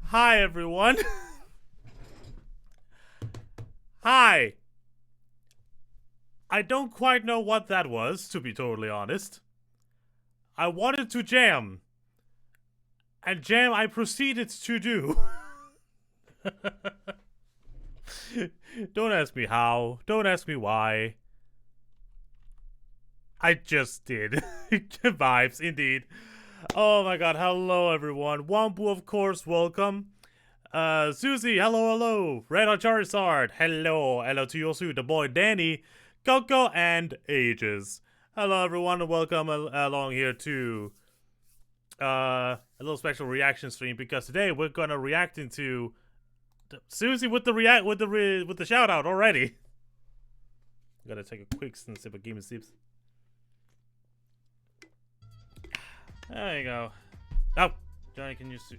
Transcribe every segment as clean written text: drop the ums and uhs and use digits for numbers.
Hi, everyone. Hi. I don't quite know what that was, to be totally honest. I wanted to jam. And jam I proceeded to do. Don't ask me how. Don't ask me why. I just did. Vibes, indeed. Oh my god, hello everyone. Wompu, of course, welcome. Susie, hello. Red Hot Charizard, hello to you too, the boy Danny, Coco, and Ages. Hello everyone, and welcome along here to a little special reaction stream, because today we're gonna react into Susie with the shout out already. I'm gonna take a quick sip of Game Sips. There you go. Oh, Johnny, can you see?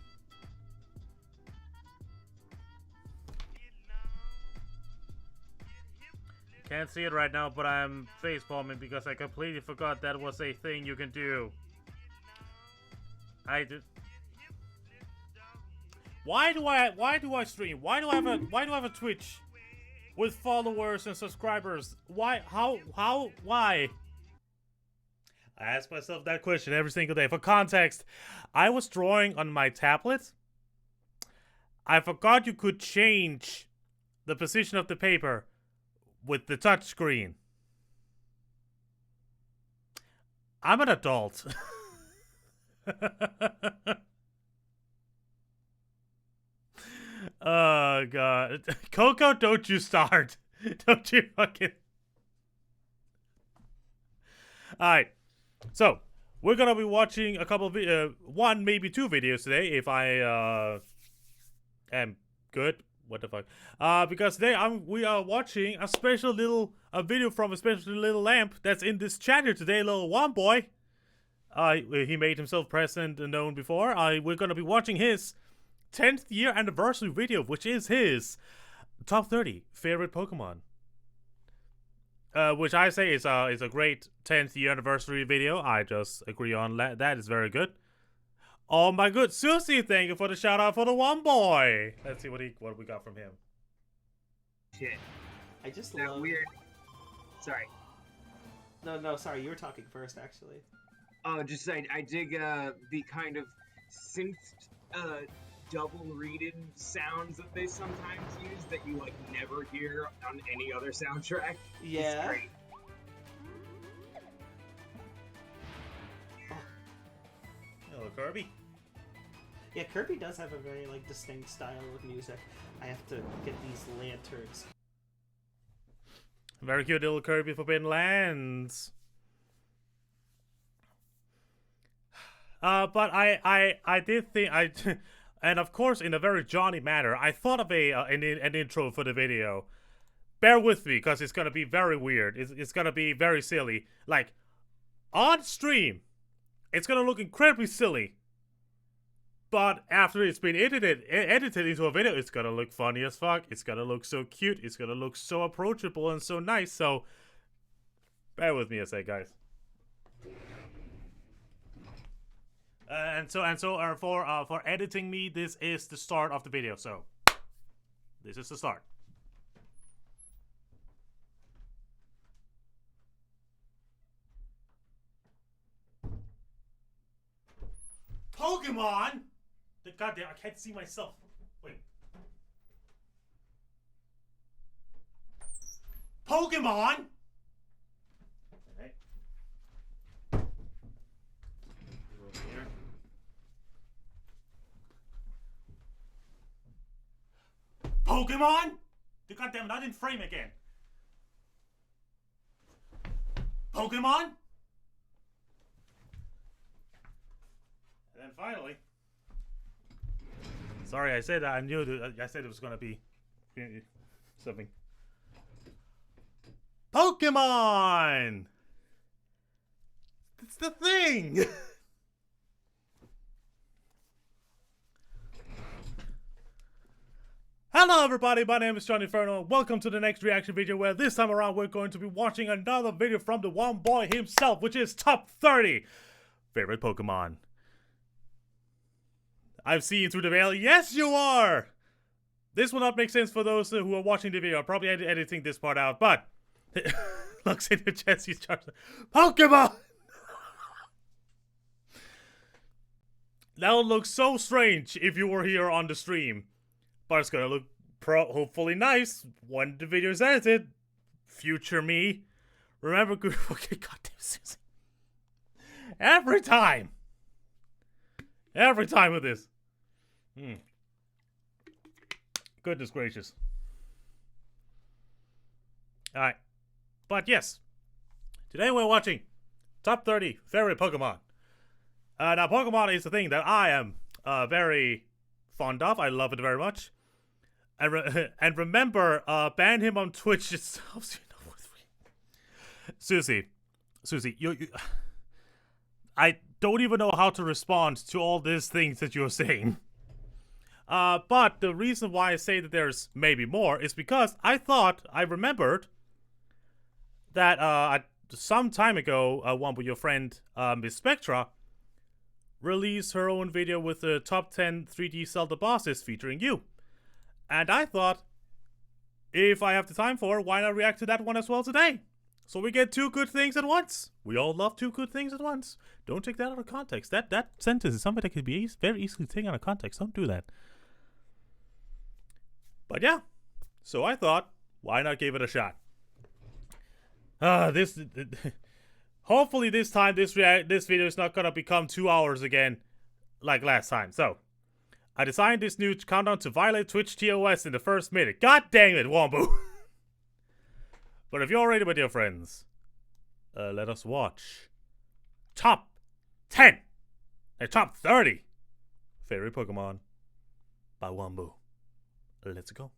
Can't see it right now, but I'm facepalming because I completely forgot that was a thing you can do. I did. Why do I stream? Why do I have a Twitch with followers and subscribers? Why? How? Why? I ask myself that question every single day. For context, I was drawing on my tablet. I forgot you could change the position of the paper with the touch screen. I'm an adult. Oh god. Coco, don't you start. Don't you fucking... Alright. So, we're gonna be watching a couple of one, maybe two videos today, if I am good. What the fuck? Because today we are watching a special little video from a special little lamp that's in this chat here today, little one boy. He made himself present and known before. We're gonna be watching his 10th year anniversary video, which is his top 30 favorite Pokemon. Which I say is a great 10th year anniversary video. I just agree on that. That is very good. Oh my good Susie, thank you for the shout out for the one boy. Let's see what we got from him. Shit. I just that love... weird. Sorry. No, sorry. You were talking first, actually. Oh, just I dig the kind of synth double readed sounds that they sometimes use that you like never hear on any other soundtrack. Yeah. It's great. Hello, Kirby. Yeah, Kirby does have a very like distinct style of music. I have to get these lanterns. Very cute little Kirby Forbidden Lands. But I did think and of course, in a very Johnny manner, I thought of an intro for the video. Bear with me, because it's gonna be very weird. It's gonna be very silly. Like, on stream, it's gonna look incredibly silly. But after it's been edited into a video, it's gonna look funny as fuck. It's gonna look so cute. It's gonna look so approachable and so nice. So, bear with me a sec, guys. For editing me, this is the start of the video. So, this is the start. Pokemon! Goddamn, I can't see myself. Wait. Pokemon! Okay. Here. Pokemon? Goddamn, not in frame again. Pokemon? And then finally, sorry, I said I knew that. I said it was gonna be something. Pokemon. It's the thing. Hello everybody, my name is John Inferno, and welcome to the next reaction video where this time around we're going to be watching another video from the one boy himself, which is top 30 favorite Pokemon. I've seen you through the veil. Yes, you are! This will not make sense for those who are watching the video. I'm probably editing this part out, but looks into Jesse's charger. Pokemon! That would look so strange if you were here on the stream. But it's gonna look hopefully nice when the video is edited. Future me. Remember, good. Okay, goddamn Susie. Every time with this. Goodness gracious. Alright. But yes. Today we're watching top 30 favorite Pokemon. Now, Pokemon is a thing that I am very fond of. I love it very much. And remember, ban him on Twitch itself. Susie, you I don't even know how to respond to all these things that you're saying. But the reason why I say that there's maybe more is because I remembered that some time ago, one with your friend, Miss Spectra, released her own video with the top 10 3D Zelda bosses featuring you. And I thought, if I have the time for it, why not react to that one as well today? So we get two good things at once. We all love two good things at once. Don't take that out of context. That sentence is something that can be very easily taken out of context. Don't do that. But yeah, so I thought, why not give it a shot? Hopefully this time this video is not gonna become 2 hours again, like last time. So I designed this new countdown to violate Twitch TOS in the first minute. God dang it, Wombo! But if you're ready, my dear friends, let us watch top 10 and top 30 favorite Pokemon by Wombo. Let's go.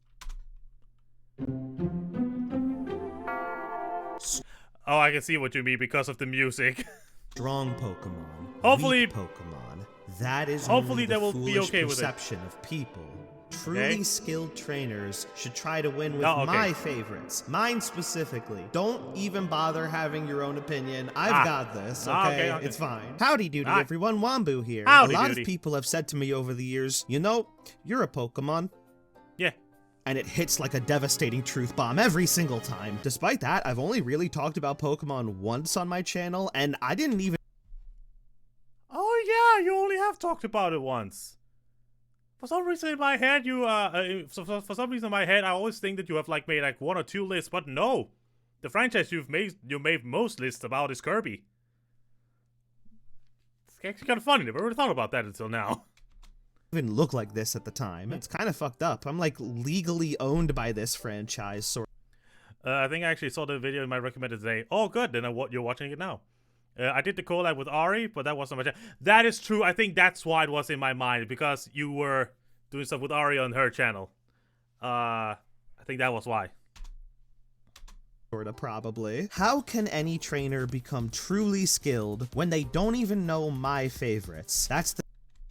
Oh, I can see what you mean because of the music. Strong Pokemon. Hopefully, weak Pokemon. That is hopefully only they the will be okay with it. perception of people. Truly Okay. skilled trainers should try to win with Oh, okay. my favorites. Mine specifically. Don't even bother having your own opinion. I've got this, okay? Okay. It's fine. Howdy doody, Hi. everyone. Wombu here. Howdy a lot doody. of people have said to me over the years, you know, you're a Pokemon. Yeah. And it hits like a devastating truth bomb every single time. Despite that, I've only really talked about Pokemon once on my channel, and I didn't even Oh yeah, you only have talked about it once. For some reason in my head, for some reason in my head, I always think that you have like made like 1 or 2 lists, but no, the franchise you made most lists about is Kirby. It's actually kind of funny. Never really thought about that until now. even look like this at the time. It's kind of fucked up. I'm like legally owned by this franchise, sort I think I actually saw the video in my recommended today. Oh, good. Then you're watching it now. I did the collab with Ari, but that wasn't much. That is true. I think that's why it was in my mind, because you were doing stuff with Ari on her channel. I think that was why. Sorta, probably. How can any trainer become truly skilled when they don't even know my favorites? That's the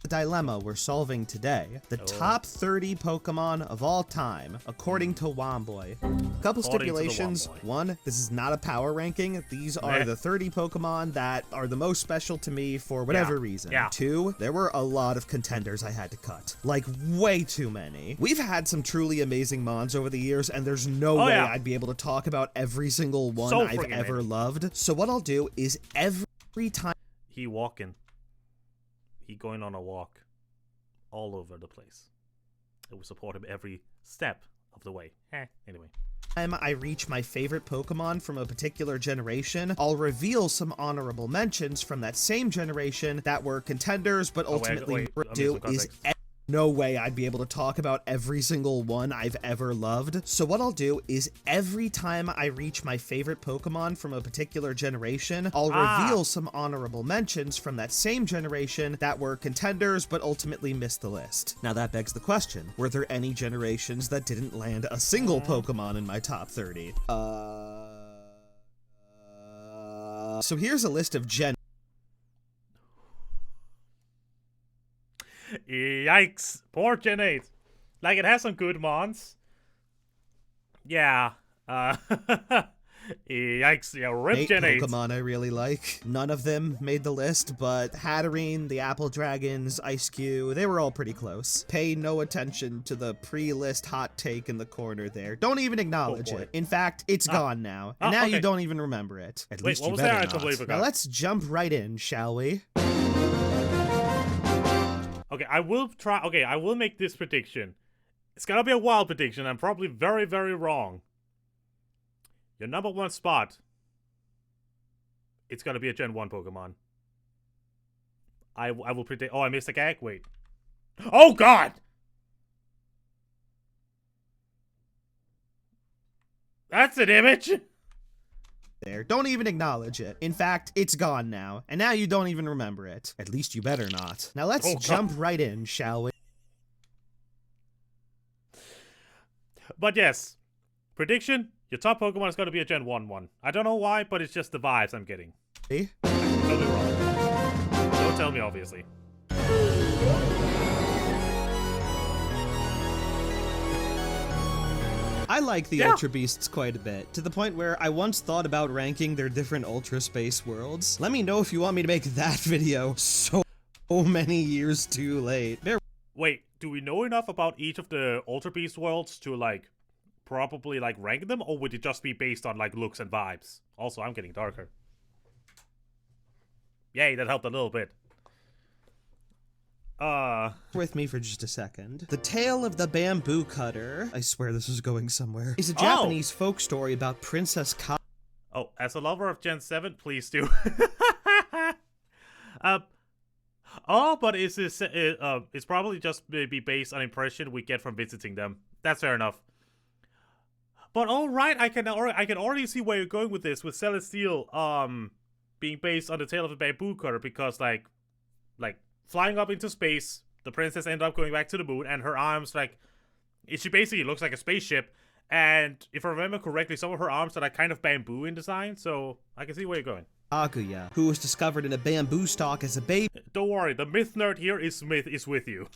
dilemma we're solving today. The top 30 Pokemon of all time, according to Womboy. Couple stipulations. One, this is not a power ranking. These are the 30 Pokemon that are the most special to me for whatever reason. Two, there were a lot of contenders I had to cut. Like, way too many. We've had some truly amazing mons over the years, and there's no way I'd be able to talk about every single one I've ever loved. So what I'll do is every time he going on a walk all over the place. It will support him every step of the way. Anyway. Time I reach my favorite Pokemon from a particular generation, I'll reveal some honorable mentions from that same generation that were contenders, but ultimately no way I'd be able to talk about every single one I've ever loved. So what I'll do is every time I reach my favorite Pokemon from a particular generation, I'll reveal some honorable mentions from that same generation that were contenders but ultimately missed the list. Now that begs the question, were there any generations that didn't land a single Pokemon in my top 30? So here's a list of Yikes! Poor Gen 8. Like, it has some good mons. Yeah. Yikes, yeah, rip 8 Gen 8. Pokemon I really like. None of them made the list, but Hatterene, the Apple Dragons, Ice-Q, they were all pretty close. Pay no attention to the pre-list hot take in the corner there. Don't even acknowledge it. In fact, it's gone now. And now okay. you don't even remember it. At least what you was better that? I not. completely forgot. Now let's jump right in, shall we? Okay, I will make this prediction. It's gonna be a wild prediction. I'm probably very, very wrong. Your number 1 spot, it's gonna be a Gen 1 Pokemon. I will predict. Oh, I missed a gag? Wait. Oh, God! That's an image! There. Don't even acknowledge it. In fact, it's gone now. And now you don't even remember it. At least you better not. Now let's jump right in, shall we? But yes, prediction, your top Pokemon is going to be a Gen 1 one. I don't know why, but it's just the vibes I'm getting. Eh? I'm totally wrong. Don't tell me, obviously. I like the Ultra Beasts quite a bit, to the point where I once thought about ranking their different Ultra Space worlds. Let me know if you want me to make that video so many years too late. Wait, do we know enough about each of the Ultra Beast worlds to, like, probably, like, rank them? Or would it just be based on, like, looks and vibes? Also, I'm getting darker. Yay, that helped a little bit. With me for just a second. The Tale of the Bamboo Cutter, I swear this is going somewhere, is a Japanese folk story about Princess Ka. Oh, as a lover of Gen 7, please do. But is this, it's probably just maybe based on impression we get from visiting them. That's fair enough. But alright, I can already see where you're going with this, with Celestial, being based on the Tale of the Bamboo Cutter, because, like, flying up into space, the princess ended up going back to the moon, and her arms, like, she basically looks like a spaceship, and if I remember correctly, some of her arms are, like, kind of bamboo in design, so I can see where you're going. Kaguya, who was discovered in a bamboo stalk as a baby. Don't worry, the myth nerd here is with you.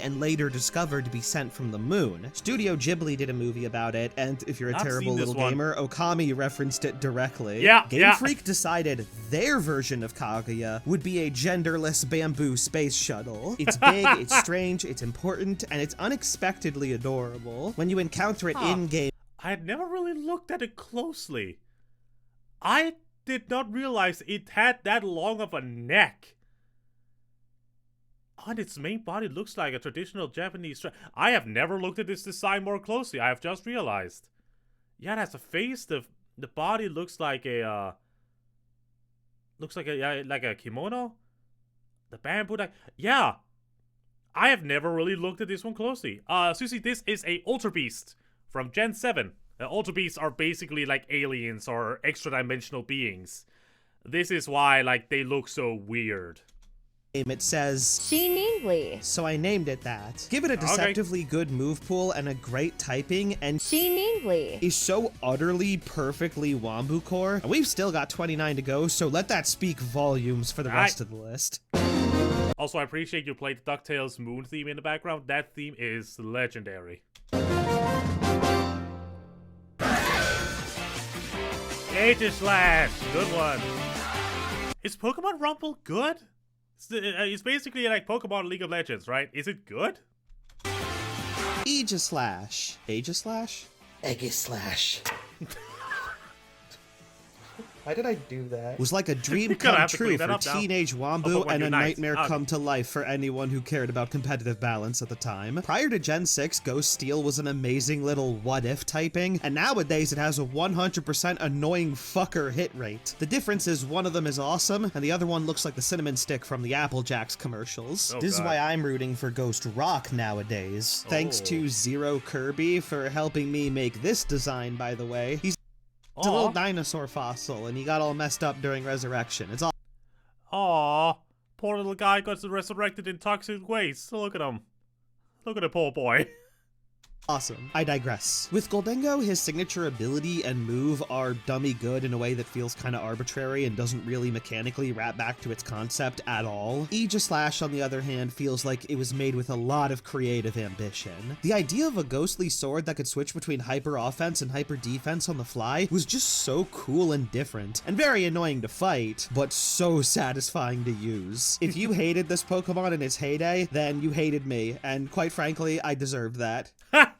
And later discovered to be sent from the moon. Studio Ghibli did a movie about it, and if you're a terrible little gamer, Okami referenced it directly. Yeah, Game Freak decided their version of Kaguya would be a genderless bamboo space shuttle. It's big, it's strange, it's important, and it's unexpectedly adorable. When you encounter it in-game... I had never really looked at it closely. I did not realize it had that long of a neck. On its main body looks like a traditional Japanese I have never looked at this design more closely. I have just realized. Yeah, it has a face. The body looks like a like a kimono. The bamboo, yeah. I have never really looked at this one closely. Susie, this is a Ultra Beast from Gen 7. The Ultra Beasts are basically like aliens or extra-dimensional beings. This is why, like, they look so weird. It says Shiningly. So I named it that. Give it a deceptively good move pool and a great typing, and Shiningly is so utterly perfectly Wombu core. And we've still got 29 to go, so let that speak volumes for the rest of the list. Also, I appreciate you played DuckTales Moon theme in the background. That theme is legendary. Slash, good one. Is Pokemon Rumble good? It's basically like Pokemon League of Legends, right? Is it good? Aegislash. Aegislash? Aegislash. Why did I do that? Was like a dream come true for teenage Wombu and a nightmare come to life for anyone who cared about competitive balance at the time. Prior to Gen 6, Ghost Steel was an amazing little what-if typing, and nowadays it has a 100% annoying fucker hit rate. The difference is one of them is awesome, and the other one looks like the cinnamon stick from the Apple Jacks commercials. This is why I'm rooting for Ghost Rock nowadays. Thanks to Zero Kirby for helping me make this design, by the way. He's a little dinosaur fossil, and he got all messed up during resurrection. It's all. Aww, poor little guy got resurrected in toxic waste. Look at him. Look at the poor boy. Awesome. I digress. With Goldengo, his signature ability and move are dummy good in a way that feels kind of arbitrary and doesn't really mechanically wrap back to its concept at all. Aegis-Slash, on the other hand, feels like it was made with a lot of creative ambition. The idea of a ghostly sword that could switch between hyper offense and hyper defense on the fly was just so cool and different, and very annoying to fight, but so satisfying to use. If you hated this Pokemon in its heyday, then you hated me, and quite frankly, I deserved that. Ha!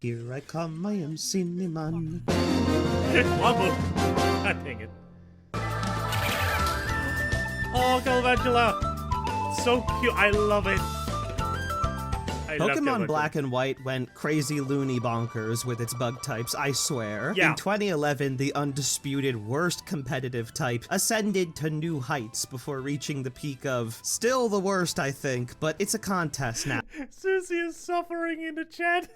Here I come, I am Cinnamon. Wombo. God dang it. Oh, Galvantula. So cute. I love it. I love Pokemon Galvantula. Black and White went crazy loony bonkers with its bug types, I swear. Yeah. In 2011, the undisputed worst competitive type ascended to new heights before reaching the peak of still the worst, I think, but it's a contest now. Susie is suffering in the chat.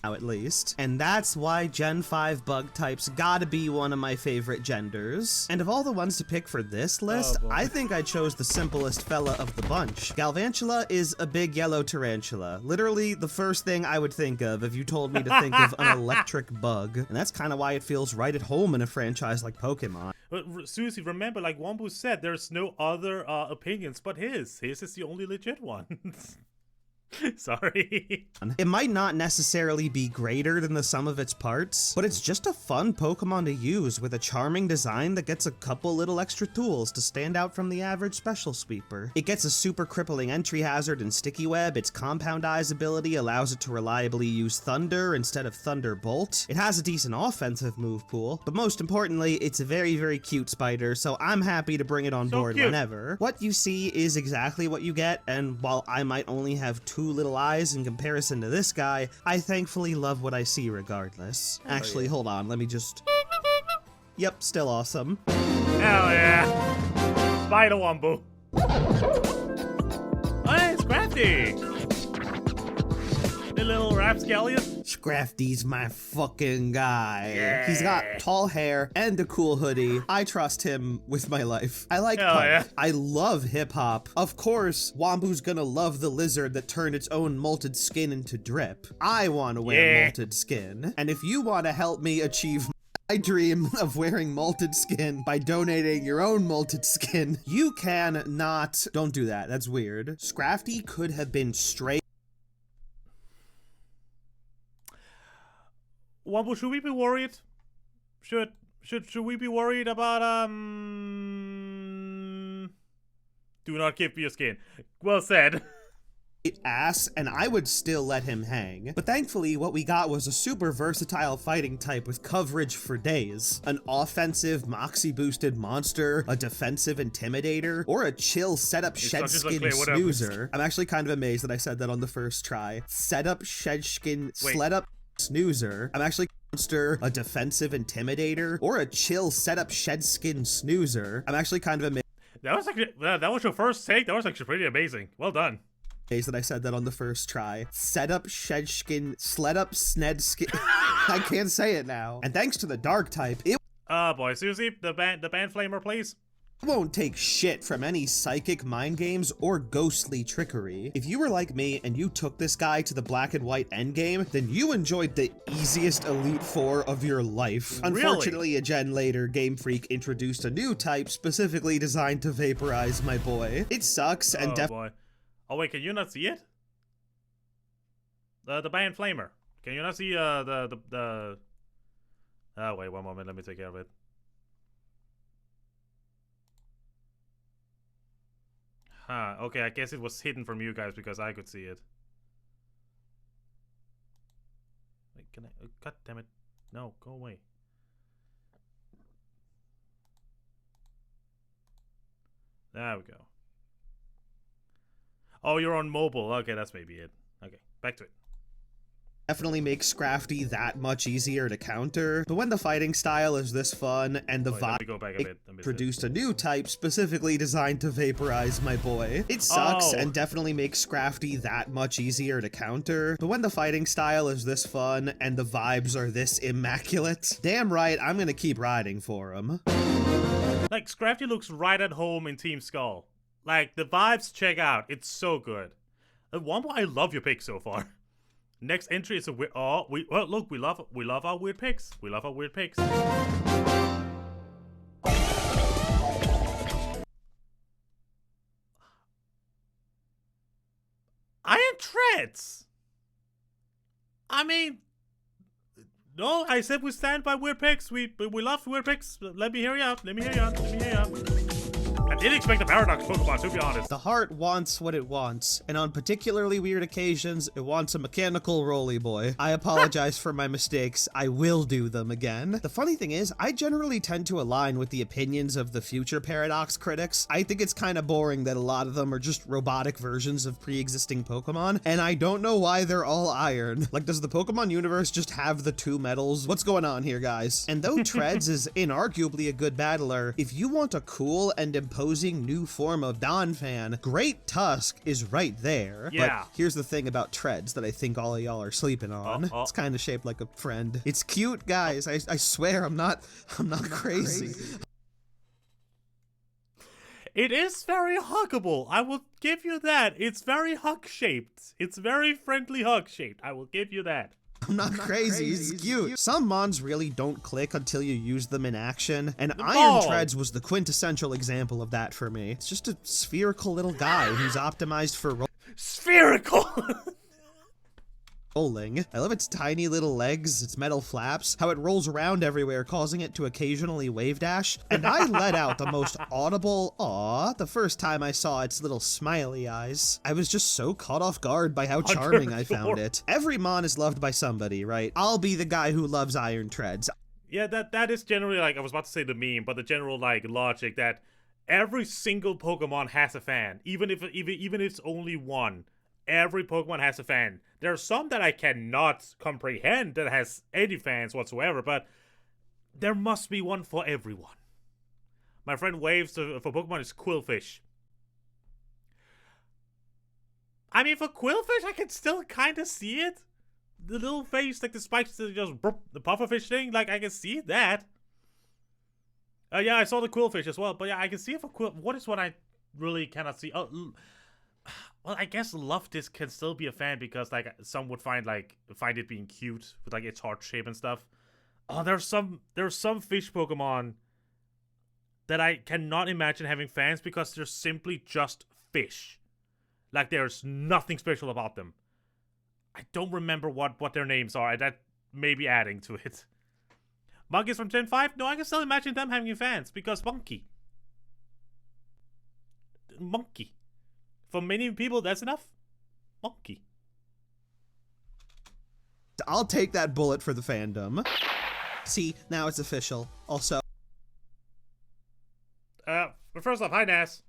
At least. And that's why Gen 5 bug types gotta be one of my favorite genders. And of all the ones to pick for this list, boy. I think I chose the simplest fella of the bunch. Galvantula is a big yellow tarantula. Literally the first thing I would think of if you told me to think of an electric bug. And that's kind of why it feels right at home in a franchise like Pokemon. But Susie, remember, like Wombo said, there's no other opinions but his. His is the only legit one. Sorry. It might not necessarily be greater than the sum of its parts, but it's just a fun Pokemon to use with a charming design that gets a couple little extra tools to stand out from the average special sweeper. It gets a super crippling entry hazard and Sticky Web, its Compound Eyes ability allows it to reliably use Thunder instead of Thunderbolt. It has a decent offensive move pool, but most importantly, it's a very, very cute spider, so I'm happy to bring it on So board cute. whenever. What you see is exactly what you get, and while I might only have two little eyes in comparison to this guy, I thankfully love what I see regardless. Actually, hold on, let me just... Yep, still awesome. Hell yeah. Spider Wombo. Hey, it's Crafty. The little rapscallion. Scrafty's my fucking guy. Yeah. He's got tall hair and a cool hoodie. I trust him with my life. I like Hell punk. yeah. I love hip-hop. Of course, Wombu's gonna love the lizard that turned its own molted skin into drip. I want to wear Yeah. molted skin. And if you want to help me achieve my dream of wearing molted skin by donating your own molted skin, you can not... Don't do that. That's weird. Scrafty could have been straight Wombo, should we be worried? Should we be worried about do not give me your skin. Well said. ass, and I would still let him hang. But thankfully, what we got was a super versatile fighting type with coverage for days. An offensive, moxie-boosted monster, a defensive intimidator, or a chill setup It's not just shedskin unclear what happens. snoozer. I'm actually kind of amazed that I said that on the first try. Setup shedskin sled up snoozer. I'm actually monster, a defensive intimidator, or a chill setup shedskin snoozer. I'm actually kind of amazed That was actually that was your first take. That was actually pretty amazing. Well done. that I said that on the first try. Setup shedskin sled up snedskin. I can't say it now. And thanks to the dark type, it Boy, Susie, the band flamer, please. won't take shit from any psychic mind games or ghostly trickery. If you were like me and you took this guy to the black and white endgame, then you enjoyed the easiest Elite Four of your life. Really? Unfortunately, a gen later, Game Freak introduced a new type specifically designed to vaporize my boy. It sucks and Oh boy. Oh wait, can you not see it? The band flamer. Can you not see the Oh wait, one moment, let me take care of it. Huh, okay, I guess it was hidden from you guys because I could see it. Wait, can I god damn it. No, go away. There we go. Oh, you're on mobile. Okay, that's maybe it. Okay, back to it. definitely makes Scrafty that much easier to counter. But when the fighting style is this fun and the Wait, let me vibe go back a bit. I missed it. produced a new type specifically designed to vaporize my boy. It sucks Oh. and definitely makes Scrafty that much easier to counter. But when the fighting style is this fun and the vibes are this immaculate, damn right, I'm gonna keep riding for him. Like, Scrafty looks right at home in Team Skull. Like, the vibes check out. It's so good. Wombo, I love your pick so far. Next entry is a weird. Oh, look, we love our weird picks. We love our weird picks. Iron Treads. I mean, no, I said we stand by weird picks. We love weird picks. Let me hear you out. Let me hear you out. Let me hear you out. I didn't expect a Paradox Pokemon, to be honest. The heart wants what it wants, and on particularly weird occasions, it wants a mechanical Roly Boy. I apologize for my mistakes. I will do them again. The funny thing is, I generally tend to align with the opinions of the future Paradox critics. I think it's kind of boring that a lot of them are just robotic versions of pre-existing Pokemon, and I don't know why they're all iron. Like, does the Pokemon universe just have the 2 metals? What's going on here, guys? And though Treads is inarguably a good battler, if you want a cool and imposing new form of Donphan, Great Tusk is right there. Yeah. But here's the thing about Treads that I think all of y'all are sleeping on. It's kind of shaped like a friend. It's cute, guys. I swear I'm not crazy. It is very huggable. I will give you that. It's very hug-shaped. It's very friendly hug-shaped. I will give you that. I'm not crazy. He's cute. Some mons really don't click until you use them in action, and Iron Treads was the quintessential example of that for me. It's just a spherical little guy who's optimized for Spherical! rolling. I love its tiny little legs, its metal flaps, how it rolls around everywhere, causing it to occasionally wave dash. And I let out the most audible "aw" the first time I saw its little smiley eyes. I was just so caught off guard by how charming I found it. Every mon is loved by somebody, right? I'll be the guy who loves Iron Treads. Yeah, that is generally, like, I was about to say the meme, but the general, like, logic that every single Pokemon has a fan, even if it's only one. Every Pokemon has a fan. There are some that I cannot comprehend that has any fans whatsoever, but there must be one for everyone. My friend Waves for Pokemon is Quillfish. I mean, for Quillfish, I can still kind of see it. The little face, like the spikes, the pufferfish thing, like I can see that. Yeah, I saw the Quillfish as well, but yeah, I can see it for What is what I really cannot see? Well, I guess Luftis can still be a fan because, like, some would find it being cute with, like, its heart shape and stuff. Oh, there's some fish Pokemon that I cannot imagine having fans because they're simply just fish. Like, there's nothing special about them. I don't remember what their names are. That may be adding to it. Monkeys from Gen 5? No, I can still imagine them having fans because Monkey. For many people, that's enough. Monkey. I'll take that bullet for the fandom. See, now it's official. Also, but first off, hi Nas.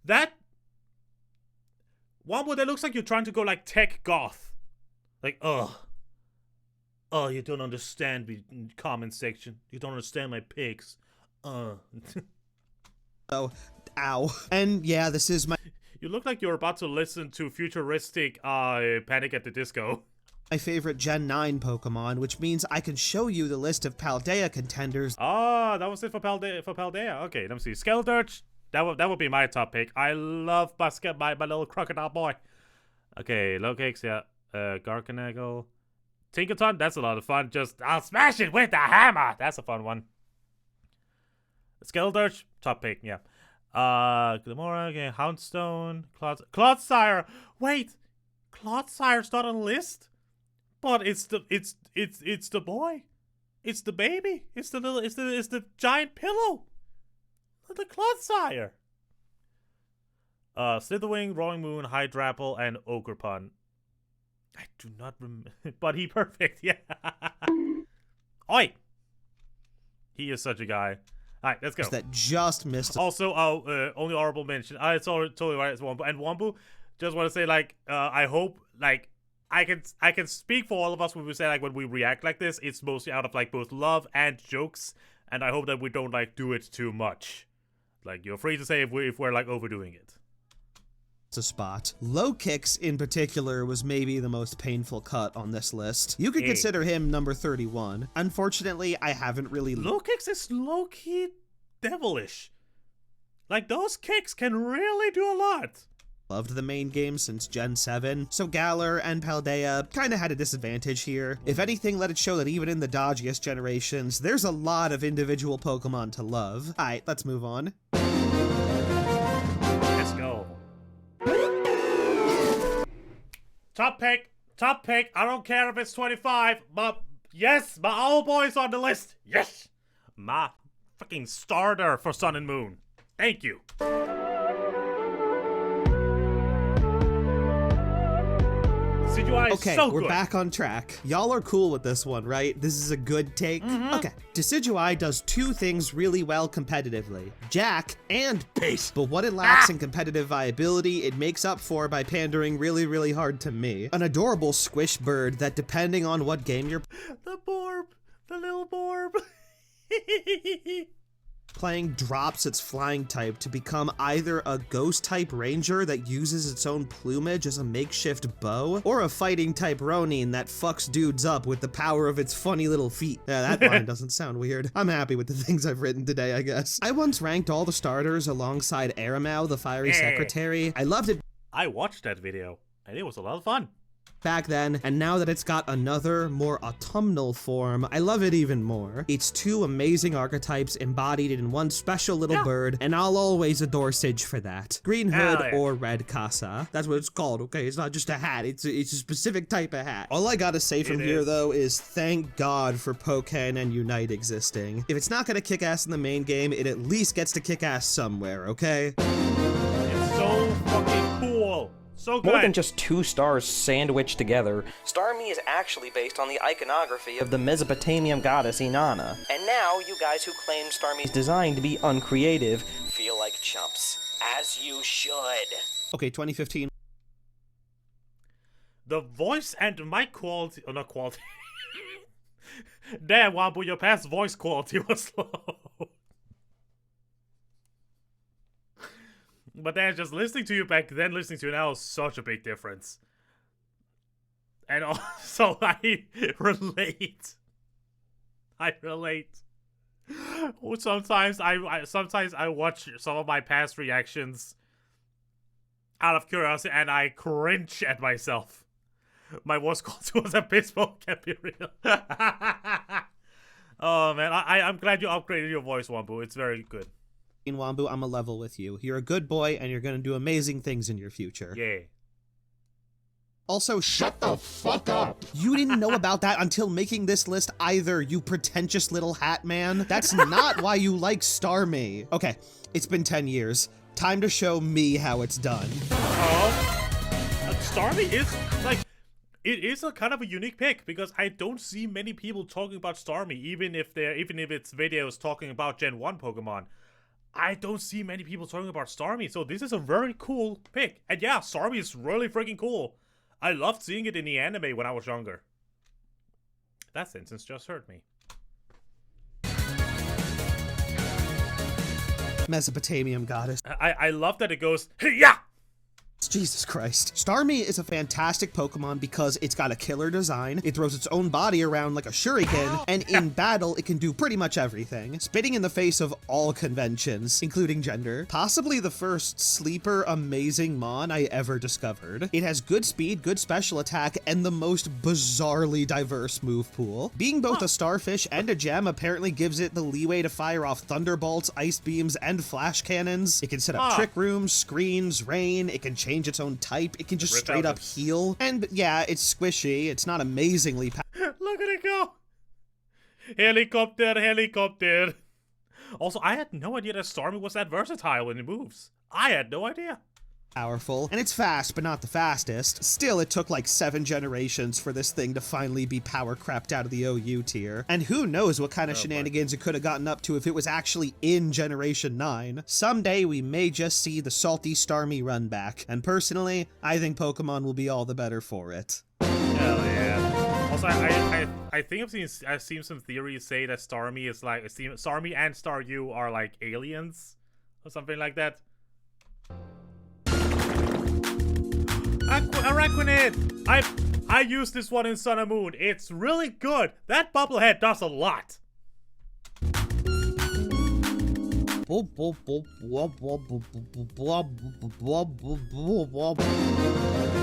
That one that looks like you're trying to go like tech goth. Like, oh, you don't understand me, comment section. You don't understand my pics. So, ow. And yeah, this is my look like you're about to listen to futuristic Panic at the Disco. My favorite Gen 9 Pokemon, which means I can show you the list of Paldea contenders. Ah, that was it for Paldea. Okay, let me see. Skeldurch, that would be my top pick. I love my little crocodile boy. Okay, Lokix, yeah. Garganacl. Tinkaton, that's a lot of fun. I'll smash it with the hammer. That's a fun one. Skeldurch, top pick, yeah. Glamora, okay, Houndstone, Clodsire. Wait, Clodsire's not on the list, but it's the boy, it's the baby, it's the giant pillow, the Clodsire. Slitherwing, Roaring Moon, Hydrapple, and Ogerpon. I do not remember, but he perfect, yeah. Oi, he is such a guy. Alright, let's go. That just missed. Also, only honorable mention. It's totally right. It's Wombo. And Wombo, just want to say, like, I hope, like, I can speak for all of us when we say, like, when we react like this, it's mostly out of, like, both love and jokes. And I hope that we don't, like, do it too much. Like, you're free to say if we're like, overdoing it. It's a spot. Lokix, in particular, was maybe the most painful cut on this list. You could consider him number 31. Unfortunately, I haven't really... Lokix is low-key devilish. Like, those kicks can really do a lot. loved the main game since Gen 7, so Galar and Paldea kinda had a disadvantage here. If anything, let it show that even in the dodgiest generations, there's a lot of individual Pokemon to love. Alright, let's move on. Let's go. Top pick. Top pick. I don't care if it's 25, but yes, my old boy's on the list. Yes. My fucking starter for Sun and Moon. Thank you. CGI is Okay, so we're good. back on track. Y'all are cool with this one, right? This is a good take? Okay, Decidueye does two things really well competitively. Jack and pace. But what it lacks in competitive viability, it makes up for by pandering really, really hard to me. An adorable squish bird that, depending on what game you're The Borb. The little Borb. playing, drops its flying type to become either a ghost type ranger that uses its own plumage as a makeshift bow, or a fighting type Ronin that fucks dudes up with the power of its funny little feet. Yeah, that line doesn't sound weird. I'm happy with the things I've written today, I guess. I once ranked all the starters alongside Aramau, the fiery secretary. I loved it I watched that video, and it was a lot of fun. back then, and now that it's got another, more autumnal form, I love it even more. It's two amazing archetypes embodied in one special little bird, and I'll always adore Sage for that. Green Hood Hell yeah. or Red Casa. That's what it's called, okay? It's not just a hat, it's a specific type of hat. All I gotta say from here, though, is thank God for Pokken and Unite existing. If it's not gonna kick ass in the main game, it at least gets to kick ass somewhere, okay? It's so fucking cool. So good. More than just two stars sandwiched together, Starmie is actually based on the iconography of the Mesopotamian goddess Inanna. And now, you guys who claim Starmie's design to be uncreative feel like chumps. As you should. Okay, 2015. The voice and mic quality, not quality. Damn, Wambu, your past voice quality was low. But then just listening to you back then, listening to you now is such a big difference. And also, I relate. I relate. Sometimes I watch some of my past reactions out of curiosity, and I cringe at myself. My voice quality was abysmal, can't be real. Oh man, I'm glad you upgraded your voice, Wambu. It's very good. Wambu, I'm a level with you. You're a good boy, and you're gonna do amazing things in your future. Yeah. Also, shut the fuck up! You didn't know about that until making this list either, you pretentious little hat man. That's not why you like Starmie. Okay, it's been 10 years. Time to show me how it's done. Starmie is, like, it is a kind of a unique pick, because I don't see many people talking about Starmie, even if it's videos talking about Gen 1 Pokemon. I don't see many people talking about Starmie, so this is a very cool pick. And yeah, Starmie is really freaking cool. I loved seeing it in the anime when I was younger. That sentence just hurt me. Mesopotamian goddess. I love that it goes, yeah! Jesus Christ. Starmie is a fantastic Pokemon because it's got a killer design, it throws its own body around like a shuriken, and in battle, it can do pretty much everything, spitting in the face of all conventions, including gender. Possibly the first sleeper amazing Mon I ever discovered. It has good speed, good special attack, and the most bizarrely diverse move pool. Being both a starfish and a gem apparently gives it the leeway to fire off thunderbolts, ice beams, and flash cannons. It can set up trick rooms, screens, rain, it can change its own type, it can just straight up heal, and yeah, it's squishy, it's not amazingly Look at it go! Helicopter, helicopter! Also, I had no idea that Starmie was that versatile when it moves. I had no idea. powerful, and it's fast, but not the fastest. Still, it took like 7 generations for this thing to finally be power crapped out of the OU tier. And who knows what kind of shenanigans it could have gotten up to if it was actually in Generation 9. Someday, we may just see the salty Starmie run back, and personally, I think Pokemon will be all the better for it. Hell yeah. Also, I think I've seen some theories say that Starmie is like, Starmie and Staryu are like aliens, or something like that. Araquanid! I used this one in Sun and Moon. It's really good. That bubblehead does a lot.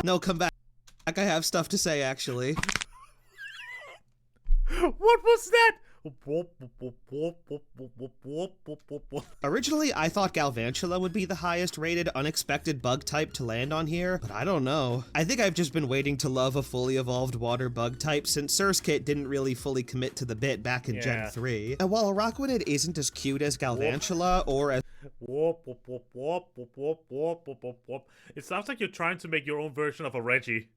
No, come back. I have stuff to say, actually. What was that? Originally, I thought Galvantula would be the highest rated unexpected bug type to land on here, but I don't know. I think I've just been waiting to love a fully evolved water bug type since Surskit didn't really fully commit to the bit back in Gen 3. And while Araquanid isn't as cute as Galvantula or as It sounds like you're trying to make your own version of a Reggie.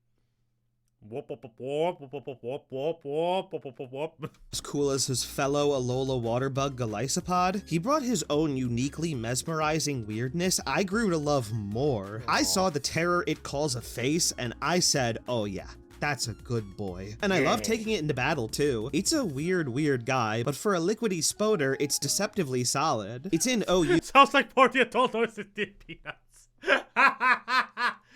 as cool as his fellow Alola water bug Golisopod, he brought his own uniquely mesmerizing weirdness I grew to love more. I saw the terror it calls a face, and I said, oh yeah. That's a good boy. And I love taking it into battle too. It's a weird guy, but for a liquidy Spoder, it's deceptively solid. It's in OU. Sounds like Portia told us it did Peanuts.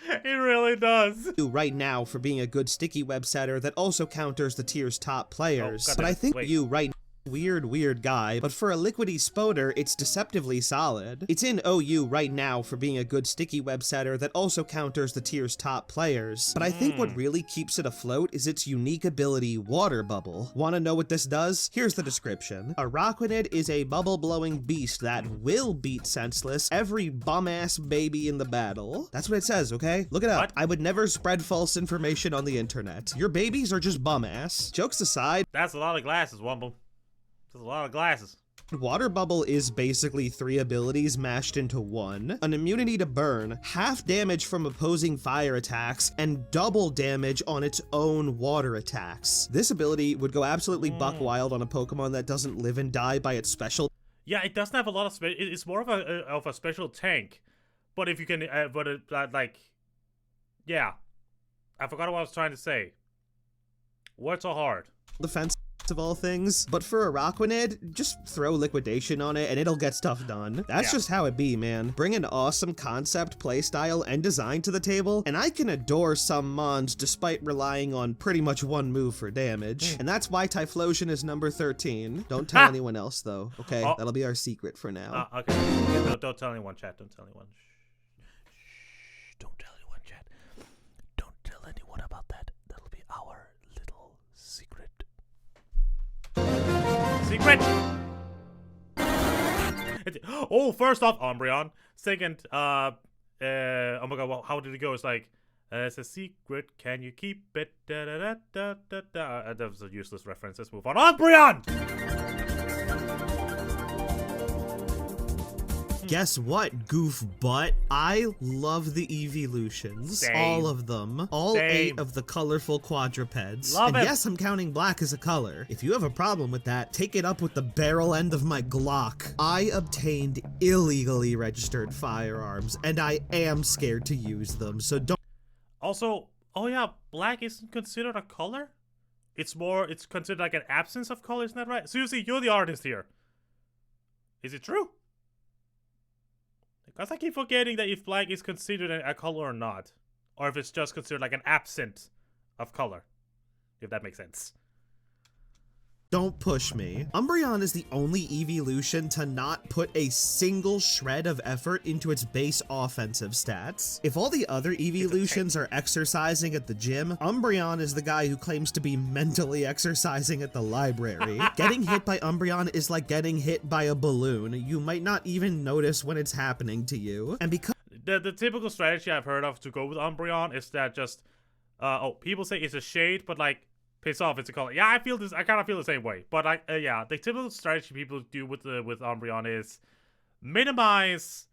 It really does. Right now for being a good sticky web setter that also counters the tier's top players. But I think you right weird guy, but for a liquidy Spoder, it's deceptively solid. It's in OU right now for being a good sticky web setter that also counters the tier's top players. But I think what really keeps it afloat is its unique ability, Water Bubble. Wanna know what this does? Here's the description. Araquanid is a bubble-blowing beast that will beat senseless every bum-ass baby in the battle. That's what it says, okay? Look it up. What? I would never spread false information on the internet. Your babies are just bum-ass. Jokes aside, That's a lot of glasses, Wumble. That's a lot of glasses. Water Bubble is basically 3 abilities mashed into one. An immunity to burn, half damage from opposing fire attacks, and double damage on its own water attacks. This ability would go absolutely buck wild on a Pokemon that doesn't live and die by its special. Yeah, it doesn't have a lot of it's more of a special tank. But if you can, yeah. I forgot what I was trying to say. What's so hard? Defense of all things, but for Araquanid, just throw liquidation on it and it'll get stuff done. That's just how it be, man. Bring an awesome concept, playstyle, and design to the table, and I can adore some mons despite relying on pretty much one move for damage. And that's why Typhlosion is number 13. Don't tell anyone else though, okay? Oh. That'll be our secret for now. Okay. Don't tell anyone, chat. Don't tell anyone. Shh. Don't tell anyone, chat. Don't tell anyone about that. That'll be our little secret. Secret! Oh, first off, Umbreon. Second, oh my god, well, how did it go? It's like, it's a secret, can you keep it? Da, da, da, da, da, da. That was a useless reference. Let's move on. Umbreon! Guess what, goof butt? I love the evolutions. Same. All of them. All Same. 8 of the colorful quadrupeds. Love and it. yes, I'm counting black as a color. If you have a problem with that, take it up with the barrel end of my Glock. I obtained illegally registered firearms, and I am scared to use them, so don't. Also, oh yeah, black isn't considered a color? It's considered like an absence of color, isn't that right? Susie, you're the artist here. Is it true? Because I keep forgetting that if black is considered a color or not. Or if it's just considered like an absence of color. If that makes sense. Don't push me. Umbreon is the only evolution to not put a single shred of effort into its base offensive stats. If all the other evolutions are exercising at the gym, Umbreon is the guy who claims to be mentally exercising at the library. Getting hit by Umbreon is like getting hit by a balloon. You might not even notice when it's happening to you. And because The typical strategy I've heard of to go with Umbreon is that just, people say it's a shade, but like, piss off, it's a color. Yeah, I kind of feel the same way. But yeah, the typical strategy people do with Umbreon is minimize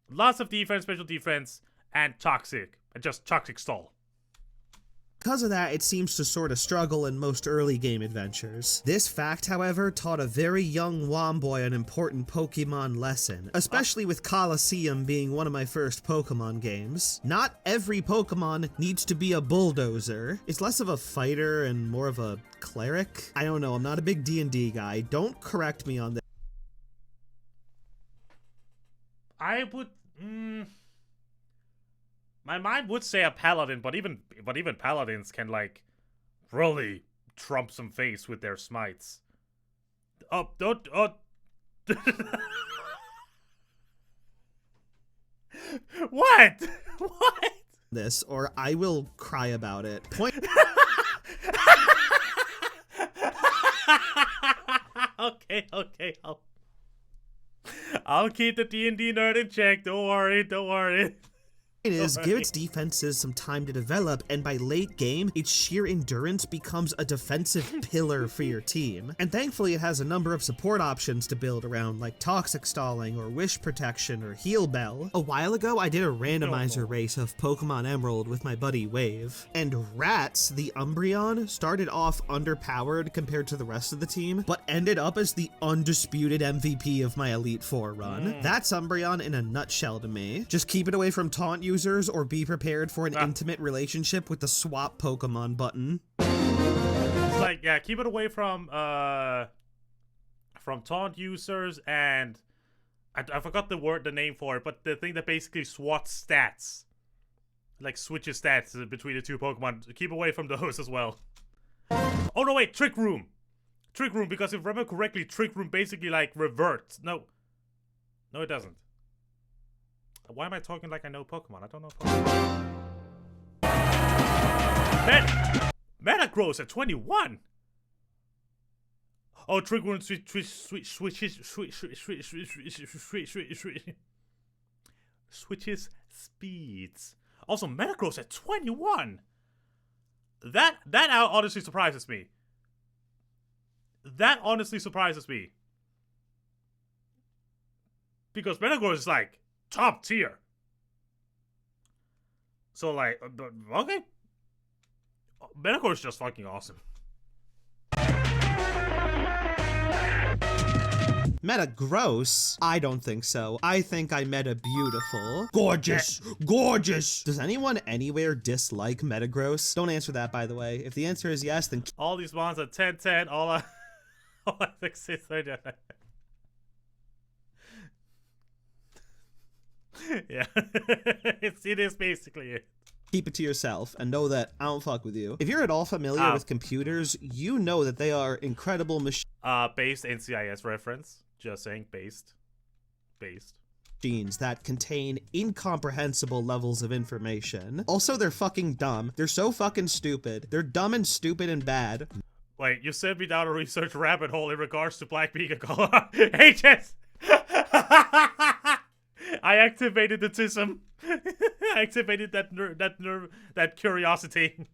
lots of defense, special defense, and toxic. And just toxic stall. Because of that, it seems to sort of struggle in most early game adventures. This fact, however, taught a very young Womboy an important Pokemon lesson, especially with Colosseum being one of my first Pokemon games. Not every Pokemon needs to be a bulldozer. It's less of a fighter and more of a cleric. I don't know, I'm not a big D&D guy. Don't correct me on this. I would... my mind would say a paladin, but even paladins can like really trump some face with their smites. Oh, don't. What? What? this, or I will cry about it. Point. Okay. I'll keep the D&D nerd in check. Don't worry. Is give its defenses some time to develop, and by late game, its sheer endurance becomes a defensive pillar for your team. And thankfully, it has a number of support options to build around, like Toxic Stalling, or Wish Protection, or Heal Bell. A while ago, I did a randomizer race of Pokemon Emerald with my buddy Wave, and Rats, the Umbreon, started off underpowered compared to the rest of the team, but ended up as the undisputed MVP of my Elite Four run. That's Umbreon in a nutshell to me. Just keep it away from taunt users, or be prepared for an intimate relationship with the swap Pokemon button. It's like, yeah, keep it away from taunt users, and I forgot the name for it, but the thing that basically swats stats, like switches stats between the two Pokemon. Keep away from those as well. Oh no, wait, Trick Room, because if I remember correctly, Trick Room basically like reverts. No, it doesn't. Why am I talking like I know Pokemon? I don't know Pokemon. Metagross at 21. Oh, Trick Room switches speeds. Also, Metagross at 21. That honestly surprises me. Because Metagross is like top tier. So like, okay. Metagross is just fucking awesome. Metagross? I don't think so. I think I meta beautiful. Gorgeous! Does anyone anywhere dislike Metagross? Don't answer that, by the way. If the answer is yes, then all these mons are 10-10, all I think is yeah. it is basically it. Keep it to yourself and know that I don't fuck with you. If you're at all familiar with computers, you know that they are incredible machines. Based NCIS reference. Just saying, based. Machines that contain incomprehensible levels of information. Also, they're fucking dumb. They're so fucking stupid. They're dumb and stupid and bad. Wait, you sent me down a research rabbit hole in regards to Black Beacon Color. HS! I activated the TISM. I activated that curiosity.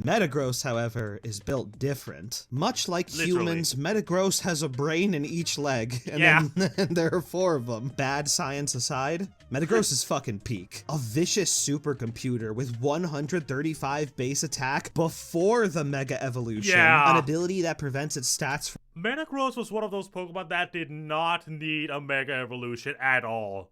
Metagross, however, is built different. Much like humans, Metagross has a brain in each leg, and then there are 4 of them. Bad science aside, Metagross is fucking peak. A vicious supercomputer with 135 base attack before the Mega Evolution. An ability that prevents its stats from... Metagross was one of those Pokemon that did not need a Mega Evolution at all.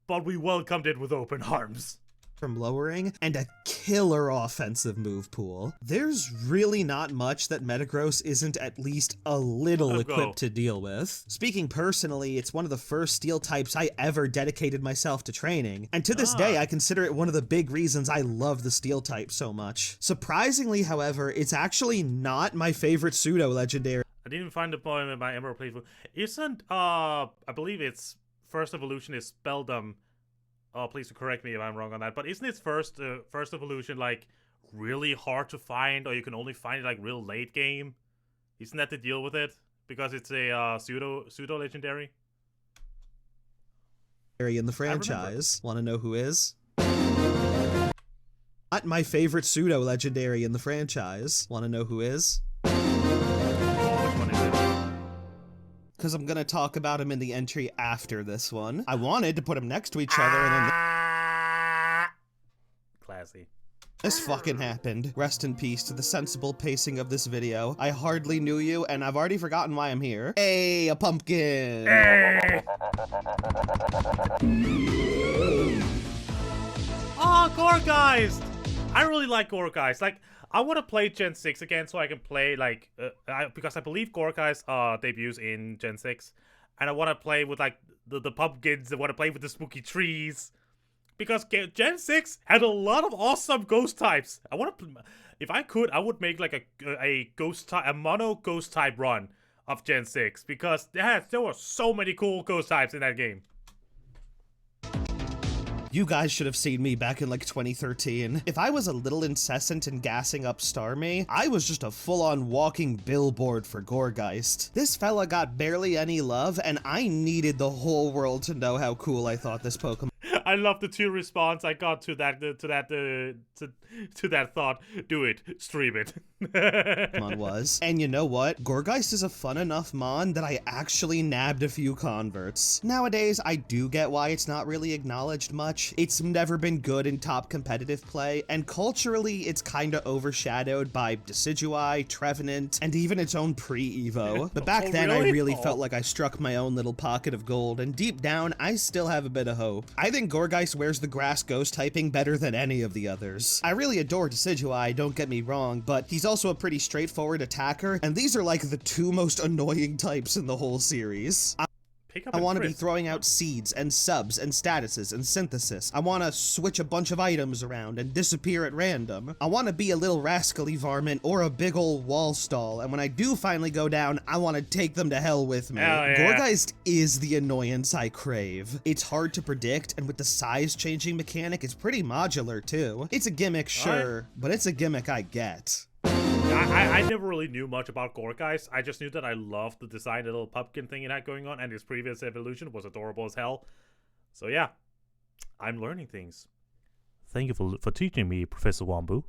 But we welcomed it with open arms. From lowering, and a killer offensive move pool. There's really not much that Metagross isn't at least a little equipped to deal with. Speaking personally, it's one of the first steel types I ever dedicated myself to training, and to this day I consider it one of the big reasons I love the steel type so much. Surprisingly, however, it's actually not my favorite pseudo-legendary. I didn't even find the poem in my Emerald playthrough. Isn't, I believe its first evolution is Speldum. Oh, please correct me if I'm wrong on that. But isn't its first evolution like really hard to find, or you can only find it like real late game? Isn't that the deal with it? Because it's a pseudo legendary. In the franchise, want to know who is? Not my favorite pseudo legendary in the franchise. Want to know who is? Because I'm gonna talk about him in the entry after this one. I wanted to put them next to each other, and then classy. This fucking happened. Rest in peace to the sensible pacing of this video. I hardly knew you, and I've already forgotten why I'm here. Hey, a pumpkin! Hey! Oh, Gorgeist! I really like Gorgeist. Like, I want to play Gen 6 again so I can play, like, because I believe Gorgeist debuts in Gen 6. And I want to play with, like, the pumpkins. I want to play with the spooky trees. Because Gen 6 had a lot of awesome ghost types. I want to, if I could, I would make, like, a mono ghost type run of Gen 6. Because there were so many cool ghost types in that game. You guys should have seen me back in like 2013. If I was a little incessant in gassing up Starmie, I was just a full-on walking billboard for Goregeist. This fella got barely any love, and I needed the whole world to know how cool I thought this Pokemon I love the two response I got to that thought. Do it, stream it. was. And you know what? Goregeist is a fun enough mon that I actually nabbed a few converts. Nowadays, I do get why it's not really acknowledged much. It's never been good in top competitive play, and culturally, it's kinda overshadowed by Decidueye, Trevenant, and even its own pre-Evo. But back then, I really felt like I struck my own little pocket of gold, and deep down, I still have a bit of hope. I think Goregeist wears the grass ghost typing better than any of the others. I really adore Decidueye, don't get me wrong, but he's also a pretty straightforward attacker, and these are like the two most annoying types in the whole series. I want to be throwing out seeds and subs and statuses and synthesis. I want to switch a bunch of items around and disappear at random. I want to be a little rascally varmint or a big ol' wall stall, and when I do finally go down, I want to take them to hell with me. Hell yeah. Goregeist is the annoyance I crave. It's hard to predict, and with the size changing mechanic, it's pretty modular too. It's a gimmick, sure, but it's a gimmick I get. I never really knew much about Goregeist. I just knew that I loved the design, the little pumpkin thing it had going on, and his previous evolution was adorable as hell. So yeah, I'm learning things. Thank you for teaching me, Professor Wombu.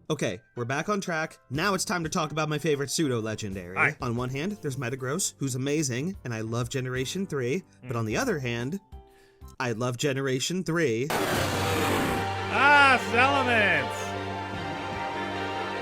Okay, we're back on track. Now it's time to talk about my favorite pseudo-legendary. Aye. On one hand, there's Metagross, who's amazing, and I love Generation 3. But on the other hand, I love Generation 3. Ah, Salamence!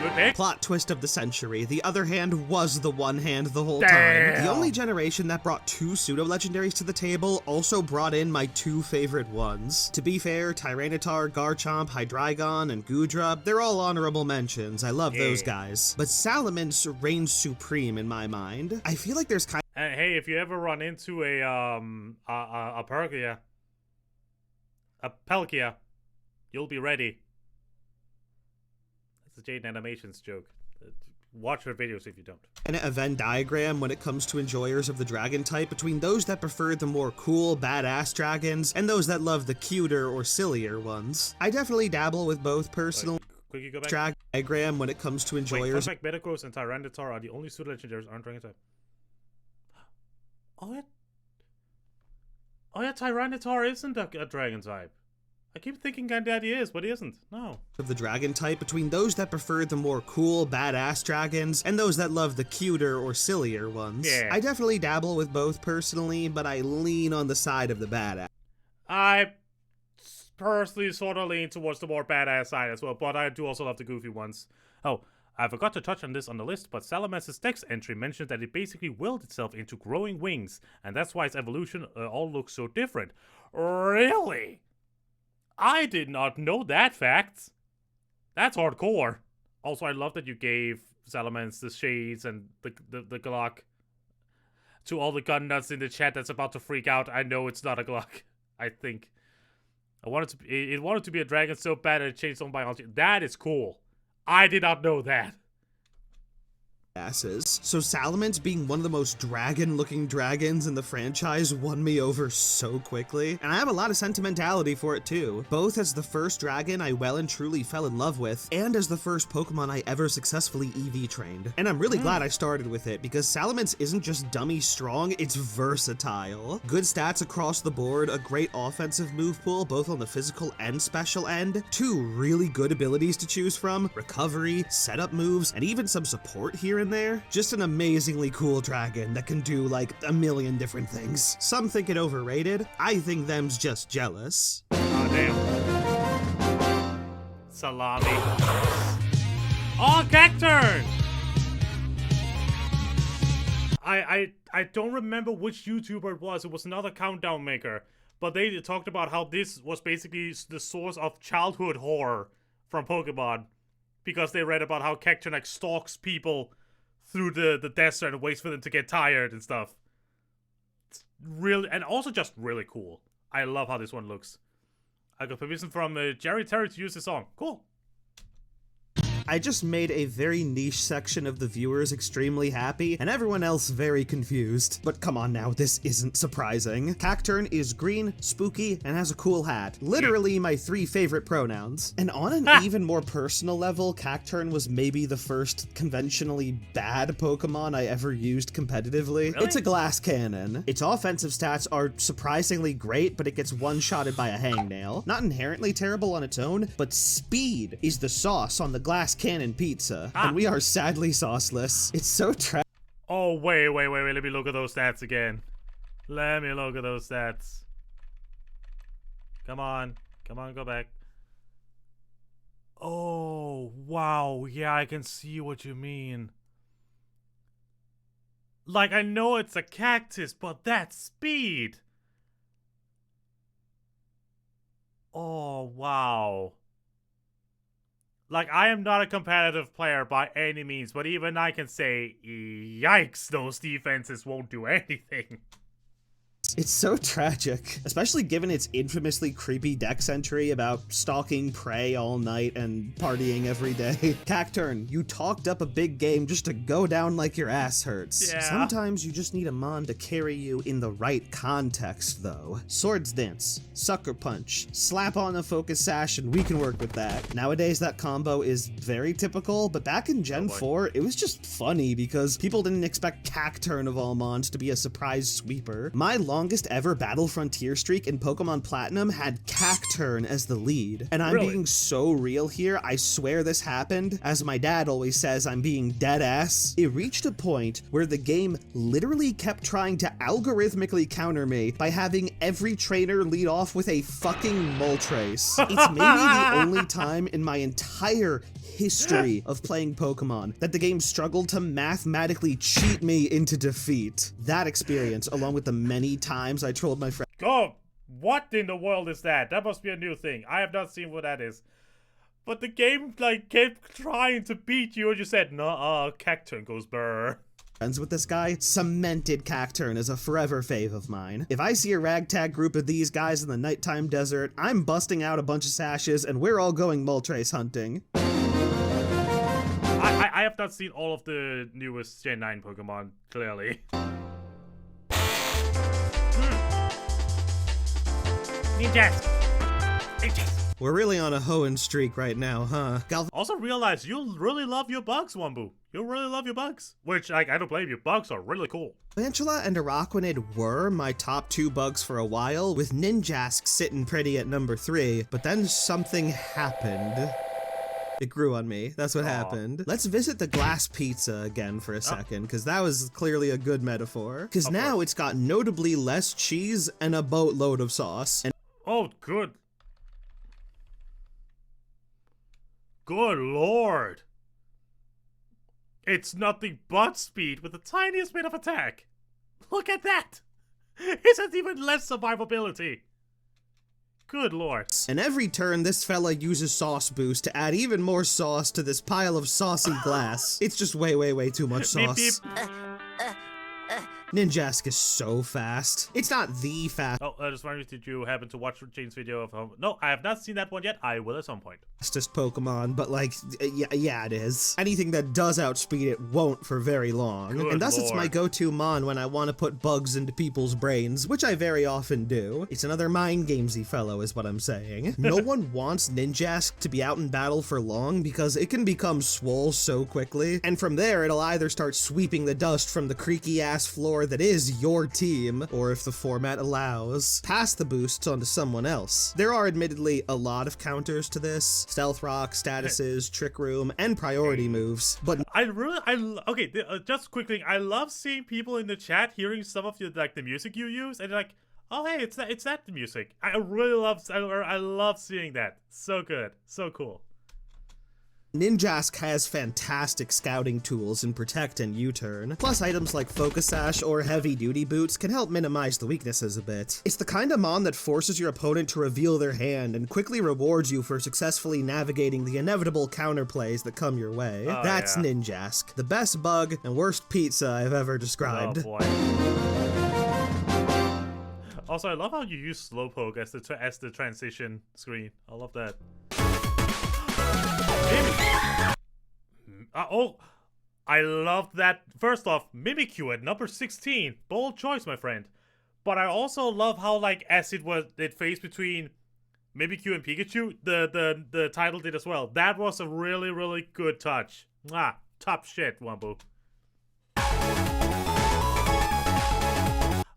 Good pick. Plot twist of the century. The other hand was the one hand the whole Damn. time. The only generation that brought two pseudo-legendaries to the table also brought in my two favorite ones. To be fair, Tyranitar, Garchomp, Hydreigon, and Goodra, they're all honorable mentions. I love those guys. But Salamence reigns supreme in my mind. I feel like there's kind Hey, if you ever run into a Palkia, you'll be ready. That's a Jaden Animations joke. Watch her videos if you don't. a Venn diagram when it comes to enjoyers of the dragon type between those that prefer the more cool, badass dragons and those that love the cuter or sillier ones. I definitely dabble with both personal Quickly go back. dragon diagram when it comes to enjoyers. Wait, Metagross and Tyranitar are the only pseudo legendaries aren't dragon type. Oh yeah, Tyranitar isn't a dragon type. I keep thinking that he is, but he isn't. No. Of the dragon type between those that prefer the more cool, badass dragons and those that love the cuter or sillier ones. Yeah. I definitely dabble with both personally, but I lean on the side of the badass. I personally sort of lean towards the more badass side as well, but I do also love the goofy ones. Oh, I forgot to touch on this on the list, but Salamance's text entry mentioned that it basically willed itself into growing wings, and that's why its evolution all looks so different. Really? I did not know that fact. That's hardcore. Also, I love that you gave Salamence the shades and the Glock. To all the gun nuts in the chat that's about to freak out, I know it's not a Glock. I think. It wanted to be a dragon so bad that it changed its own biology. That is cool. I did not know that. Asses. So Salamence being one of the most dragon-looking dragons in the franchise won me over so quickly, and I have a lot of sentimentality for it too, both as the first dragon I well and truly fell in love with, and as the first Pokemon I ever successfully EV trained. And I'm really glad I started with it, because Salamence isn't just dummy strong, it's versatile. Good stats across the board, a great offensive move pool, both on the physical and special end, two really good abilities to choose from, recovery, setup moves, and even some support here and there. Just an amazingly cool dragon that can do like a million different things. Some think it overrated. I think them's just jealous. Oh, damn. Salami. Oh, Cacturn! I don't remember which YouTuber it was. It was another countdown maker. But they talked about how this was basically the source of childhood horror from Pokemon. Because they read about how Cacturn like stalks people through the desert and waits for them to get tired and stuff. It's really, and also just really cool. I love how this one looks. I got permission from Jerry Terry to use the song. Cool. I just made a very niche section of the viewers extremely happy, and everyone else very confused. But come on now, this isn't surprising. Cacturn is green, spooky, and has a cool hat. Literally my 3 favorite pronouns. And on an even more personal level, Cacturn was maybe the first conventionally bad Pokemon I ever used competitively. Really? It's a glass cannon. Its offensive stats are surprisingly great, but it gets one-shotted by a hangnail. Not inherently terrible on its own, but speed is the sauce on the glass cannon pizza, and we are sadly sauceless. It's so Oh, wait. Let me look at those stats again. Let me look at those stats. Come on, go back. Oh, wow. Yeah, I can see what you mean. Like, I know it's a cactus, but that speed. Oh, wow. Like, I am not a competitive player by any means, but even I can say, yikes, those defenses won't do anything. It's so tragic, especially given its infamously creepy dex entry about stalking prey all night and partying every day. Cacturn, you talked up a big game just to go down like your ass hurts. Yeah. Sometimes you just need a mon to carry you in the right context, though. Swords Dance, Sucker Punch, slap on a Focus Sash, and we can work with that. Nowadays, that combo is very typical, but back in Gen 4, it was just funny because people didn't expect Cacturn of all mons to be a surprise sweeper. My longest ever Battle Frontier streak in Pokemon Platinum had Cacturn as the lead. And I'm Really? being so real here, I swear this happened. As my dad always says, I'm being dead ass. It reached a point where the game literally kept trying to algorithmically counter me by having every trainer lead off with a fucking Moltres. It's maybe the only time in my entire history of playing Pokemon that the game struggled to mathematically cheat me into defeat. That experience, along with the many times I trolled my friends. Oh, what in the world is that? That must be a new thing. I have not seen what that is. But the game, like, kept trying to beat you, and you said, "Nuh-uh, Cacturn goes brr." Friends with this guy, cemented Cacturn as a forever fave of mine. If I see a ragtag group of these guys in the nighttime desert, I'm busting out a bunch of sashes and we're all going Moltres hunting. I have not seen all of the newest Gen 9 Pokemon, clearly. Ninjas! We're really on a hoeing streak right now, huh? Also realize you really love your bugs, Wumbu. You really love your bugs. Which, like, I don't blame you. Bugs are really cool. Galvantula and Araquanid were my top 2 bugs for a while, with Ninjask sitting pretty at number 3, but then something happened. It grew on me. That's what happened. Let's visit the glass pizza again for a second, because that was clearly a good metaphor. Because now it's got notably less cheese and a boatload of sauce. And Oh, good. Good lord. It's nothing but speed with the tiniest bit of attack. Look at that. It has even less survivability. Good lord. and every turn, this fella uses Sauce Boost to add even more sauce to this pile of saucy glass. It's just way too much sauce. Beep, Ninjask is so fast. It's not the Oh, I just wondered, did you happen to watch Jane's video of No, I have not seen that one yet. I will at some point. fastest Pokemon, but like, yeah, it is. Anything that does outspeed it won't for very long. Good and thus it's my lord. go-to mon when I want to put bugs into people's brains, which I very often do. It's another mind gamesy fellow is what I'm saying. No one wants Ninjask to be out in battle for long because it can become swole so quickly, and from there it'll either start sweeping the dust from the creaky ass floor that is your team, or if the format allows, pass the boosts onto someone else. There are admittedly a lot of counters to this: Stealth Rock, statuses, Trick Room, and priority moves, but Okay, just quickly, I love seeing people in the chat hearing some of the music you use, and like, oh hey, it's that the music. I love seeing that. So good, so cool. Ninjask has fantastic scouting tools in Protect and U-Turn, plus items like Focus Sash or Heavy Duty Boots can help minimize the weaknesses a bit. It's the kind of mon that forces your opponent to reveal their hand and quickly rewards you for successfully navigating the inevitable counterplays that come your way. Oh, That's yeah. Ninjask, the best bug and worst pizza I've ever described. Oh boy. Also, I love how you use Slowpoke as the transition screen. I love that. Oh, I loved that. First off, Mimikyu at number 16. Bold choice, my friend. But I also love how, like, as it faced between Mimikyu and Pikachu, the title did as well. That was a really, really good touch. Top shit, Wumbo.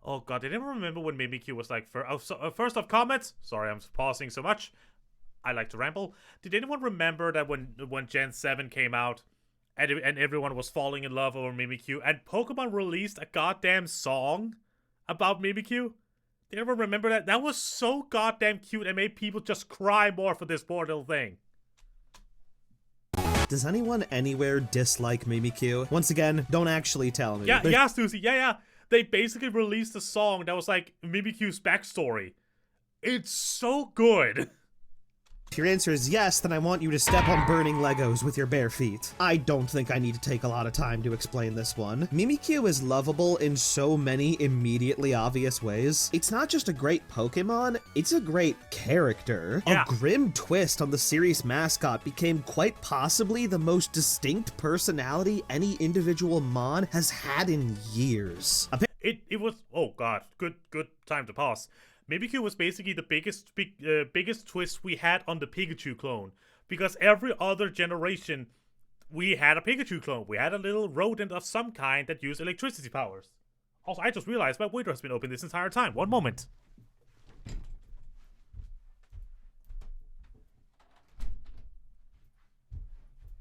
Oh god, did anyone remember when Mimikyu was like, first off, comments? Sorry, I'm pausing so much. I like to ramble. Did anyone remember that when Gen 7 came out, and everyone was falling in love over Mimikyu, and Pokemon released a goddamn song about Mimikyu? Did anyone remember that? That was so goddamn cute and made people just cry more for this poor little thing. Does anyone anywhere dislike Mimikyu? Once again, don't actually tell me. Yeah, Susie, yeah. They basically released a song that was like Mimikyu's backstory. It's so good. If your answer is yes, then I want you to step on burning Legos with your bare feet. I don't think I need to take a lot of time to explain this one. Mimikyu is lovable in so many immediately obvious ways. It's not just a great Pokemon, it's a great character. Yeah. A grim twist on the series mascot became quite possibly the most distinct personality any individual Mon has had in years. It was, oh god, good time to pause. Mimikyu was basically the biggest twist we had on the Pikachu clone, because every other generation we had a Pikachu clone. We had a little rodent of some kind that used electricity powers. Also, I just realized my window has been open this entire time. One moment.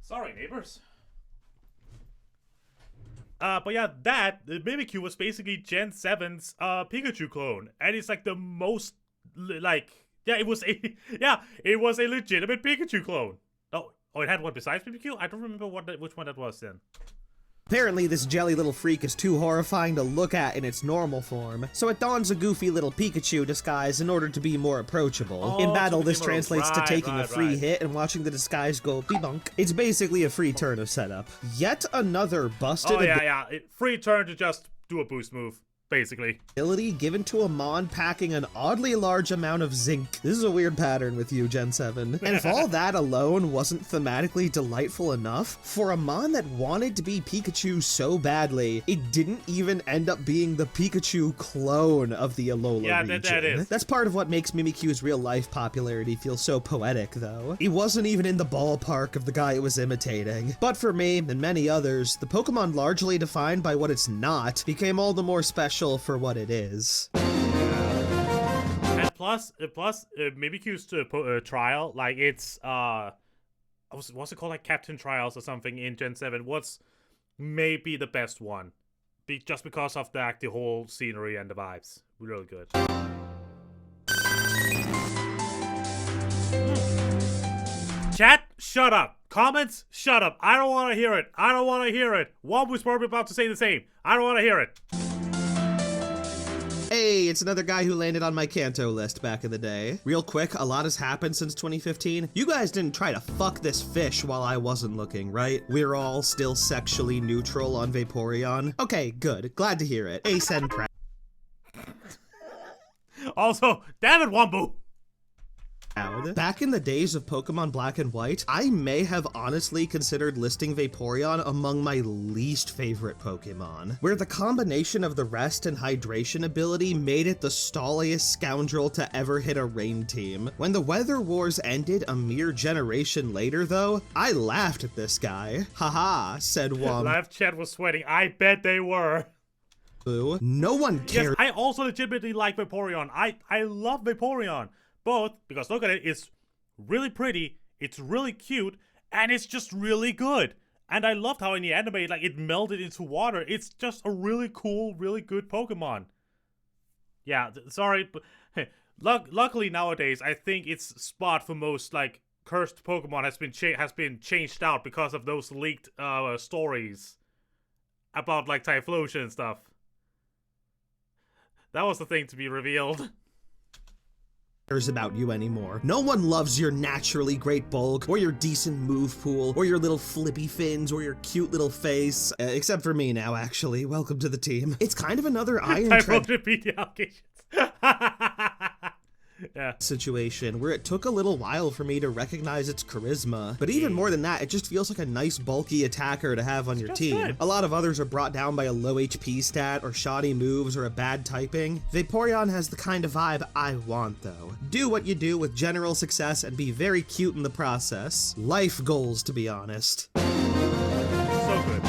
Sorry, neighbors. But yeah, the Mimikyu was basically Gen 7's Pikachu clone, and it's like the most it was a legitimate Pikachu clone. Oh, it had one besides Mimikyu? I don't remember which one that was then. Apparently, this jelly little freak is too horrifying to look at in its normal form, so it dons a goofy little Pikachu disguise in order to be more approachable. Oh, in battle, this right, translates to taking a free right. hit and watching the disguise go bebunk. It's basically a free turn of setup. Yet another busted Free turn to just do a boost move, basically. ability given to a Mon packing an oddly large amount of zinc. This is a weird pattern with you, Gen 7. And if all that alone wasn't thematically delightful enough, for a Mon that wanted to be Pikachu so badly, it didn't even end up being the Pikachu clone of the Alola region. That is. That's part of what makes Mimikyu's real-life popularity feel so poetic, though. He wasn't even in the ballpark of the guy it was imitating. But for me, and many others, the Pokemon largely defined by what it's not became all the more special for what it is. And plus, Mimikyu's trial, like it's what's it called, like Captain Trials or something in Gen 7, was maybe the best one, just because of the whole scenery and the vibes. Really good. Chat, shut up. Comments, shut up. I don't want to hear it. One was probably about to say the same. I don't want to hear it. Hey, it's another guy who landed on my Kanto list back in the day. Real quick, a lot has happened since 2015. You guys didn't try to fuck this fish while I wasn't looking, right? We're all still sexually neutral on Vaporeon. Okay, good. Glad to hear it. Asen Pratt. Also, damn it, Wombo. Back in the days of Pokemon Black and White, I may have honestly considered listing Vaporeon among my least favorite Pokemon, where the combination of the rest and hydration ability made it the stalliest scoundrel to ever hit a rain team. When the Weather Wars ended a mere generation later, though, I laughed at this guy. Haha, said Wom. Live chat was sweating. I bet they were. No one cared. Yes, I also legitimately like Vaporeon. I love Vaporeon. Both because look at it, it's really pretty, it's really cute, and it's just really good. And I loved how in the anime, like, it melded into water. It's just a really cool, really good Pokemon. Yeah, sorry, but hey, luckily nowadays, I think its spot for most, like, cursed Pokemon has been changed out because of those leaked stories about, like, Typhlosion and stuff. That was the thing to be revealed. About you anymore. No one loves your naturally great bulk, or your decent move pool, or your little flippy fins, or your cute little face. Except for me now, actually. Welcome to the team. It's kind of another iron trap. Yeah. situation where it took a little while for me to recognize its charisma. But even more than that, it just feels like a nice bulky attacker to have on your just team. good. A lot of others are brought down by a low HP stat or shoddy moves or a bad typing. Vaporeon has the kind of vibe I want though. Do what you do with general success and be very cute in the process. Life goals, to be honest. So good.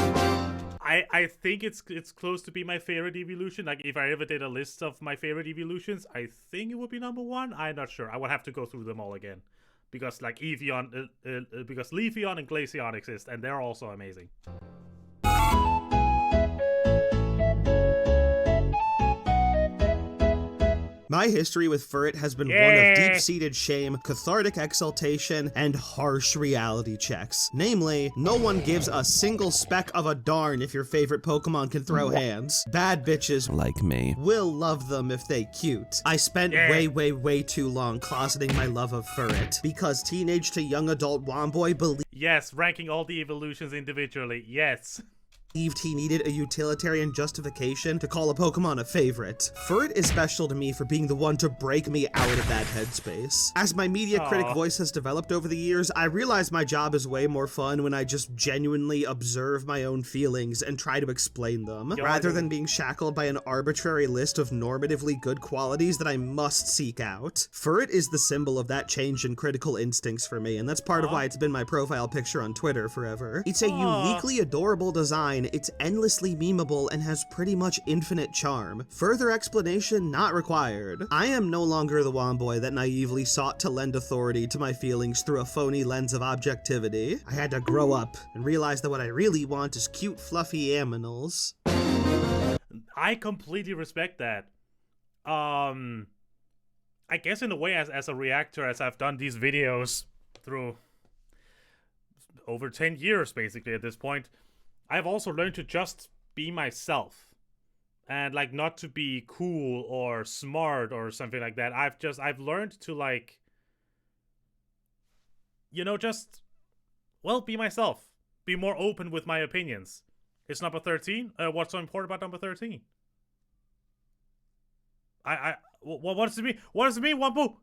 I think it's close to be my favorite evolution. Like, if I ever did a list of my favorite evolutions, I think it would be number 1. I'm not sure. I would have to go through them all again. Because, like, because Leafeon and Glaceon exist, and they're also amazing. My history with Furret has been one of deep-seated shame, cathartic exaltation, and harsh reality checks. Namely, no one gives a single speck of a darn if your favorite Pokemon can throw hands. Bad bitches like me will love them if they cute. I spent way too long closeting my love of Furret because teenage to young adult Womboy believed Yes, ranking all the evolutions individually. Yes. he needed a utilitarian justification to call a Pokemon a favorite. Furret is special to me for being the one to break me out of that headspace. As my media critic voice has developed over the years, I realize my job is way more fun when I just genuinely observe my own feelings and try to explain them, rather than being shackled by an arbitrary list of normatively good qualities that I must seek out. Furret is the symbol of that change in critical instincts for me, and that's part of why it's been my profile picture on Twitter forever. It's a uniquely adorable design. It's endlessly memeable and has pretty much infinite charm. Further explanation not required. I am no longer the Womboy that naively sought to lend authority to my feelings through a phony lens of objectivity. I had to grow up and realize that what I really want is cute, fluffy aminals. I completely respect that. I guess in a way, as a reactor, as I've done these videos through over 10 years, basically, at this point, I've also learned to just be myself and, like, not to be cool or smart or something like that. I've learned to, like, you know, just, well, be myself, be more open with my opinions. It's number 13. What's so important about number 13? What does it mean? What does it mean, Wampu?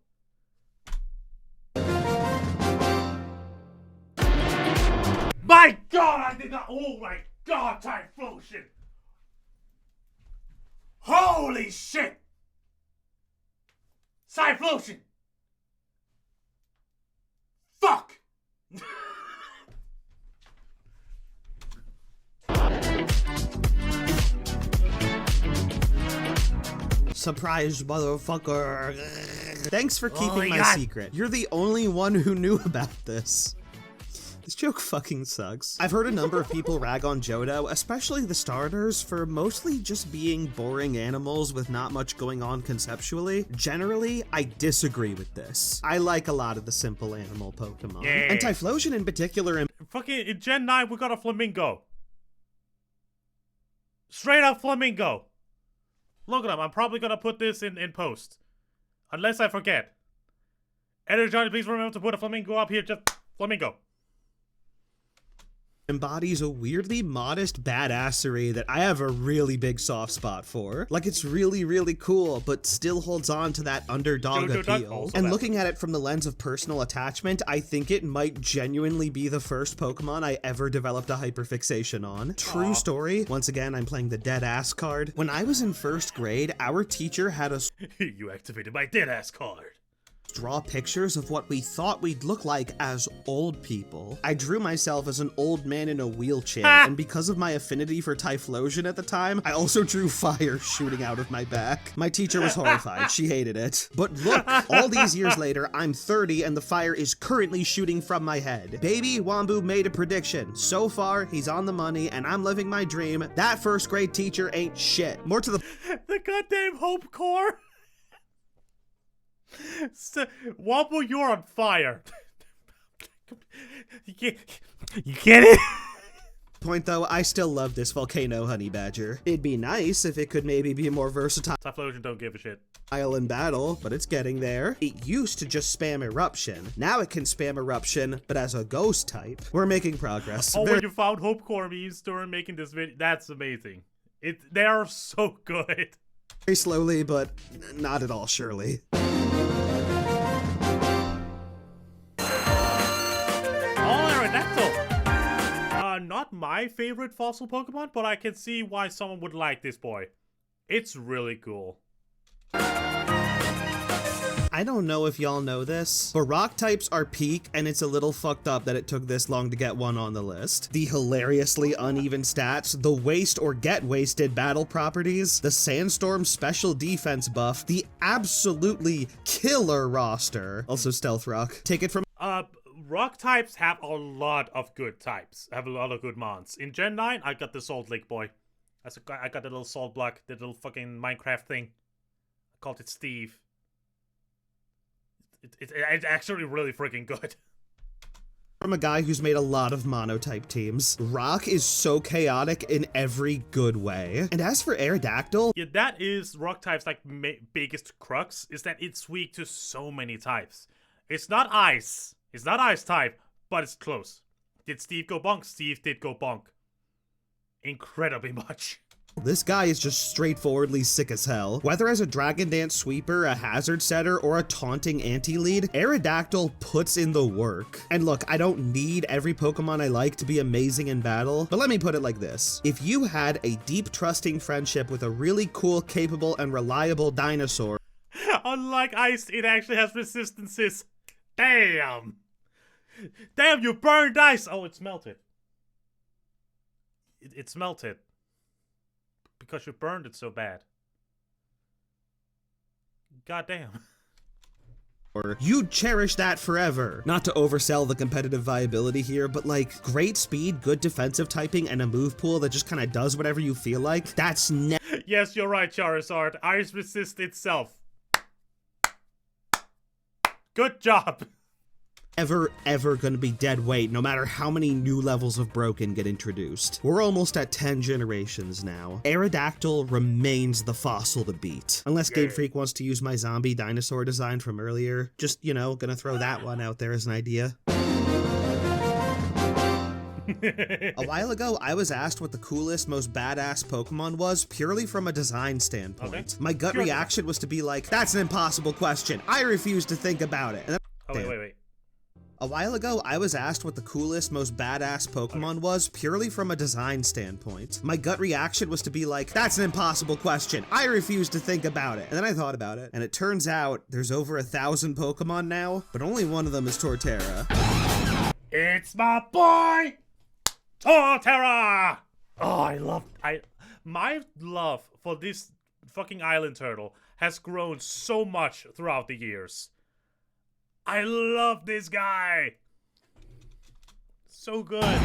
My God, I did not. Oh my God, Typhlosion! Holy shit! Typhlosion! Fuck! Surprise, motherfucker. Thanks for keeping my God. secret. You're the only one who knew about this. This joke fucking sucks. I've heard a number of people rag on Johto, especially the starters, for mostly just being boring animals with not much going on conceptually. Generally, I disagree with this. I like a lot of the simple animal Pokemon. Yeah. And Typhlosion in particular. Fucking in Gen 9, we got a flamingo. Straight up flamingo. Look at him. I'm probably gonna put this in post. Unless I forget. Editor Johnny, please remember to put a flamingo up here. Just flamingo. Embodies a weirdly modest badassery that I have a really big soft spot for. Like, it's really cool, but still holds on to that underdog appeal. And looking at it from the lens of personal attachment, I think it might genuinely be the first Pokemon I ever developed a hyperfixation on. True story. Once again, I'm playing the dead ass card. When I was in first grade, our teacher had us You activated my dead ass card. draw pictures of what we thought we'd look like as old people. I drew myself as an old man in a wheelchair, and because of my affinity for Typhlosion at the time, I also drew fire shooting out of my back. My teacher was horrified. She hated it. But look, all these years later, I'm 30 and the fire is currently shooting from my head. Baby Wombu made a prediction. So far, he's on the money and I'm living my dream. That first grade teacher ain't shit. More to the The goddamn Hope Core. Wompu, you're on fire. You get it? point though, I still love this volcano honey badger. It'd be nice if it could maybe be more versatile Typhlosion don't give a shit. in battle, but it's getting there. It used to just spam eruption. Now it can spam eruption, but as a ghost type. We're making progress. Oh, when you found Hope Core memes during making this video, that's amazing. They are so good. Very slowly, but not at all surely. Aerodactyl. Not my favorite fossil Pokemon, but I can see why someone would like this boy. It's really cool. I don't know if y'all know this, but rock types are peak, and it's a little fucked up that it took this long to get one on the list. The hilariously uneven stats, the waste or get wasted battle properties, the sandstorm special defense buff, the absolutely killer roster. Also stealth rock. Take it from Rock types have a lot of good types. Have a lot of good mons. In Gen 9, I got the Salt Lake boy. I got the little salt block, the little fucking Minecraft thing. I called it Steve. It's actually really freaking good. From a guy who's made a lot of monotype teams, rock is so chaotic in every good way. And as for Aerodactyl, Yeah, that is rock type's like biggest crux, is that it's weak to so many types. It's not ice. It's not ice type, but it's close. Did Steve go bonk? Steve did go bonk. Incredibly much. this guy is just straightforwardly sick as hell. Whether as a Dragon Dance sweeper, a hazard setter, or a taunting anti-lead, Aerodactyl puts in the work. And look, I don't need every Pokemon I like to be amazing in battle, but let me put it like this. If you had a deep trusting friendship with a really cool, capable, and reliable dinosaur, unlike ice, it actually has resistances. Damn! Damn, you burned ice! Oh, it's melted. It's melted. Because you burned it so bad. Goddamn. you'd cherish that forever. Not to oversell the competitive viability here, but like, great speed, good defensive typing, and a move pool that just kind of does whatever you feel like, that's Yes, you're right, Charizard. Ice resists itself. Good job. ever gonna be dead weight, no matter how many new levels of broken get introduced. We're almost at 10 generations now. Aerodactyl remains the fossil to beat. Unless Game Freak wants to use my zombie dinosaur design from earlier. Just, you know, gonna throw that one out there as an idea. A while ago, I was asked what the coolest, most badass Pokemon was, purely from a design standpoint. Okay. My gut reaction was to be like, that's an impossible question. I refuse to think about it. And then, wait. A while ago, I was asked what the coolest, most badass Pokemon was, purely from a design standpoint. My gut reaction was to be like, that's an impossible question. I refuse to think about it. And then I thought about it, and it turns out there's over 1,000 Pokemon now, but only one of them is Torterra. It's my boy, Torterra! Oh, my love for this fucking island turtle has grown so much throughout the years. I love this guy. So good.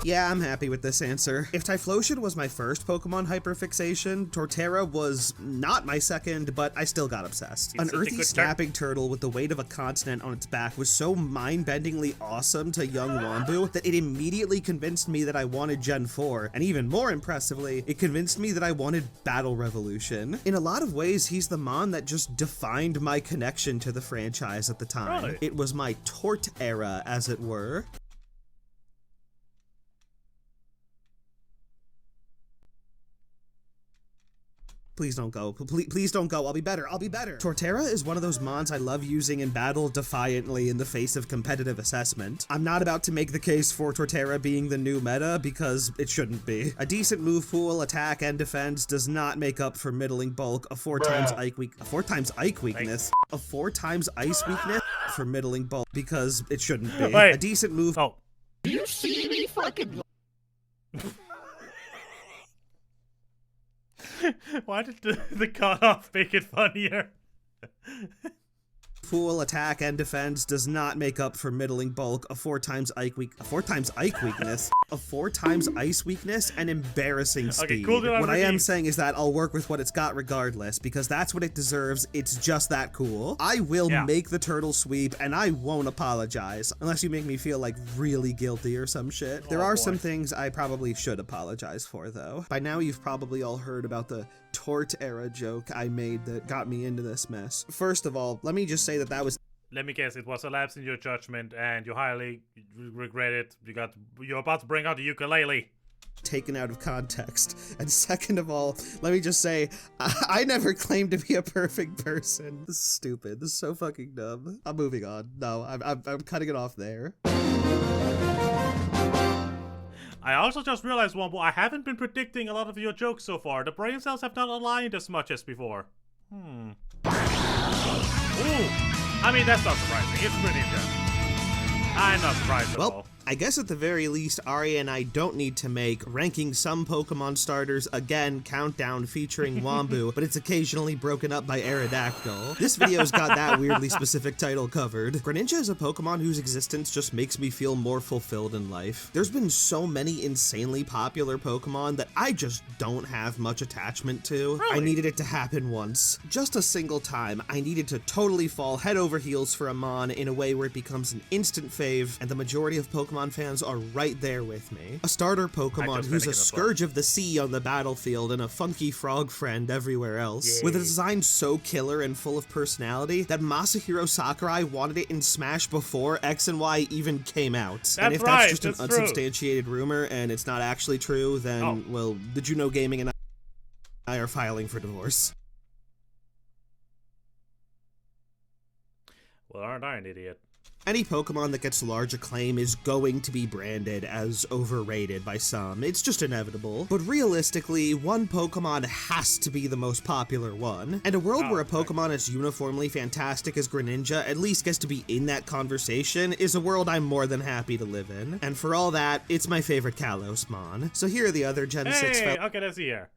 Yeah, I'm happy with this answer. If Typhlosion was my first Pokemon hyperfixation, Torterra was not my second, but I still got obsessed. An earthy snapping turtle with the weight of a continent on its back was so mind-bendingly awesome to young Wombu that it immediately convinced me that I wanted Gen 4, and even more impressively, it convinced me that I wanted Battle Revolution. In a lot of ways, he's the Mon that just defined my connection to the franchise at the time. Really? It was my Tort era, as it were. Please don't go. Please don't go. I'll be better. Torterra is one of those mons I love using in battle defiantly in the face of competitive assessment. I'm not about to make the case for Torterra being the new meta because it shouldn't be. A decent move pool, attack, and defense does not make up for middling bulk, a 4 times ice weakness for middling bulk because it shouldn't be. Wait. A decent move. Oh. You see me fucking. Why did the cutoff make it funnier? Full attack and defense does not make up for middling bulk, a 4 times ice weakness, and embarrassing speed. Okay, cool. What I am saying is that I'll work with what it's got regardless, because that's what it deserves. It's just that cool. I will make the turtle sweep, and I won't apologize, unless you make me feel like really guilty or some shit. There are some things I probably should apologize for, though. By now you've probably all heard about the Tort era joke I made that got me into this mess. First of all, let me just say that was... Let me guess, it was a lapse in your judgment, and you highly regret it. You're about to bring out the ukulele. taken out of context. And second of all, let me just say, I never claimed to be a perfect person. This is stupid. This is so fucking dumb. I'm moving on. No, I'm cutting it off there. I also just realized, Wombo, I haven't been predicting a lot of your jokes so far. The brain cells have not aligned as much as before. Ooh. I mean, that's not surprising. It's Greninja. I'm not surprised at all. I guess at the very least, Ari and I don't need to make ranking some Pokemon starters again countdown featuring Wombu, but it's occasionally broken up by Aerodactyl. This video's got that weirdly specific title covered. Greninja is a Pokemon whose existence just makes me feel more fulfilled in life. There's been so many insanely popular Pokemon that I just don't have much attachment to. Really? I needed it to happen once. Just a single time, I needed to totally fall head over heels for a Mon in a way where it becomes an instant fave, and the majority of Pokemon fans are right there with me. A starter Pokemon who's a scourge of the sea on the battlefield and a funky frog friend everywhere else. Yay. With a design so killer and full of personality that Masahiro Sakurai wanted it in Smash before X and Y even came out. And if that's just an unsubstantiated rumor and it's not actually true, then, well, Did You Know Gaming and I are filing for divorce. Well, aren't I an idiot? Any Pokemon that gets large acclaim is going to be branded as overrated by some. It's just inevitable. But realistically, one Pokemon has to be the most popular one. And a world where a Pokemon as uniformly fantastic as Greninja at least gets to be in that conversation is a world I'm more than happy to live in. And for all that, it's my favorite Kalos Mon. So here are the other Gen 6 okay, let's see here.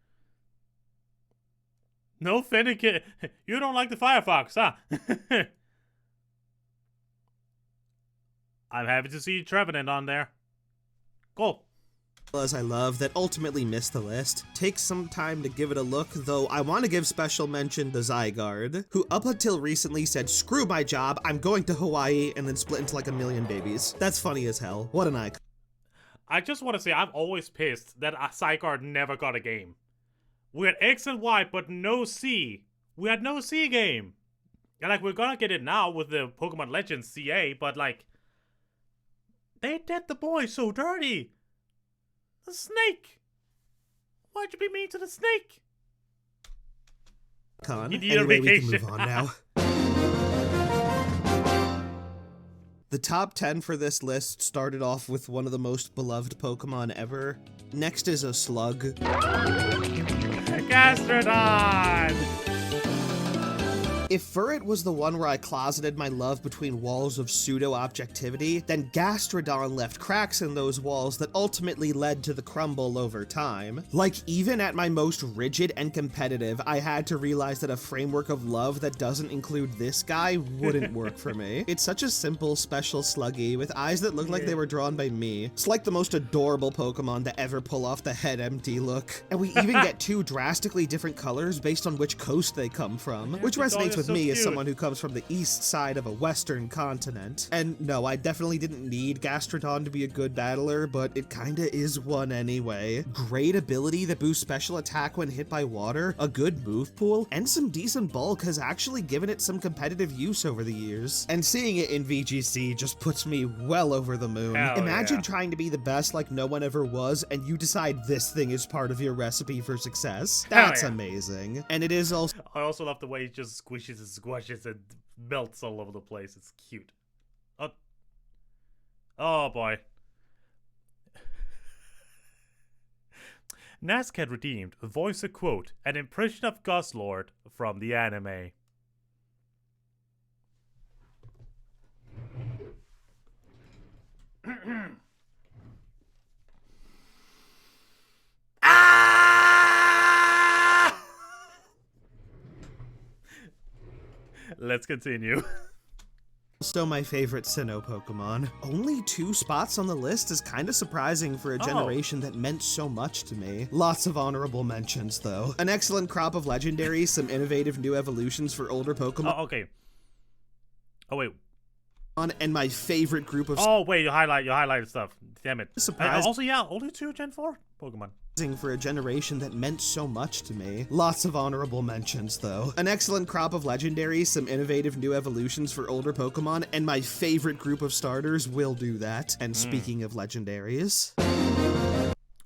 No Fennekin. You don't like the Firefox, huh? I'm happy to see Trevenant on there. Cool. As I love that ultimately missed the list. Take some time to give it a look, though I want to give special mention to Zygarde, who up until recently said, "Screw my job, I'm going to Hawaii," and then split into like a million babies. That's funny as hell. What an icon. I just want to say I'm always pissed that Zygarde never got a game. We had X and Y, but no C. We had no C game. And like, we're gonna get it now with the Pokemon Legends CA, but like, they did the boy so dirty. The snake. Why'd you be mean to the snake? Anyway, we can move on now. The top 10 for this list started off with one of the most beloved Pokemon ever. Next is a slug. Gastrodon! If Furret was the one where I closeted my love between walls of pseudo-objectivity, then Gastrodon left cracks in those walls that ultimately led to the crumble over time. Like, even at my most rigid and competitive, I had to realize that a framework of love that doesn't include this guy wouldn't work for me. It's such a simple, special sluggy with eyes that look like they were drawn by me. It's like the most adorable Pokemon to ever pull off the head empty look. And we even get two drastically different colors based on which coast they come from, which resonates with me as someone who comes from the east side of a western continent. And no, I definitely didn't need Gastrodon to be a good battler, but it kinda is one anyway. Great ability that boosts special attack when hit by water, a good move pool, and some decent bulk has actually given it some competitive use over the years. And seeing it in VGC just puts me well over the moon. Imagine trying to be the best like no one ever was, and you decide this thing is part of your recipe for success. That's amazing. And it is also— I also love the way he just squishes and squashes and melts all over the place. It's cute. Oh boy. Nazcat Redeemed voice a quote, an impression of Guzzlord from the anime. Let's continue. Still my favorite Sinnoh Pokemon. Only 2 spots on the list is kinda surprising for a generation that meant so much to me. Lots of honorable mentions, though. An excellent crop of legendaries, some innovative new evolutions for older Pokemon. Oh, okay. Oh, wait. And my favorite group of— Oh, wait, you highlighted stuff. Damn it. Surprise. Also, yeah, only 2 Gen 4 Pokemon. For a generation that meant so much to me. Lots of honorable mentions, though. An excellent crop of legendaries, some innovative new evolutions for older Pokemon, and my favorite group of starters will do that. And speaking of legendaries—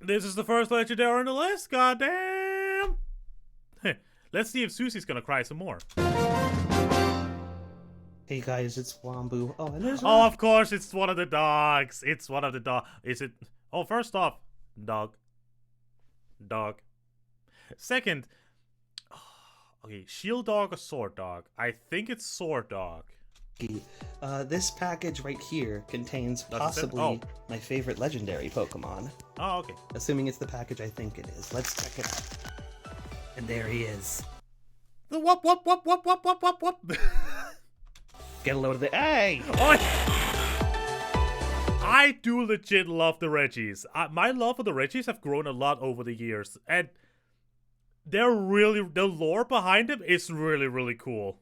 This is the first legendary on the list, goddamn! Let's see if Susie's gonna cry some more. Hey guys, it's Wombu. Oh, and there's Oh, of course, it's one of the dogs. It's one of the dog. Is it? Oh, first off, dog. Dog. Second, okay, shield dog or sword dog? I think it's sword dog. This package right here contains Does it say- possibly oh. my favorite legendary Pokemon. Oh, okay. Assuming it's the package I think it is. Let's check it out. And there he is. The whoop whoop whoop whoop whoop whoop whoop whoop. Get a load of the. Hey! Oh, I do legit love the Reggies. My love for the Reggies have grown a lot over the years, and the lore behind them is really, really cool.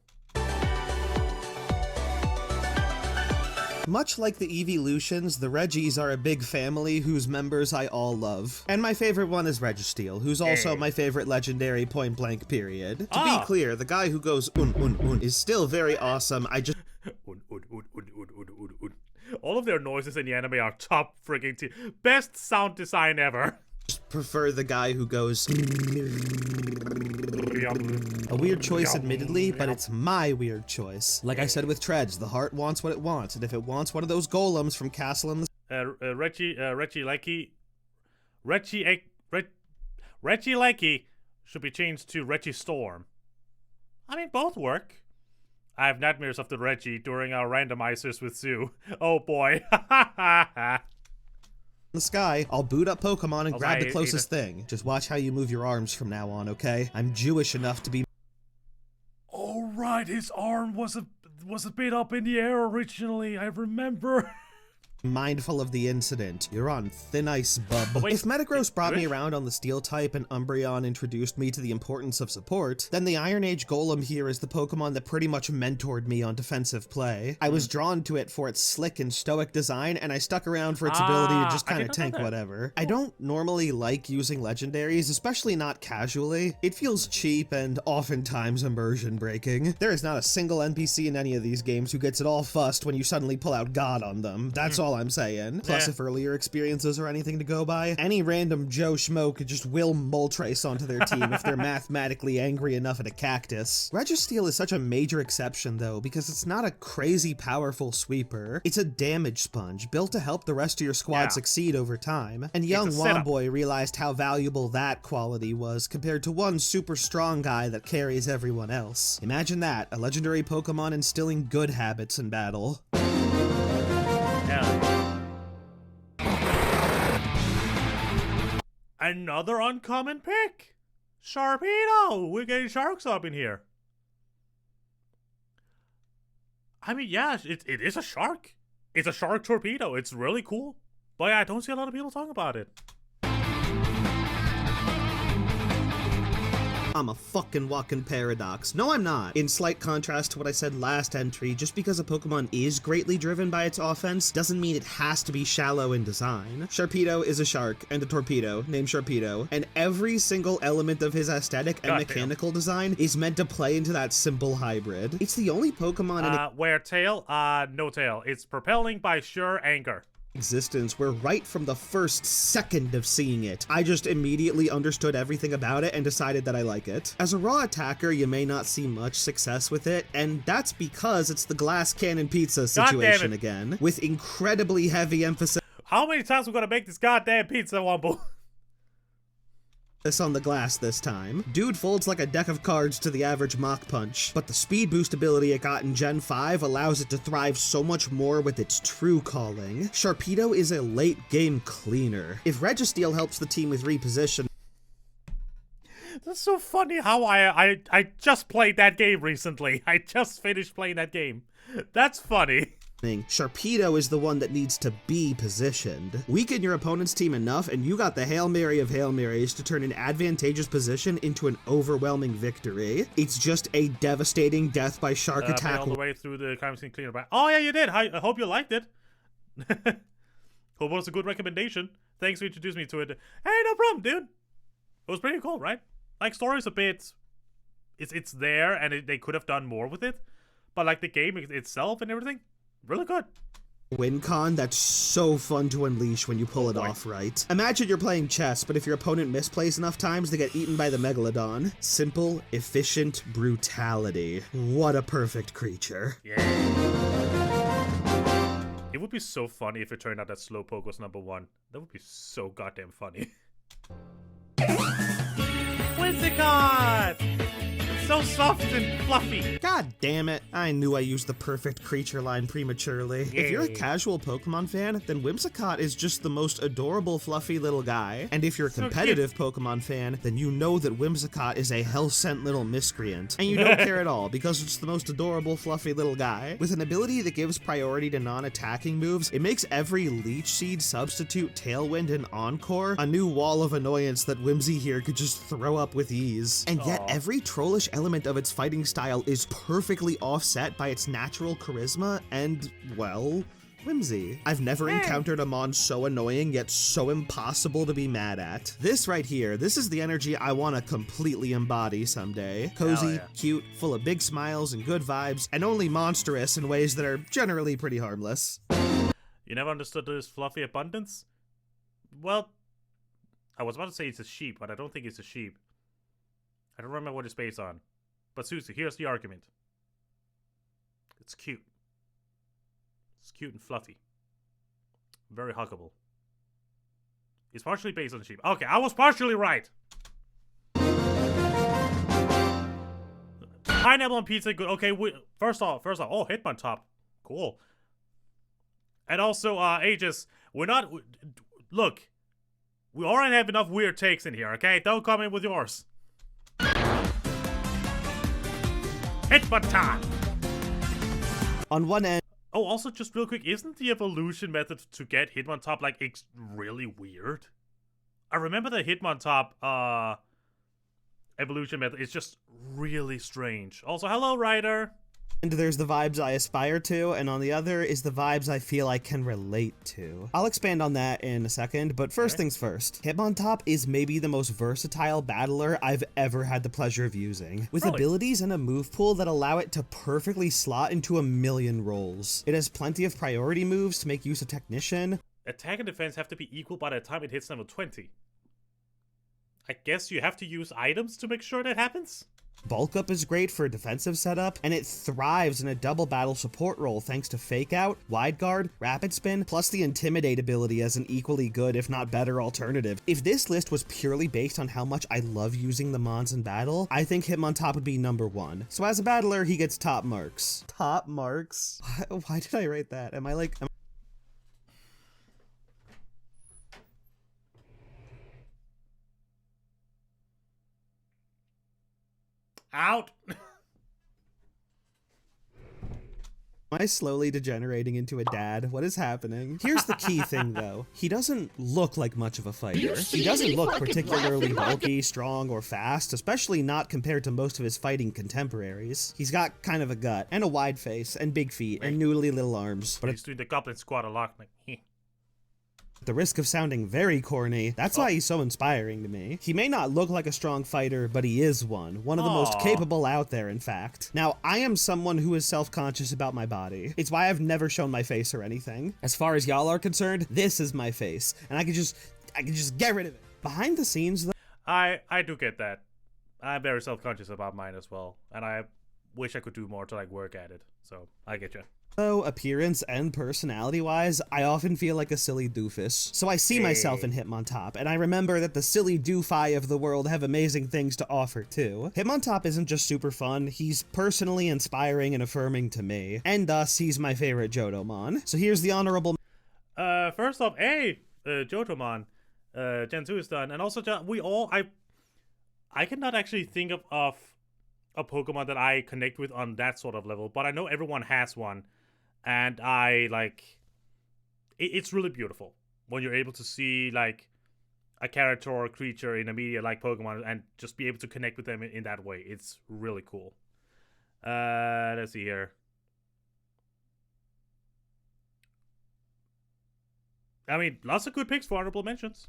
Much like the Evolutions, the Reggies are a big family whose members I all love. And my favorite one is Registeel, who's also Hey. my favorite legendary point blank period. To Ah. be clear, the guy who goes is still very awesome. I just All of their noises in the anime are top freaking tier. Best sound design ever. prefer the guy who goes. A weird choice, admittedly, but it's my weird choice. Like I said with Treads, the heart wants what it wants, and if it wants one of those golems from Castle in the Reggie Likey should be changed to Reggie Storm. I mean, both work. I have nightmares of the Reggie during our randomizers with Sue. Oh boy. sky, I'll boot up Pokemon and grab the Okay, closest thing. Just watch how you move your arms from now on, okay? I'm Jewish enough to be Oh right, his arm was a bit up in the air originally, I remember. mindful of the incident. You're on thin ice, bub. Wait, If Metagross brought me Jewish? around on the Steel type and Umbreon introduced me to the importance of support, then the Iron Age Golem here is the Pokemon that pretty much mentored me on defensive play. I was drawn to it for its slick and stoic design, and I stuck around for its ability to just I kind of didn't know tank that. whatever. I don't normally like using legendaries, especially not casually. It feels cheap and oftentimes immersion breaking. There is not a single NPC in any of these games who gets it all fussed when you suddenly pull out God on them. That's all I'm saying. Plus, Yeah. if earlier experiences are anything to go by, any random Joe Schmo could just will Moltres onto their team if they're mathematically angry enough at a cactus. Registeel is such a major exception, though, because it's not a crazy powerful sweeper. It's a damage sponge built to help the rest of your squad Yeah. succeed over time. And young a setup. Womboy realized how valuable that quality was compared to one super strong guy that carries everyone else. Imagine that, a legendary Pokemon instilling good habits in battle. Yeah. Another uncommon pick! Sharpedo! We're getting sharks up in here. I mean, yeah, it is a shark. It's a shark torpedo. It's really cool. But yeah, I don't see a lot of people talking about it. I'm a fucking walking paradox. No, I'm not. In slight contrast to what I said last entry, just because a Pokemon is greatly driven by its offense doesn't mean it has to be shallow in design. Sharpedo is a shark and a torpedo named Sharpedo, and every single element of his aesthetic and Goddamn. mechanical design is meant to play into that simple hybrid. It's the only Pokemon in Where tail? No tail. It's propelling by sure anger. existence where right from the first second of seeing it, I just immediately understood everything about it and decided that I like it. As a raw attacker, you may not see much success with it, and that's because it's the glass cannon pizza God damn situation it. again, with incredibly heavy emphasis How many times we gonna make this goddamn pizza, Wombo? on the glass this time. Dude folds like a deck of cards to the average Mach Punch, but the speed boost ability it got in Gen 5 allows it to thrive so much more with its true calling. Sharpedo is a late game cleaner. If Registeel helps the team with reposition, That's so funny how I just played that game recently. I just finished playing that game. That's funny. Sharpedo is the one that needs to be positioned. Weaken your opponent's team enough, and you got the Hail Mary of Hail Marys to turn an advantageous position into an overwhelming victory. It's just a devastating death by shark Play attack. all the way through the crime scene cleanup. Oh yeah, you did. I hope you liked it. Hope it was a good recommendation. Thanks for introducing me to it. Hey, no problem, dude. It was pretty cool, right? Like, story's a bit... It's there, and they could have done more with it. But like the game itself and everything, really good. win con that's so fun to unleash when you pull it off right. Imagine you're playing chess, but if your opponent misplays enough times, they get eaten by the Megalodon. Simple, efficient brutality. What a perfect creature. Yeah. It would be so funny if it turned out that Slowpoke was number 1. That would be so goddamn funny. Whimsicott! So soft and fluffy. God damn it. I knew I used the perfect creature line prematurely. If you're a Yay. casual Pokemon fan, then Whimsicott is just the most adorable, fluffy little guy. And if you're a So competitive Pokemon fan, then you know that Whimsicott is a hell-sent little miscreant. And you don't care at all, because it's the most adorable, fluffy little guy. With an ability that gives priority to non-attacking moves, it makes every Leech Seed, Substitute, Tailwind, and Encore a new wall of annoyance that Whimsy here could just throw up with ease. And yet, Aw. every trollish element of its fighting style is perfectly offset by its natural charisma and, well, whimsy. I've never encountered a mon so annoying yet so impossible to be mad at. This right here, this is the energy I want to completely embody someday. Cozy, yeah. cute, full of big smiles and good vibes, and only monstrous in ways that are generally pretty harmless. You never understood this fluffy abundance? Well, I was about to say it's a sheep, but I don't think it's a sheep. I don't remember what it's based on. But Susie, here's the argument. It's cute. It's cute and fluffy. Very huggable. It's partially based on sheep. Okay, I was partially right. Pineapple on pizza, good. Okay, first off, oh, Hitmontop. Cool. And also, Aegis, we're not... Look, we already have enough weird takes in here, okay? Don't come in with yours. Hitmontop! On one end, Oh, also, just real quick, isn't the evolution method to get Hitmontop, like, really weird? I remember the Hitmontop, evolution method is just really strange. Also, hello, Ryder! and there's the vibes I aspire to, and on the other is the vibes I feel I can relate to. I'll expand on that in a second, but first things first. Hitmontop is maybe the most versatile battler I've ever had the pleasure of using, with Really? abilities and a move pool that allow it to perfectly slot into a million roles. It has plenty of priority moves to make use of Technician. Attack and defense have to be equal by the time it hits level 20. I guess you have to use items to make sure that happens? Bulk Up is great for a defensive setup, and it thrives in a double battle support role thanks to Fake Out, Wide Guard, Rapid Spin, plus the Intimidate ability as an equally good, if not better, alternative. If this list was purely based on how much I love using the Mons in battle, I think Hitmontop would be number 1. So as a battler, he gets top marks. Top marks? Why did I write that? Am I like... Out! Am I slowly degenerating into a dad? What is happening? Here's the key thing, though. He doesn't look like much of a fighter. He doesn't look particularly bulky, strong, or fast, especially not compared to most of his fighting contemporaries. He's got kind of a gut, and a wide face, and big feet, and noodly little arms. But He's doing the Goblin Squad a lot. Like, heh. at the risk of sounding very corny, that's why he's so inspiring to me. He may not look like a strong fighter, but he is one of the most Aw. capable out there, in fact. Now, I am someone who is self-conscious about my body. It's why I've never shown my face or anything. As far as y'all are concerned, this is my face, and I can just get rid of it. Behind the scenes, though, I do get that. I'm very self-conscious about mine as well. And I wish I could do more to, like, work at it. So, I get you. appearance and personality-wise, I often feel like a silly doofus. So I see myself in Hitmontop, and I remember that the silly doofi of the world have amazing things to offer too. Hitmontop isn't just super fun, he's personally inspiring and affirming to me, and thus he's my favorite Johtomon. So here's the honorable... First off, hey, Johtomon, Gen 2 is done. And also, I cannot actually think of a Pokemon that I connect with on that sort of level, but I know everyone has one. And I, like, it's really beautiful when you're able to see, like, a character or a creature in a media like Pokemon and just be able to connect with them in that way. It's really cool. Let's see here. I mean, lots of good picks for honorable mentions.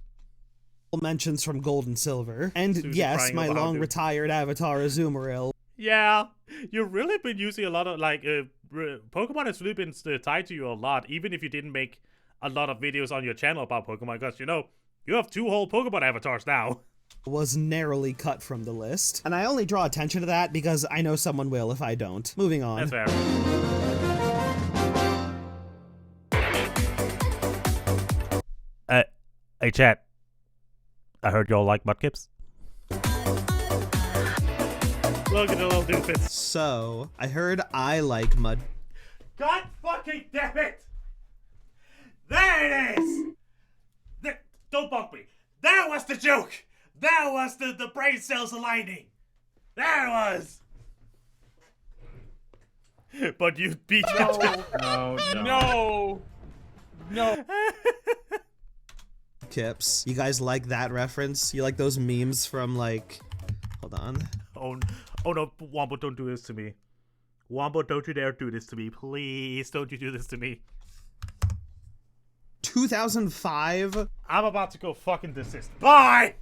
mentions from Gold and Silver. And Susie yes, crying my about long it. retired avatar Azumarill. Yeah, you've really been using a lot of, like, Pokemon has really been tied to you a lot, even if you didn't make a lot of videos on your channel about Pokemon, because, you know, you have 2 whole Pokemon avatars now. Was narrowly cut from the list. And I only draw attention to that because I know someone will if I don't. Moving on. That's fair. Hey, chat. I heard y'all like Mudkips. Look at the little doofus. So, I heard I like mud. God fucking damn it! There it is! Don't bug me. That was the joke! That was the brain cells aligning! There it was! But you beat No. Kips. You guys like that reference? You like those memes from like... Hold on. Oh no, Wombo, don't do this to me. Wombo, don't you dare do this to me. Please, don't you do this to me. 2005? I'm about to go fucking desist. Bye!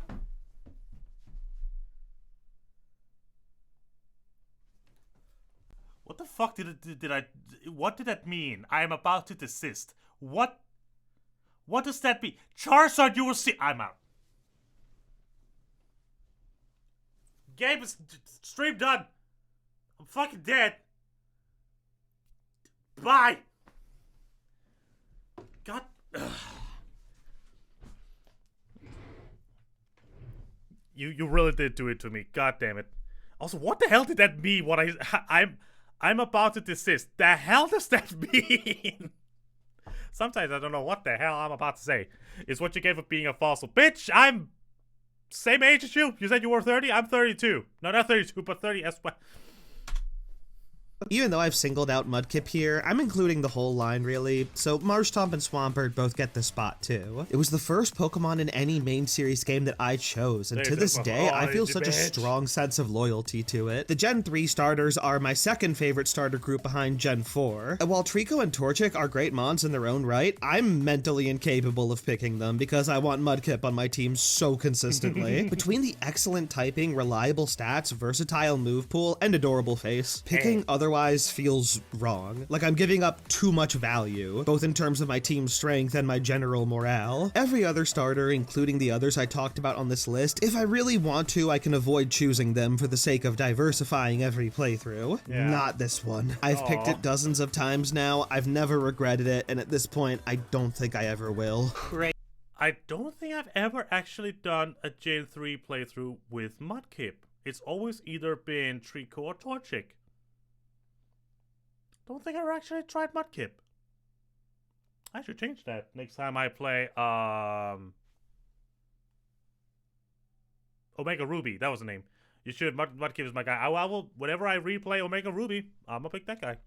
What the fuck what did that mean? I am about to desist. What does that mean? Charizard, you will see. I'm out. Game is stream done. I'm fucking dead. Bye. God. You really did do it to me. God damn it. Also, what the hell did that mean? What I'm about to desist. The hell does that mean? Sometimes I don't know what the hell I'm about to say. It's what you get for being a fossil. Bitch, I'm same age as you. You said you were 30? I'm 32. No, not 32, but 30 as well. Even though I've singled out Mudkip here, I'm including the whole line really, so Marshtomp and Swampert both get the spot too. It was the first Pokemon in any main series game that I chose, and to this day, I feel such a strong sense of loyalty to it. The Gen 3 starters are my second favorite starter group behind Gen 4, and while Trico and Torchic are great mons in their own right, I'm mentally incapable of picking them because I want Mudkip on my team so consistently. Between the excellent typing, reliable stats, versatile move pool, and adorable face, picking otherwise feels wrong. Like I'm giving up too much value, both in terms of my team's strength and my general morale. Every other starter, including the others I talked about on this list, if I really want to, I can avoid choosing them for the sake of diversifying every playthrough. Yeah. Not this one. I've picked it dozens of times now, I've never regretted it, and at this point, I don't think I ever will. I don't think I've ever actually done a Gen 3 playthrough with Mudkip. It's always either been Trico or Torchic. Don't think I ever actually tried Mudkip. I should change that next time I play Omega Ruby. That was the name. You should. Mudkip is my guy. I will. Whenever I replay Omega Ruby, I'm gonna pick that guy.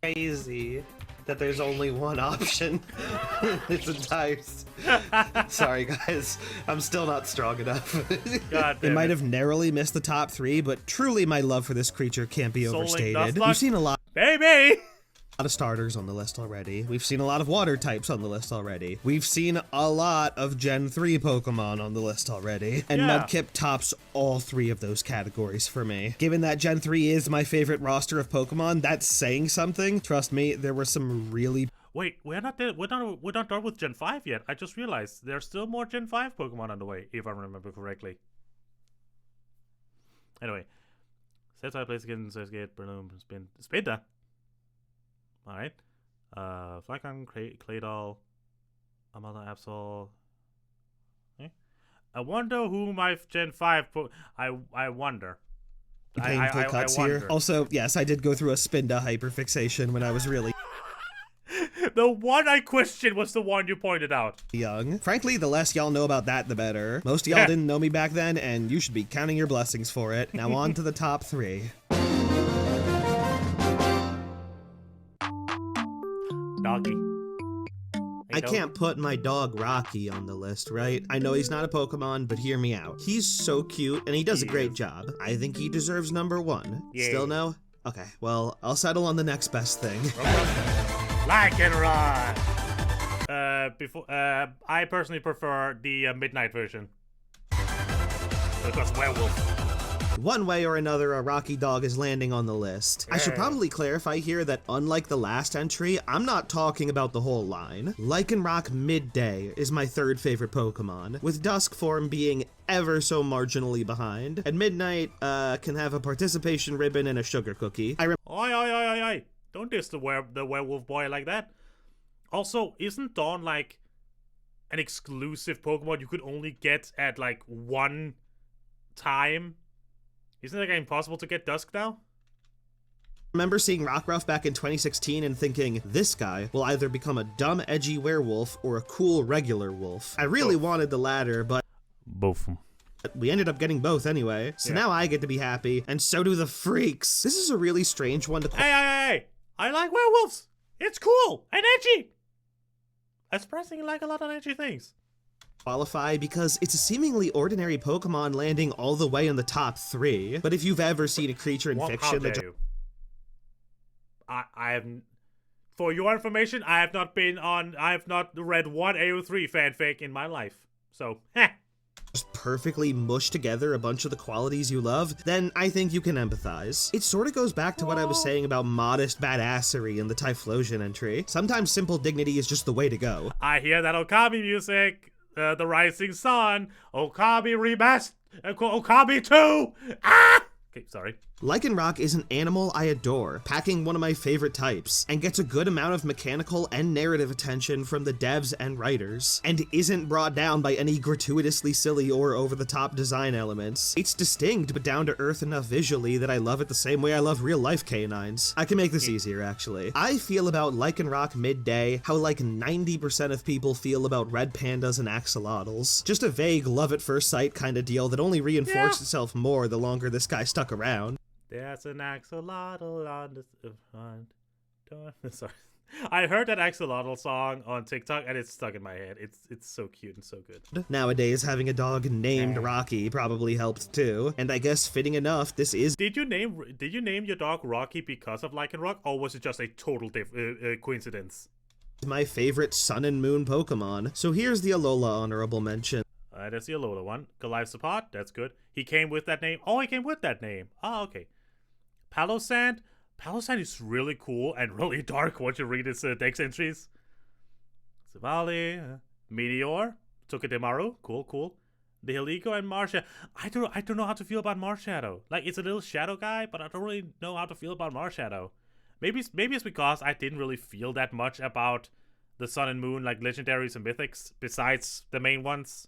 Crazy that there's only one option. It's entire. Sorry, guys. I'm still not strong enough. God damn It might have narrowly missed the top 3, but truly my love for this creature can't be Soul Link overstated. Nuzlocke. We've seen a lot Baby! of starters on the list already. We've seen a lot of water types on the list already. We've seen a lot of Gen 3 Pokemon on the list already. And Yeah. Mudkip tops all 3 of those categories for me. Given that Gen 3 is my favorite roster of Pokemon, that's saying something. Trust me, there were some really Wait, we're not done with Gen 5 yet. I just realized there's still more Gen 5 Pokemon on the way, if I remember correctly. Anyway. Sets I place again, says get Berlin Spectra. Alright. Flygon, Claydol, Amala Absol. Okay. I wonder who my Gen 5 I wonder. painful cuts wonder. here. Also, yes, I did go through a Spinda hyperfixation when I was really The one I questioned was the one you pointed out. young. Frankly, the less y'all know about that, the better. Most of y'all didn't know me back then, and you should be counting your blessings for it. Now on to the top 3. Doggy. I can't put my dog Rocky on the list, right? I know he's not a Pokemon, but hear me out. He's so cute, and he does a great job. I think he deserves number 1. Yeah. Still no? Okay, well, I'll settle on the next best thing. Like and run. I personally prefer the midnight version because werewolf. One way or another, a Rocky Dog is landing on the list. I should probably clarify here that unlike the last entry, I'm not talking about the whole line. Lycanroc Midday is my third favorite Pokemon, with Dusk form being ever so marginally behind, and Midnight can have a participation ribbon and a sugar cookie. Oi, oi, oi, oi, oi. Don't diss the werewolf boy like that. Also, isn't Dawn like an exclusive Pokemon you could only get at like one time? Isn't it like impossible to get Dusk now? Remember seeing Rockruff back in 2016 and thinking, this guy will either become a dumb, edgy werewolf or a cool, regular wolf. I really wanted the latter, but both. We ended up getting both anyway, so now I get to be happy, and so do the freaks. This is a really strange one to Hey! I like werewolves! It's cool and edgy! I surprisingly like a lot of edgy things. Qualify because it's a seemingly ordinary Pokemon landing all the way in the top 3. But if you've ever seen a creature in fiction that I have, for your information, I have not read one AO3 fanfic in my life. So, just perfectly mush together a bunch of the qualities you love, then I think you can empathize. It sort of goes back to what I was saying about modest badassery in the Typhlosion entry. Sometimes simple dignity is just the way to go. I hear that Okabe music. The Rising Sun, Okabe Remastered, Okabe 2! Ah! Okay, sorry. Lycanroc is an animal I adore, packing one of my favorite types, and gets a good amount of mechanical and narrative attention from the devs and writers, and isn't brought down by any gratuitously silly or over-the-top design elements. It's distinct but down-to-earth enough visually that I love it the same way I love real-life canines. I can make this easier, actually. I feel about Lycanroc Midday how like 90% of people feel about red pandas and axolotls. Just a vague love-at-first-sight kind of deal that only reinforced itself more the longer this guy stuck around. There's an axolotl on the front door. Sorry. I heard that axolotl song on TikTok and it's stuck in my head. It's so cute and so good. Nowadays, having a dog named Rocky probably helped too. And I guess fitting enough, this is... Did you name your dog Rocky because of Lycanroc, or was it just a total coincidence? my favorite Sun and Moon Pokemon. So here's the Alola honorable mention. That's the Alola one. Goliath Support, that's good. He came with that name. Oh, he came with that name. Oh, okay. Palosand. Palosand is really cool and really dark once you read his dex entries. Savali, Meteor, Tokidemaru, cool. The Helico and Marshadow. I don't know how to feel about Marshadow. Like, it's a little shadow guy, but I don't really know how to feel about Marshadow. Maybe it's because I didn't really feel that much about the Sun and Moon, like legendaries and mythics, besides the main ones.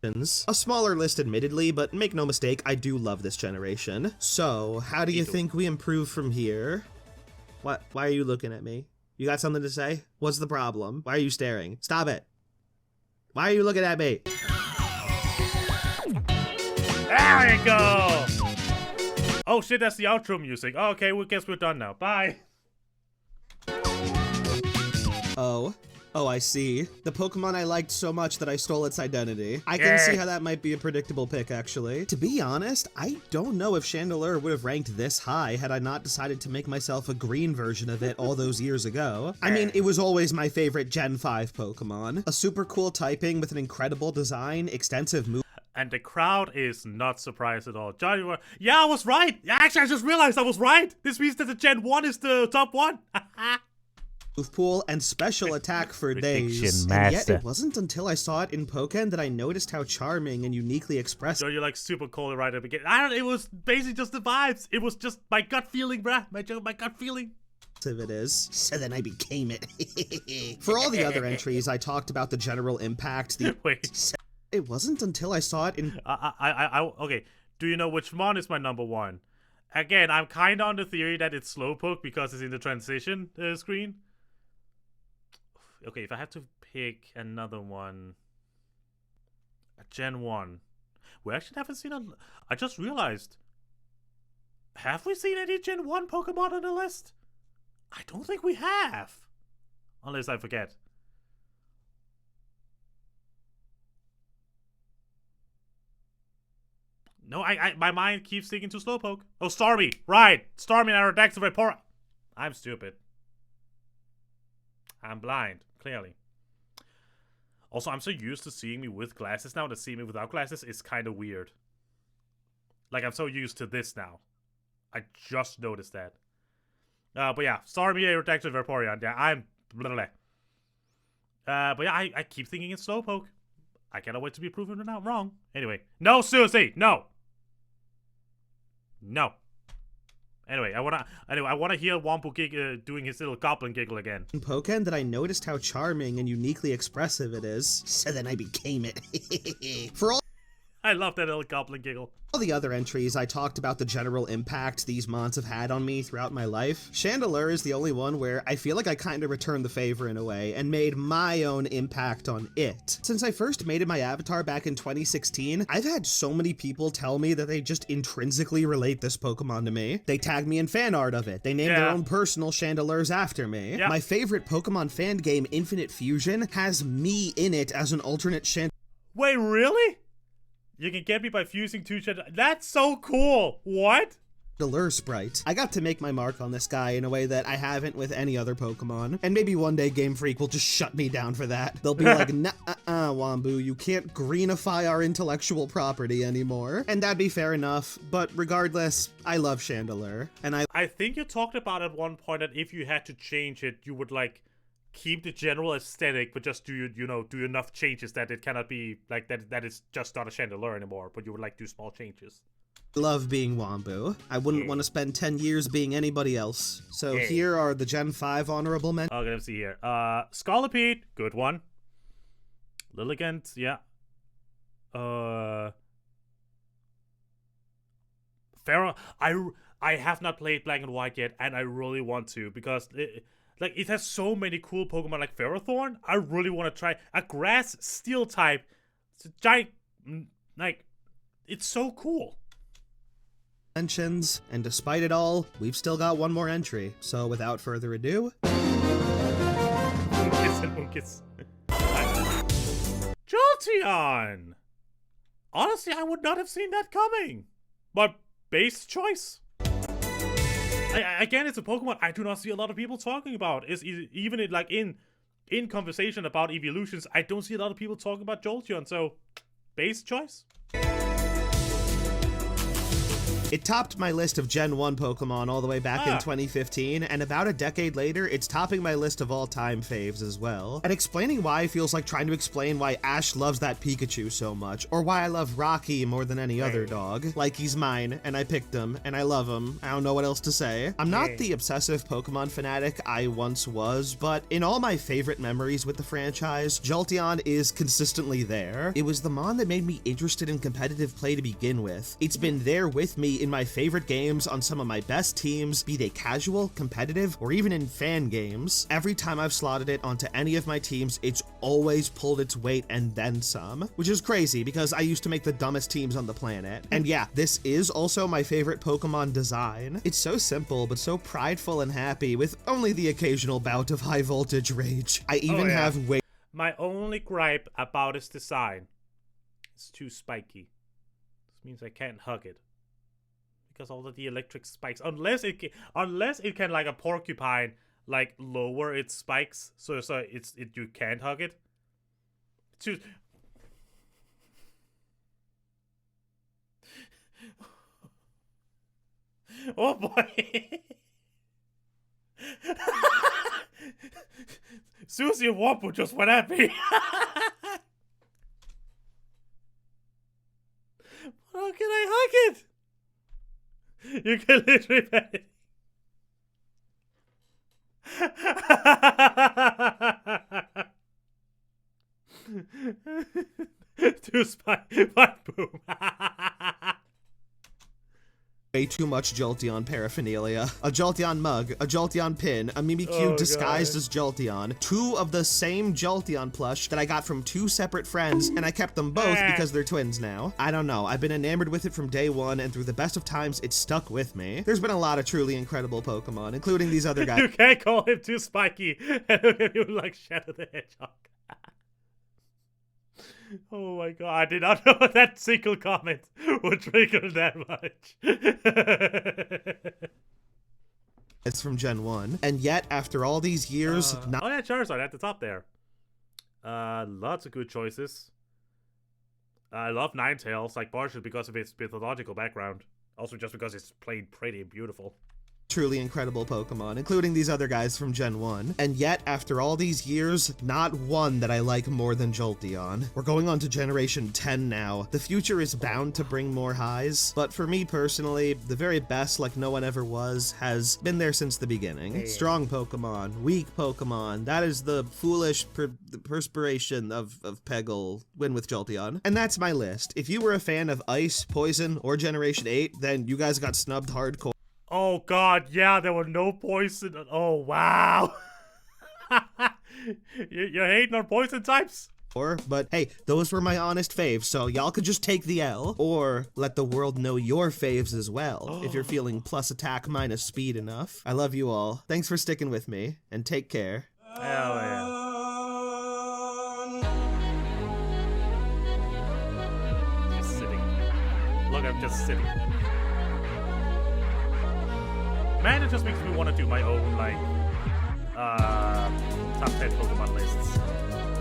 A smaller list admittedly, but make no mistake, I do love this generation. So, how do you think we improve from here? What? Why are you looking at me? You got something to say? What's the problem? Why are you staring? Stop it. Why are you looking at me? There we go! Oh shit, that's the outro music. Oh, okay, well, guess we're done now. Bye! Oh, I see. The Pokemon I liked so much that I stole its identity. I can see how that might be a predictable pick, actually. To be honest, I don't know if Chandelure would have ranked this high had I not decided to make myself a green version of it all those years ago. I mean, it was always my favorite Gen 5 Pokemon. A super cool typing with an incredible design, extensive move. And the crowd is not surprised at all. Johnny, yeah, I was right! Actually, I just realized I was right! This means that the Gen 1 is the top one! Move pool and special attack for days. And yet it wasn't until I saw it in Pokken that I noticed how charming and uniquely expressive. So you're like super cold right at the beginning. It was basically just the vibes. It was just my gut feeling, bruh. My gut feeling. It is. So then I became it. For all the other entries, I talked about the general impact. Wait. It wasn't until I saw it in... Okay. Do you know which one is my number one? Again, I'm kind of on the theory that it's Slowpoke because it's in the transition screen. Okay, if I had to pick another one, a Gen 1. We actually haven't seen a... I just realized. Have we seen any Gen 1 Pokemon on the list? I don't think we have. Unless I forget. No, my mind keeps sticking to Slowpoke. Oh, Starmie! Right! Starmie and Aerodactyl Report. I'm stupid. I'm blind. Clearly. Also, I'm so used to seeing me with glasses now that seeing me without glasses is kind of weird. Like, I'm so used to this now. I just noticed that. But yeah, Starmie, Aerodactyl, Vaporeon. Yeah, I'm... Blah, blah. But yeah, I keep thinking it's Slowpoke. I cannot wait to be proven wrong. Anyway. No, Susie! No! No. Anyway, I wanna hear Wampu doing his little goblin giggle again. Pokken that I noticed how charming and uniquely expressive it is, so then I became it. For all I love that little goblin giggle. the other entries, I talked about the general impact these mons have had on me throughout my life. Chandelure is the only one where I feel like I kind of returned the favor in a way and made my own impact on it. Since I first made my avatar back in 2016, I've had so many people tell me that they just intrinsically relate this Pokemon to me. They tag me in fan art of it. They name their own personal Chandelures after me. Yeah. My favorite Pokemon fan game, Infinite Fusion, has me in it as an alternate Chandelure. Wait, really? You can get me by fusing two Chandelure. That's so cool. What? Sprite. I got to make my mark on this guy in a way that I haven't with any other Pokemon, and maybe one day Game Freak will just shut me down for that. They'll be like, nah, Wambu, you can't greenify our intellectual property anymore. And that'd be fair enough, but regardless, I love Chandelure, and I think you talked about at one point that if you had to change it, you would like keep the general aesthetic, but just do enough changes that it cannot be like that is just not a Chandelure anymore, but you would like do small changes. love being Wambu. I wouldn't want to spend 10 years being anybody else. So here are the Gen 5 honorable mentions. Okay, let's see here. Scolipede, good one. Lilligant, yeah. Pharaoh, I have not played Black and White yet, and I really want to, because it has so many cool Pokemon like Ferrothorn. I really want to try a grass steel type. It's a giant, like, it's so cool. Mentions, and despite it all, we've still got one more entry. So without further ado, Munkus. Jolteon! Honestly, I would not have seen that coming. But base choice? Again, it's a Pokemon I do not see a lot of people talking about. Even in conversation about evolutions, I don't see a lot of people talking about Jolteon, so base choice? it topped my list of Gen 1 Pokemon all the way back in 2015, and about a decade later, it's topping my list of all-time faves as well. And explaining why feels like trying to explain why Ash loves that Pikachu so much, or why I love Rocky more than any other dog. Like, he's mine, and I picked him, and I love him. I don't know what else to say. I'm not the obsessive Pokemon fanatic I once was, but in all my favorite memories with the franchise, Jolteon is consistently there. It was the mon that made me interested in competitive play to begin with. It's been there with me in my favorite games on some of my best teams, be they casual, competitive, or even in fan games. Every time I've slotted it onto any of my teams, it's always pulled its weight and then some, which is crazy because I used to make the dumbest teams on the planet. And yeah, this is also my favorite Pokemon design. It's so simple, but so prideful and happy, with only the occasional bout of high voltage rage. I even have way. My only gripe about its design, it's too spiky. This means I can't hug it. Because all of the electric spikes, unless it can like a porcupine, like lower its spikes, so you can't hug it. Too. Oh boy. Susie and Wampu just went at me. How can I hug it? You can literally pet it. Two spike boom. Way too much Jolteon paraphernalia. A Jolteon mug, a Jolteon pin, a Mimikyu disguised as Jolteon, two of the same Jolteon plush that I got from two separate friends, and I kept them both because they're twins now. I don't know, I've been enamored with it from day one, and through the best of times, it's stuck with me. There's been a lot of truly incredible Pokemon, including these other guys. You can't call him too spiky, and look at you like Shadow the Hedgehog. Oh my god, I did not know that single comment would trigger that much. It's from Gen 1. And yet, after all these years... oh yeah, Charizard at the top there. Lots of good choices. I love Ninetales, like partially because of its mythological background. Also just because it's played pretty beautiful. Truly incredible Pokemon, including these other guys from Gen 1. And yet, after all these years, not one that I like more than Jolteon. We're going on to Generation 10 now. The future is bound to bring more highs, but for me personally, the very best, like no one ever was, has been there since the beginning. Strong Pokemon, weak Pokemon, that is the foolish perspiration of Peggle win with Jolteon. And that's my list. If you were a fan of Ice, Poison, or Generation 8, then you guys got snubbed hardcore. Oh god, yeah, there were no poison. Oh wow. You're hating on poison types? But hey, those were my honest faves, so y'all could just take the L, or let the world know your faves as well, if you're feeling plus attack minus speed enough. I love you all. Thanks for sticking with me, and take care. Hell yeah. Just sitting. Look, I'm just sitting. Man, it just makes me want to do my own, like, top 10 Pokemon lists.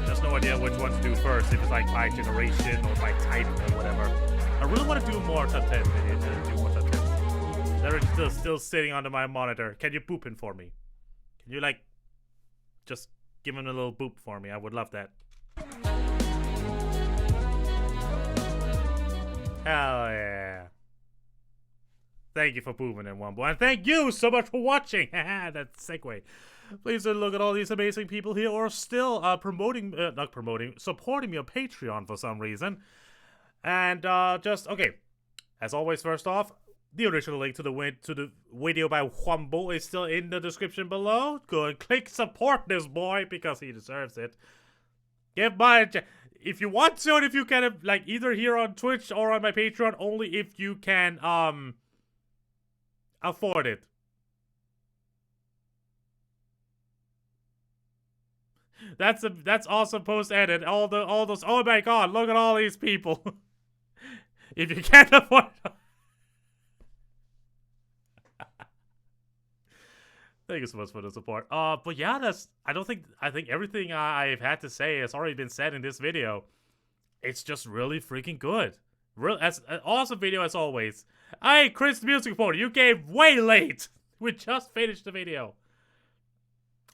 Just no idea which one to do first, if it's like by generation or by type or whatever. I really want to do more top 10 videos, do more top 10s. They're still sitting under my monitor. Can you boop in for me? Can you, like, just give him a little boop for me? I would love that. Hell yeah. Thank you for booming in one boy, and thank you so much for watching. That segue. Please look at all these amazing people here, or still supporting me on Patreon for some reason. And okay. As always, first off, the original link to the video by Wumbo is still in the description below. Go and click support this boy because he deserves it. If you want to, and if you can, like either here on Twitch or on my Patreon, only if you can afford it. That's awesome post edit. All those. Oh my god! Look at all these people. If you can't afford. Thank you so much for the support. But yeah, I think everything I've had to say has already been said in this video. It's just really freaking good. As an awesome video as always. Hey, Chris the Music Reporter, you came way late. We just finished the video.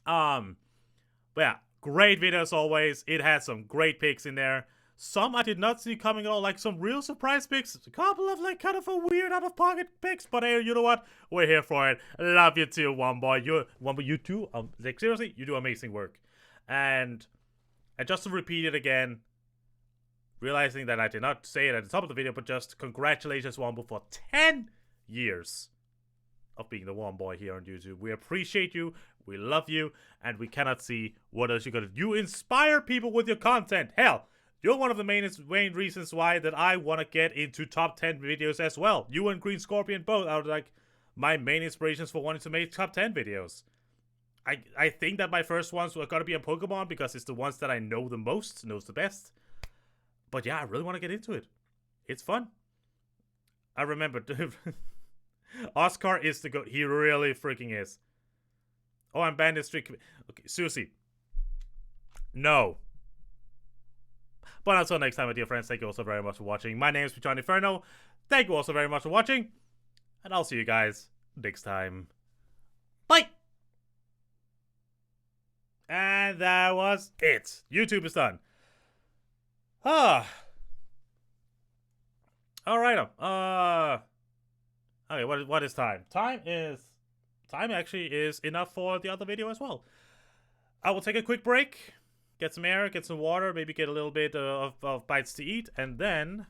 But yeah, great video as always. It had some great picks in there. Some I did not see coming at all, like some real surprise picks. A couple of like kind of a weird out of pocket picks, but hey, you know what? We're here for it. Love you too, Wumbo. You too. Like seriously, you do amazing work. And just to repeat it again. Realizing that I did not say it at the top of the video, but just congratulations, Wumbo, for 10 years of being the one boy here on YouTube. We appreciate you, we love you, and we cannot see what else you're gonna do. You inspire people with your content. Hell, you're one of the main reasons why that I want to get into top 10 videos as well. You and Green Scorpion both are like my main inspirations for wanting to make top 10 videos. I think that my first ones were gonna be on Pokemon because it's the ones that I know the most, knows the best. But yeah, I really want to get into it. It's fun. I remember Oscar is the goat. He really freaking is. Oh, I'm banned in streak. Okay, Susie. No. But until next time, my dear friends, thank you also very much for watching. My name is John Inferno. Thank you also very much for watching. And I'll see you guys next time. Bye! And that was it. YouTube is done. Alright. Okay, what is time? Time actually is enough for the other video as well. I will take a quick break, get some air, get some water, maybe get a little bit of bites to eat, and then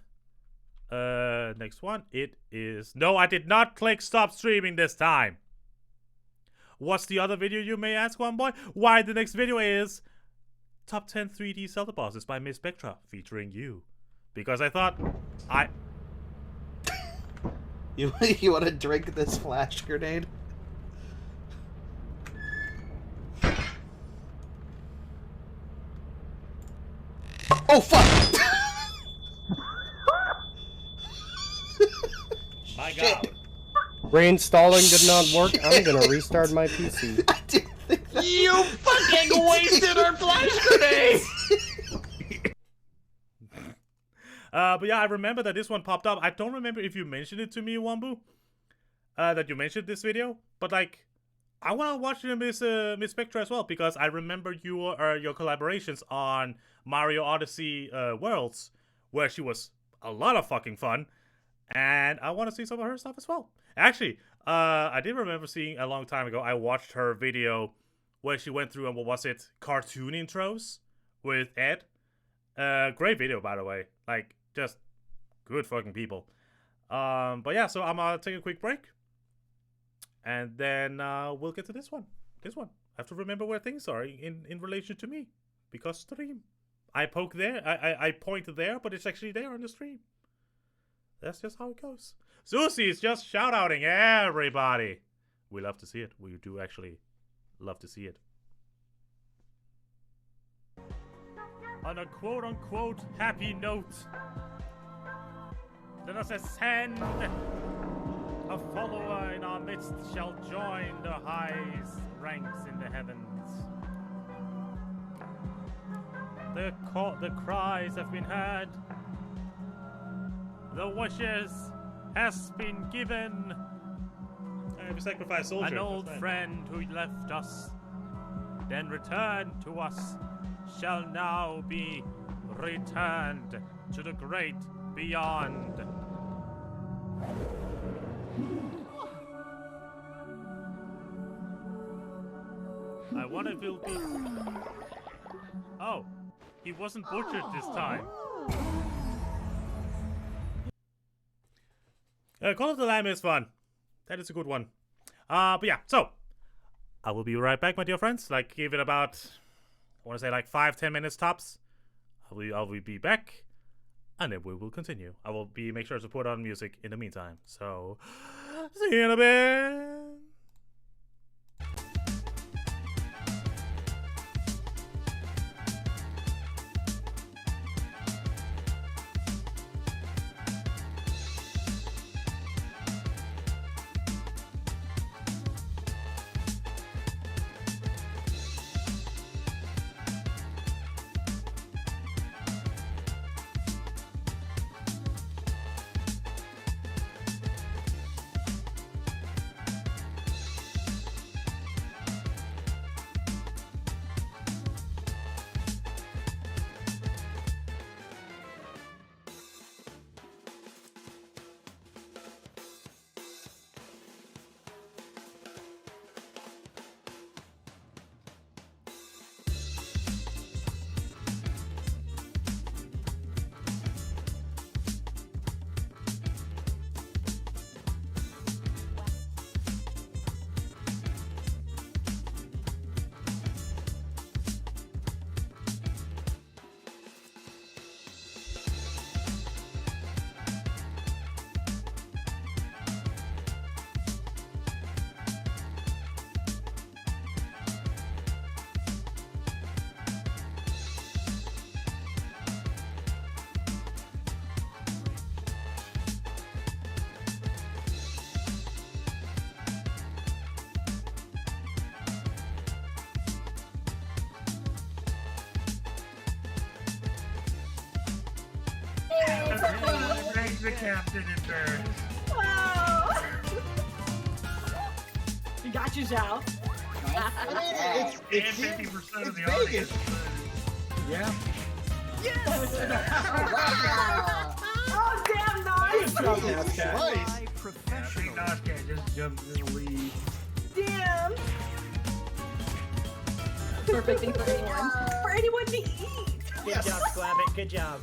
next one, it is... No, I did not click stop streaming this time. What's the other video, you may ask, one boy? Why, the next video is Top 10 3D Zelda Bosses by Miss Spectra, featuring you. Because I thought, You want to drink this flash grenade? Oh, fuck! My God. Reinstalling did not work. I'm gonna restart my PC. I didn't think that... You fucking wasted our flash grenade! But yeah, I remember that this one popped up. I don't remember if you mentioned it to me, Wambu. That you mentioned this video, but like, I want to watch Miss Spectra as well, because I remember your collaborations on Mario Odyssey Worlds, where she was a lot of fucking fun, and I want to see some of her stuff as well. Actually, I did remember seeing a long time ago. I watched her video where she went through, and what was it, cartoon intros with Ed. Great video, by the way. Like, just good fucking people. But yeah, so I'm gonna take a quick break. And then we'll get to this one. I have to remember where things are in relation to me. Because stream. I poke there, I point there, but it's actually there on the stream. That's just how it goes. Susie is just shout-outing everybody. We love to see it. We do actually love to see it. On a quote-unquote happy note, let us ascend. A follower in our midst shall join the highest ranks in the heavens. The cries have been heard. The wishes has been given. We sacrifice soldier. An old friend who left us, then returned to us, shall now be returned to the great beyond. I wonder if he'll be... Oh, he wasn't butchered this time. Call of the Lamb is fun. That is a good one. But yeah, so I will be right back, my dear friends. Like, give it about, I want to say like 5-10 minutes tops. I will be back, and then we will continue. I will make sure to put on music in the meantime. So, see you in a bit. The captain in there. Wow! You got yourself. It's 50% of the audience. Yeah. Yes! Oh, damn, nice! Good job, NASCAR. Nice. Professional. NASCAR just jumped in the lead. Damn! Perfect thing for anyone. For anyone to eat! Good job, Squabbit. Good job.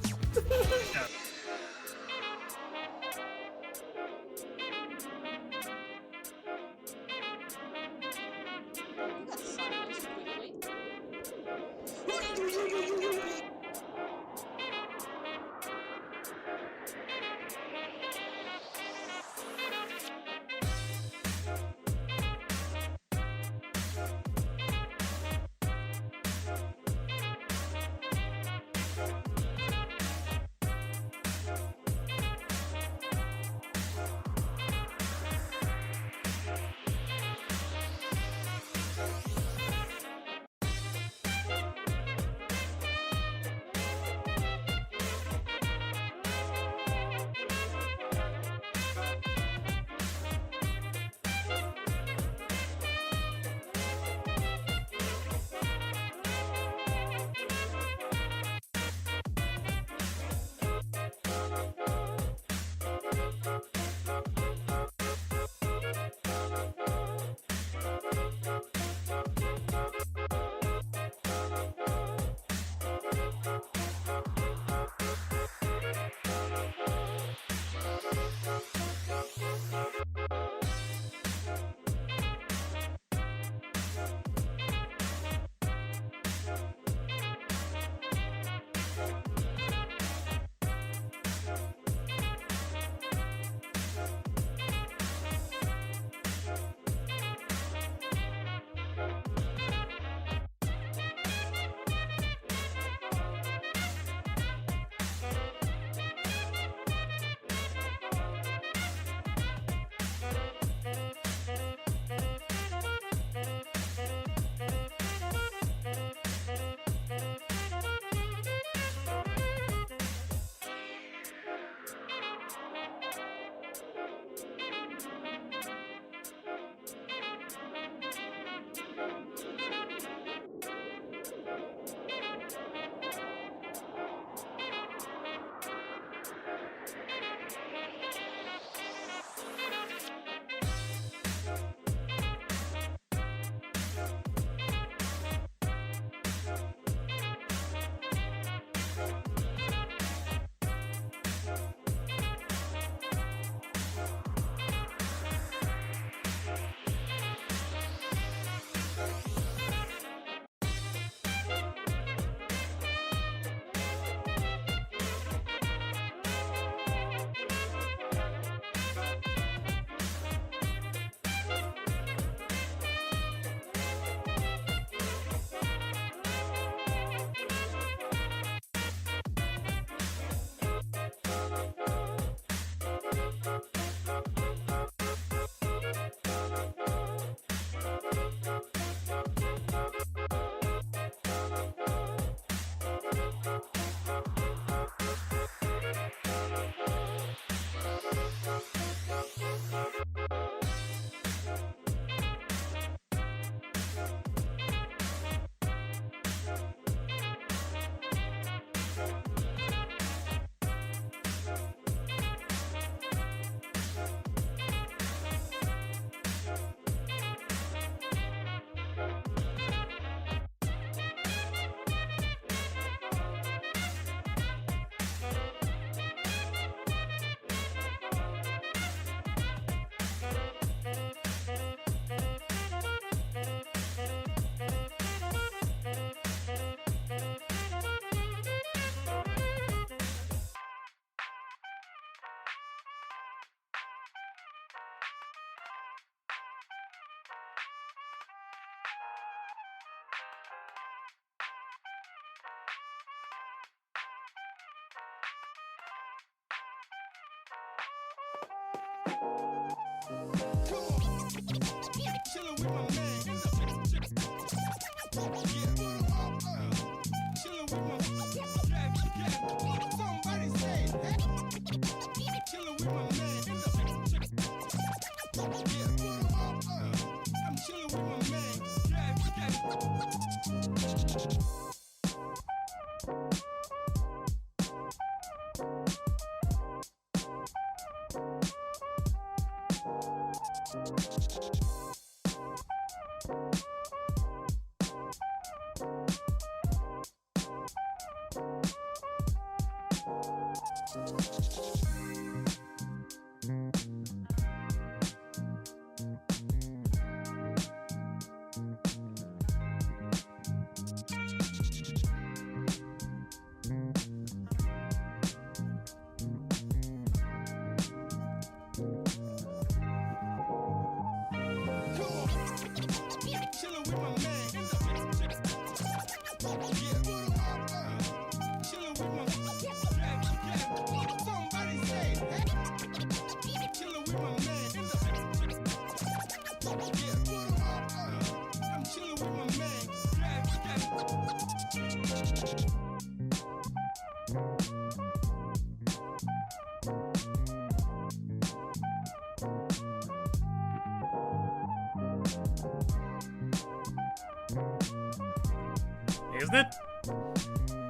Isn't it?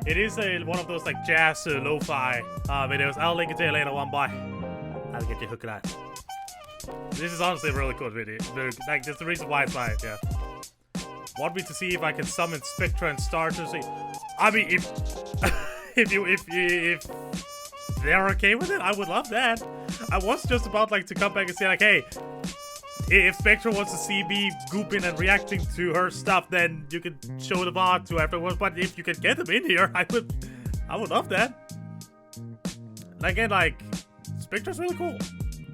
It is one of those like jazz lo-fi videos. I'll link it to you later, one by. I'll get you hooked on that. This is honestly a really cool video. Like, that's the reason why it's like, yeah. Want me to see if I can summon Spectra and Starters? I mean, if they're okay with it, I would love that. I was just about like to come back and say like, hey, if Spectra wants to see me gooping and reacting to her stuff, then you can show the VOD to afterwards. But if you can get them in here, I would love that. And again, like, Spectra's really cool.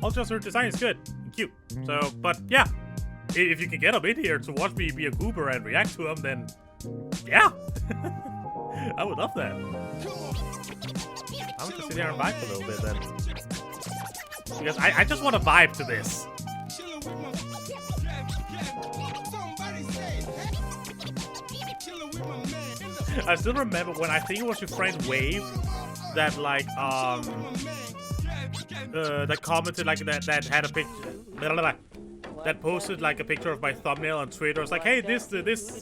Also, her design is good and cute. So, but yeah, if you can get them in here to watch me be a goober and react to them, then yeah, I would love that. I'm gonna sit there and vibe a little bit then, because I just want to vibe to this. I still remember when I think it was your friend Wave that like that commented like that had a picture that posted like a picture of my thumbnail on Twitter. It's like, hey, this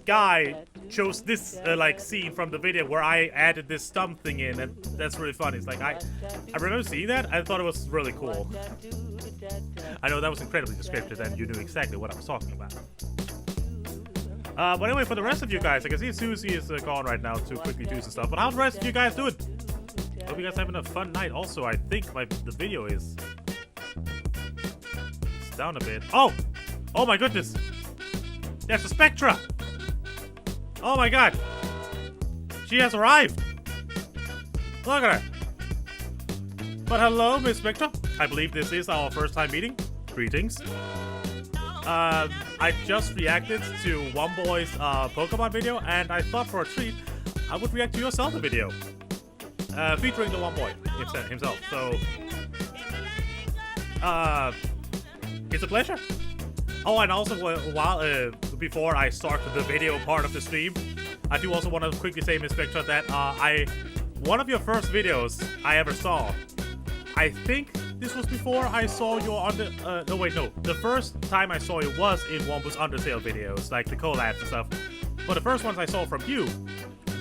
guy chose this like scene from the video where I added this stump thing in, and that's really funny. It's like I remember seeing that. I thought it was really cool. I know that was incredibly descriptive, and you knew exactly what I was talking about. But anyway, for the rest of you guys, I can see Susie is gone right now to quickly do some stuff. But how's the rest of you guys doing? Hope you guys having a fun night. Also, I think the video is it's down a bit. Oh my goodness! There's a Spectra. Oh my god! She has arrived. Look at her. But hello, Miss Spectra. I believe this is our first time meeting. Greetings. I just reacted to One Boy's Pokemon video, and I thought for a treat I would react to your Zelda video, featuring the One Boy himself. So, it's a pleasure. Oh, and also while before I start the video part of the stream, I do also want to quickly say, Miss Spectra, that one of your first videos I ever saw, I think this was before I saw your the first time I saw you was in Wombo's Undertale videos, like the collabs and stuff. But the first ones I saw from you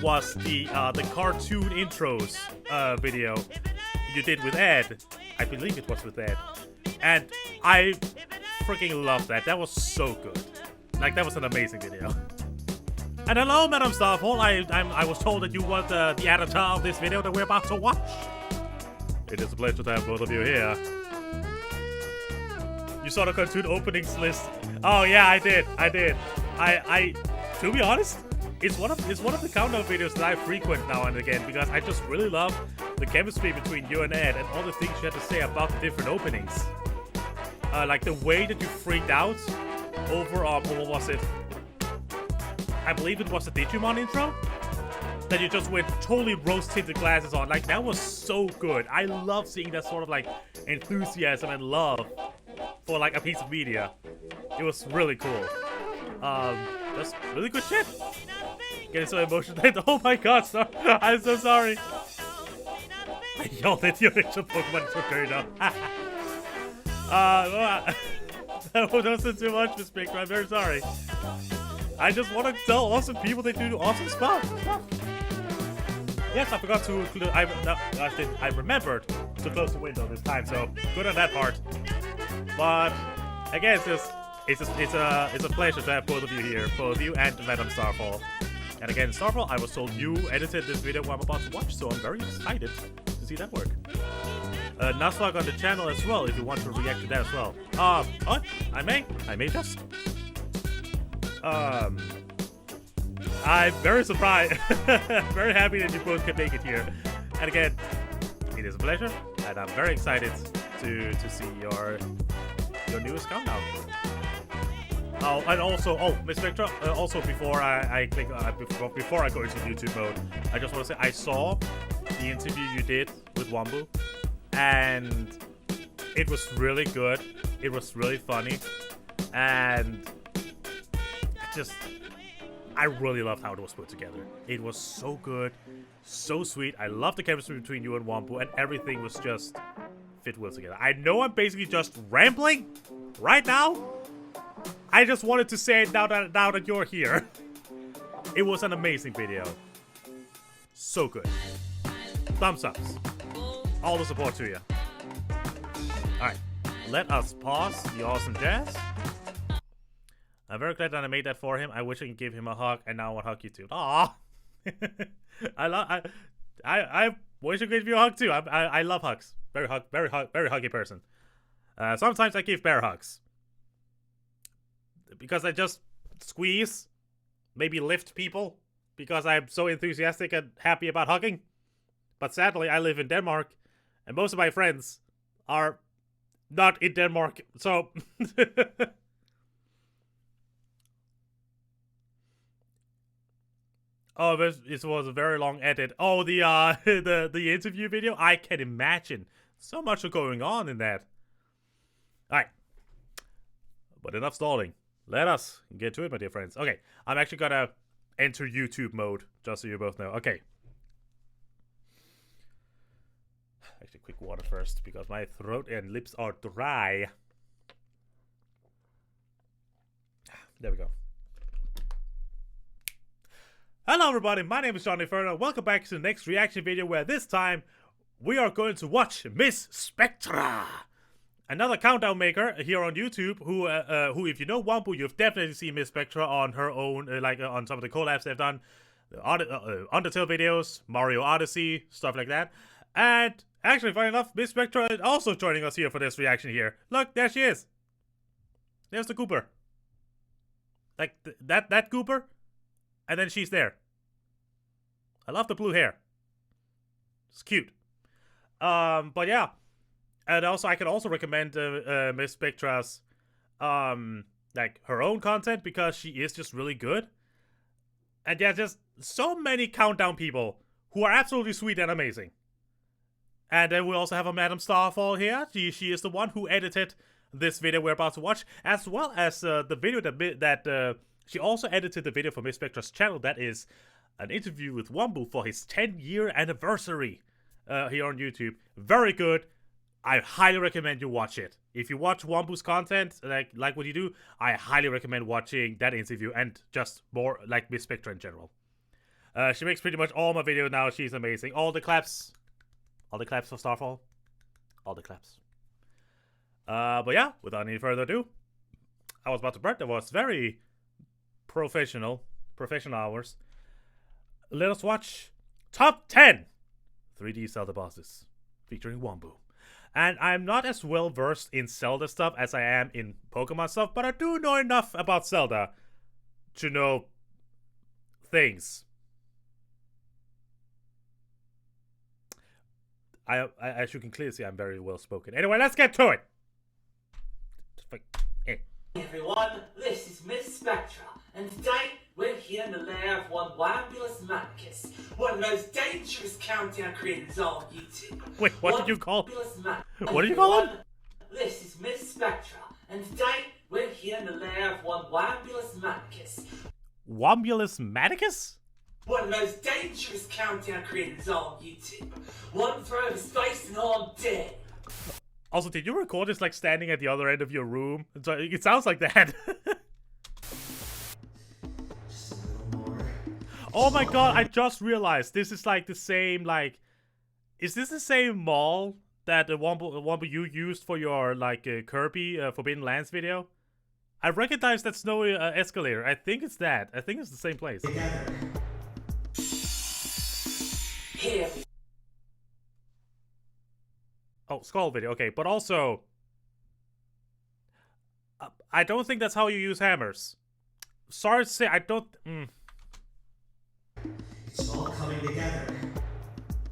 was the cartoon intros video you did with Ed. I believe it was with Ed. And I freaking loved that. That was so good. Like, that was an amazing video. And hello, Madam Starfall. I was told that you were the editor of this video that we're about to watch. It is a pleasure to have both of you here. You saw the cartoon openings list. Oh yeah, I did. I to be honest, it's one of the countdown videos that I frequent now and again, because I just really love the chemistry between you and Ed and all the things you had to say about the different openings. Like the way that you freaked out over what was it? I believe it was the Digimon intro. That you just went totally rose-tinted glasses on. Like, that was so good. I love seeing that sort of like enthusiasm and love for like a piece of media. It was really cool. Just really good shit. Getting so emotional. Oh my god, sorry. I'm so sorry. I yelled at your original Pokemon for Kirito. That wasn't too much, Miss Spectra. I'm very sorry. I just want to tell awesome people they do awesome stuff. Yes, I forgot to include. I remembered to close the window this time, so good on that part. But again, it's a pleasure to have both of you here, both you and Madam Starfall. And again, Starfall, I was told you edited this video I'm about to watch, so I'm very excited to see that work. Nuzlocke on the channel as well, if you want to react to that as well. Oh, I may just. I'm very surprised, very happy that you both can make it here. And again, it is a pleasure, and I'm very excited to see your newest countdown. Oh, and also, Miss Spectra, also before I click, before I go into YouTube mode, I just want to say I saw the interview you did with Wombu, and it was really good. It was really funny, and I really loved how it was put together. It was so good, so sweet. I love the chemistry between you and Wombu, and everything was just fit well together. I know I'm basically just rambling right now. I just wanted to say it now that you're here. It was an amazing video. So good. Thumbs ups. All the support to you. Alright, let us pause the awesome jazz. I'm very glad that I made that for him. I wish I could give him a hug, and now I want to hug you too. Aww. I wish I could give you a hug too. I love hugs. Very huggy person. Sometimes I give bear hugs. Because I just squeeze, maybe lift people, because I'm so enthusiastic and happy about hugging. But sadly, I live in Denmark, and most of my friends are not in Denmark, so... Oh, this was a very long edit. Oh, the interview video? I can imagine. So much going on in that. Alright. But enough stalling. Let us get to it, my dear friends. Okay, I'm actually gonna enter YouTube mode, just so you both know. Okay. Actually, quick water first, because my throat and lips are dry. There we go. Hello everybody, my name is Johnny Inferno. Welcome back to the next reaction video, where this time we are going to watch Miss Spectra. Another countdown maker here on YouTube, who if you know Wombu, you've definitely seen Miss Spectra on her own, on some of the collabs they've done, Undertale videos, Mario Odyssey, stuff like that. And actually, funny enough, Miss Spectra is also joining us here for this reaction here. Look, there she is. There's the Cooper. Like that Cooper, and then she's there. I love the blue hair. It's cute. But yeah. And also, I can also recommend Miss Spectra's, like, her own content, because she is just really good. And yeah, just so many countdown people who are absolutely sweet and amazing. And then we also have a Madam Starfall here. She is the one who edited this video we're about to watch, as well as the video that she also edited the video for Miss Spectra's channel. That is an interview with Wombu for his 10-year anniversary here on YouTube. Very good. I highly recommend you watch it. If you watch Wombu's content, like what you do, I highly recommend watching that interview, and just more like Miss Spectra in general. She makes pretty much all my videos now. She's amazing. All the claps for Starfall. All the claps. But yeah, without any further ado, I was about to break. That was very professional hours. Let us watch Top 10 3D Zelda bosses featuring Wombu. And I'm not as well versed in Zelda stuff as I am in Pokemon stuff, but I do know enough about Zelda to know things. As you can clearly see, I'm very well spoken. Anyway, let's get to it. Everyone, this is Miss Spectra, and today we're here in the lair of one Wambulus Manicus, one of the most dangerous countdown creators on YouTube. Wait, what did you call him? What did you call him? This is Miss Spectra, and today we're here in the lair of one Wambulus Maticus. Wambulus Maticus? One of those dangerous countdown creators on YouTube. One throw of space and all dead. Also, did you record this like standing at the other end of your room? It sounds like that. Oh my god, I just realized this is like the same, like... Is this the same mall that the Wombo you used for your, like, Kirby Forbidden Lands video? I recognize that snowy escalator. I think it's that. I think it's the same place. Here. Oh, Skull video. Okay, but also... I don't think that's how you use hammers. Sorry to say, I don't... It's all coming together.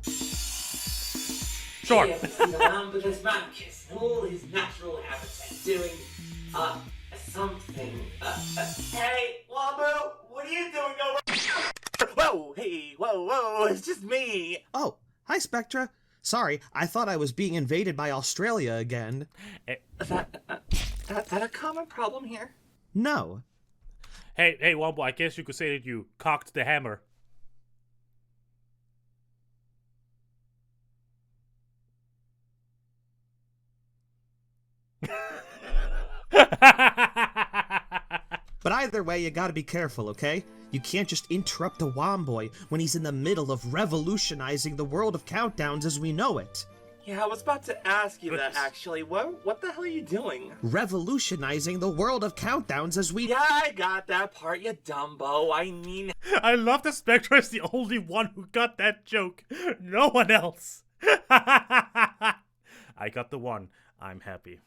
Sure. Here we see the Wambulus Maticus in all his natural habitat doing, something. Hey, Wombo, what are you doing over? Whoa, hey, whoa, it's just me. Oh, hi Spectra. Sorry, I thought I was being invaded by Australia again. That a common problem here? No. Hey, Wombo, I guess you could say that you cocked the hammer. But either way, you gotta be careful, okay? You can't just interrupt the Womboy when he's in the middle of revolutionizing the world of countdowns as we know it. Yeah, I was about to ask you that actually. What the hell are you doing? Revolutionizing the world of countdowns as we... Yeah, I got that part, you dumbo. I mean... I love that Spectra is the only one who got that joke. No one else. I got the one. I'm happy.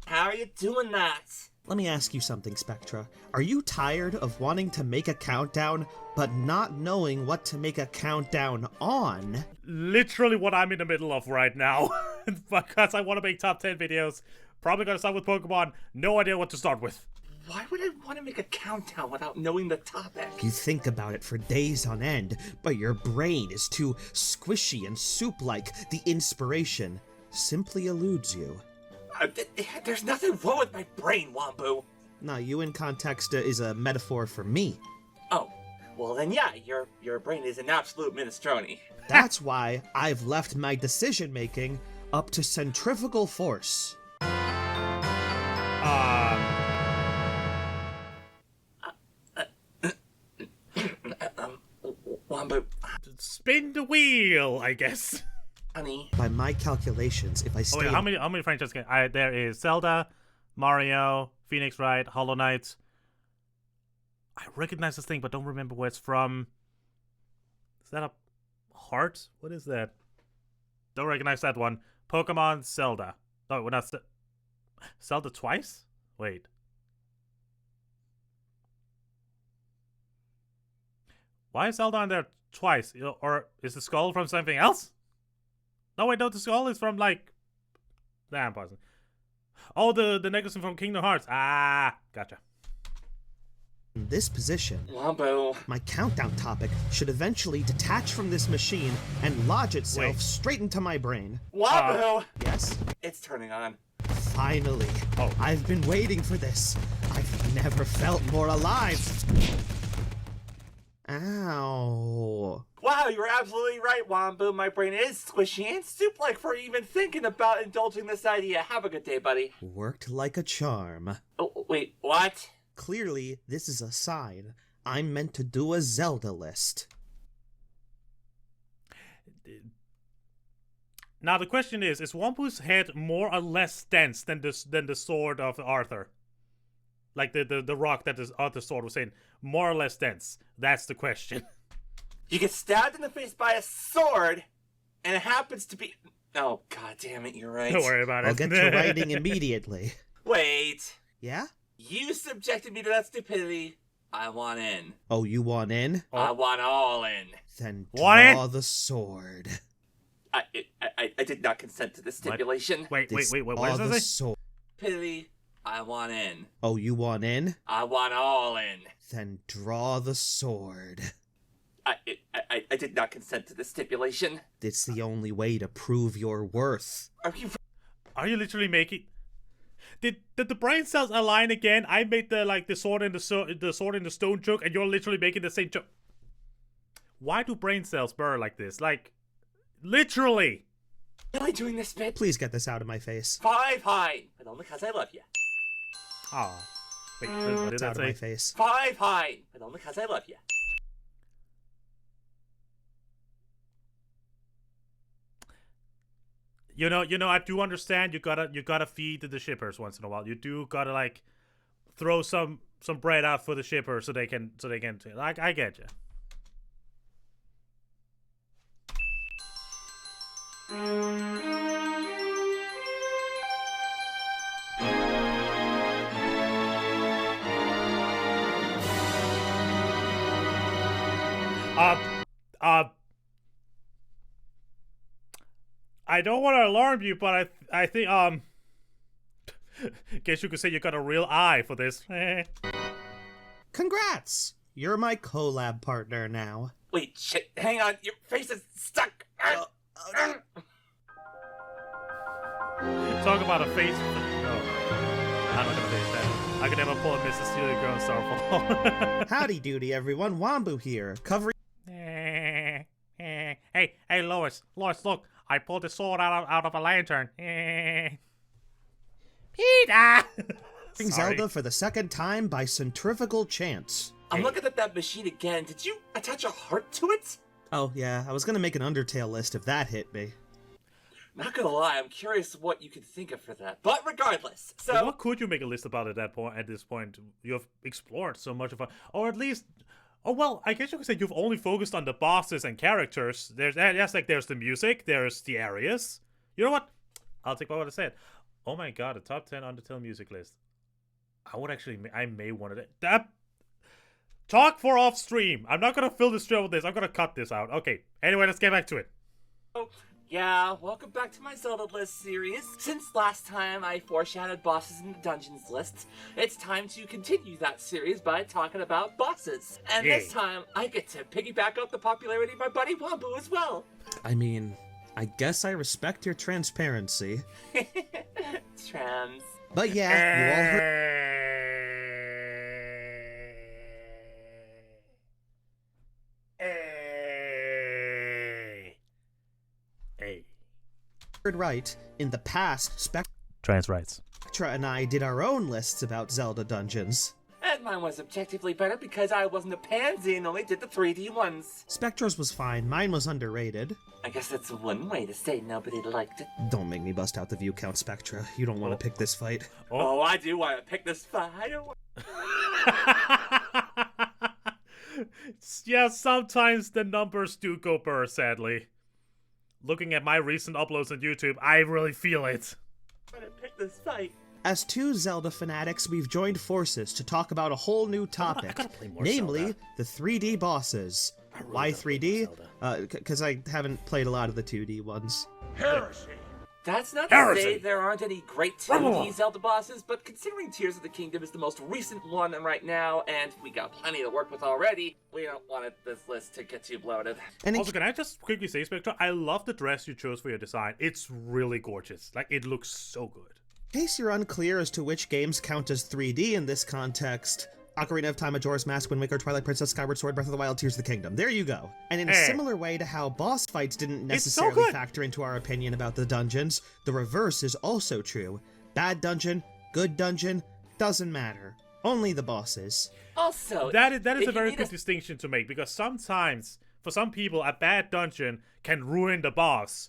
How are you doing that? Let me ask you something, Spectra. Are you tired of wanting to make a countdown, but not knowing what to make a countdown on? Literally what I'm in the middle of right now. Because I want to make top 10 videos. Probably gonna start with Pokemon. No idea what to start with. Why would I want to make a countdown without knowing the topic? You think about it for days on end, but your brain is too squishy and soup-like. The inspiration simply eludes you. There's nothing wrong with my brain, Wombo. No, you in context is a metaphor for me. Oh, well then yeah, your brain is an absolute minestrone. That's why I've left my decision-making up to centrifugal force. Wombo. Spin the wheel, I guess. Honey. By my calculations, if I stay... Oh, wait, how many franchises can... there is Zelda, Mario, Phoenix Wright, Hollow Knight. I recognize this thing, but don't remember where it's from. Is that a heart? What is that? Don't recognize that one. Pokemon, Zelda. No, we're not... Zelda twice? Wait. Why is Zelda on there twice? Or is the skull from something else? No, wait, no, the skull is from, like... Nah, I'm pausing. Oh, the necklace from Kingdom Hearts. Ah, gotcha. In this position, Wombo. My countdown topic should eventually detach from this machine and lodge itself straight into my brain. Wombo! Yes? It's turning on. Finally. Oh. I've been waiting for this. I've never felt more alive. Ow. Wow, you're absolutely right, Wombo. My brain is squishy and soup-like for even thinking about indulging this idea. Have a good day, buddy. Worked like a charm. Oh, wait, what? Clearly, this is a sign. I'm meant to do a Zelda list. Now the question is Wombo's head more or less dense than the sword of Arthur? Like the rock that Arthur's sword was in. More or less dense. That's the question. You get stabbed in the face by a sword, and it happens to be... Oh, god damn it, you're right. Don't worry about it. I'll get to writing immediately. Wait. Yeah? You subjected me to that stupidity. I want in. Oh, you want in? I want all in. Then What? draw the sword. I did not consent to this stipulation. Wait, what Draw does the it say? sword. Stupidity. I want in. Oh, you want in? I want all in. Then draw the sword. I did not consent to this stipulation. It's the only way to prove your worth. Are you... Are you literally making... did the brain cells align again? I made the sword in the sword in the stone joke, and you're literally making the same joke. Why do brain cells burn like this? Like, literally. Really doing this bit? Please get this out of my face. Fine, but only because I love you. Aw. Wait, what did It's I out of my say? face. Fine, but only because I love you. You know, I do understand you gotta feed the shippers once in a while. You do gotta like throw some bread out for the shippers so they can like, I get you. I don't want to alarm you, but I think guess you could say you got a real eye for this. Congrats! You're my collab partner now. Wait, shit, hang on, your face is stuck. Talk about a face. No, I'm not gonna face that. I could never pull a Mrs. Steely Girl in Starfall. Howdy doody, everyone. Wambu here, covering. Hey, Lois, look, I pulled the sword out of a lantern. Peter! Zelda for the second time by centrifugal chance. I'm looking at that machine again. Did you attach a heart to it? Oh yeah, I was gonna make an Undertale list if that hit me. Not gonna lie, I'm curious what you could think of for that. But regardless, so Well, what could you make a list about at this point? You have explored so much of it, or at least, oh well, I guess you could say you've only focused on the bosses and characters. There's the music, there's the areas. You know what? I'll take what I said. Oh my god, a top 10 Undertale music list. I may want it. That talk for off stream. I'm not gonna fill this show with this. I'm gonna cut this out. Okay. Anyway, let's get back to it. yeah, welcome back to my Zelda list series. Since last time I foreshadowed bosses in the dungeons list, it's time to continue that series by talking about bosses. And Yay. this time, I get to piggyback up the popularity of my buddy Wambu as well. I mean, I guess I respect your transparency. Trans. But yeah, you all heard right. In the past, Trans rights. Spectra and I did our own lists about Zelda dungeons. And mine was objectively better because I wasn't a pansy and only did the 3D ones. Spectra's was fine, mine was underrated. I guess that's one way to say nobody liked it. Don't make me bust out the view count, Spectra. You don't want to pick this fight. Oh, I do want to pick this fight. Yeah, sometimes the numbers do go burr, sadly. Looking at my recent uploads on YouTube, I really feel it. I want to pick this fight. As two Zelda fanatics, we've joined forces to talk about a whole new topic, I gotta play more namely Zelda. the 3D bosses. really Why gotta play 3D? more Because I haven't played a lot of the 2D ones. Heresy. That's not to say there aren't any great 2D Zelda bosses, but considering Tears of the Kingdom is the most recent one right now, and we got plenty to work with already, we don't want this list to get too bloated. And Also, can I just quickly say, Spectra, I love the dress you chose for your design. It's really gorgeous. Like, it looks so good. in case you're unclear as to which games count as 3D in this context, Ocarina of Time, Majora's Mask, Wind Waker, Twilight Princess, Skyward Sword, Breath of the Wild, Tears of the Kingdom. There you go. And in a similar way to how boss fights didn't necessarily good. factor into our opinion about the dungeons, the reverse is also true. Bad dungeon, good dungeon, doesn't matter. Only the bosses. Also, That is if a you very need good distinction to make, because sometimes, for some people, a bad dungeon can ruin the boss.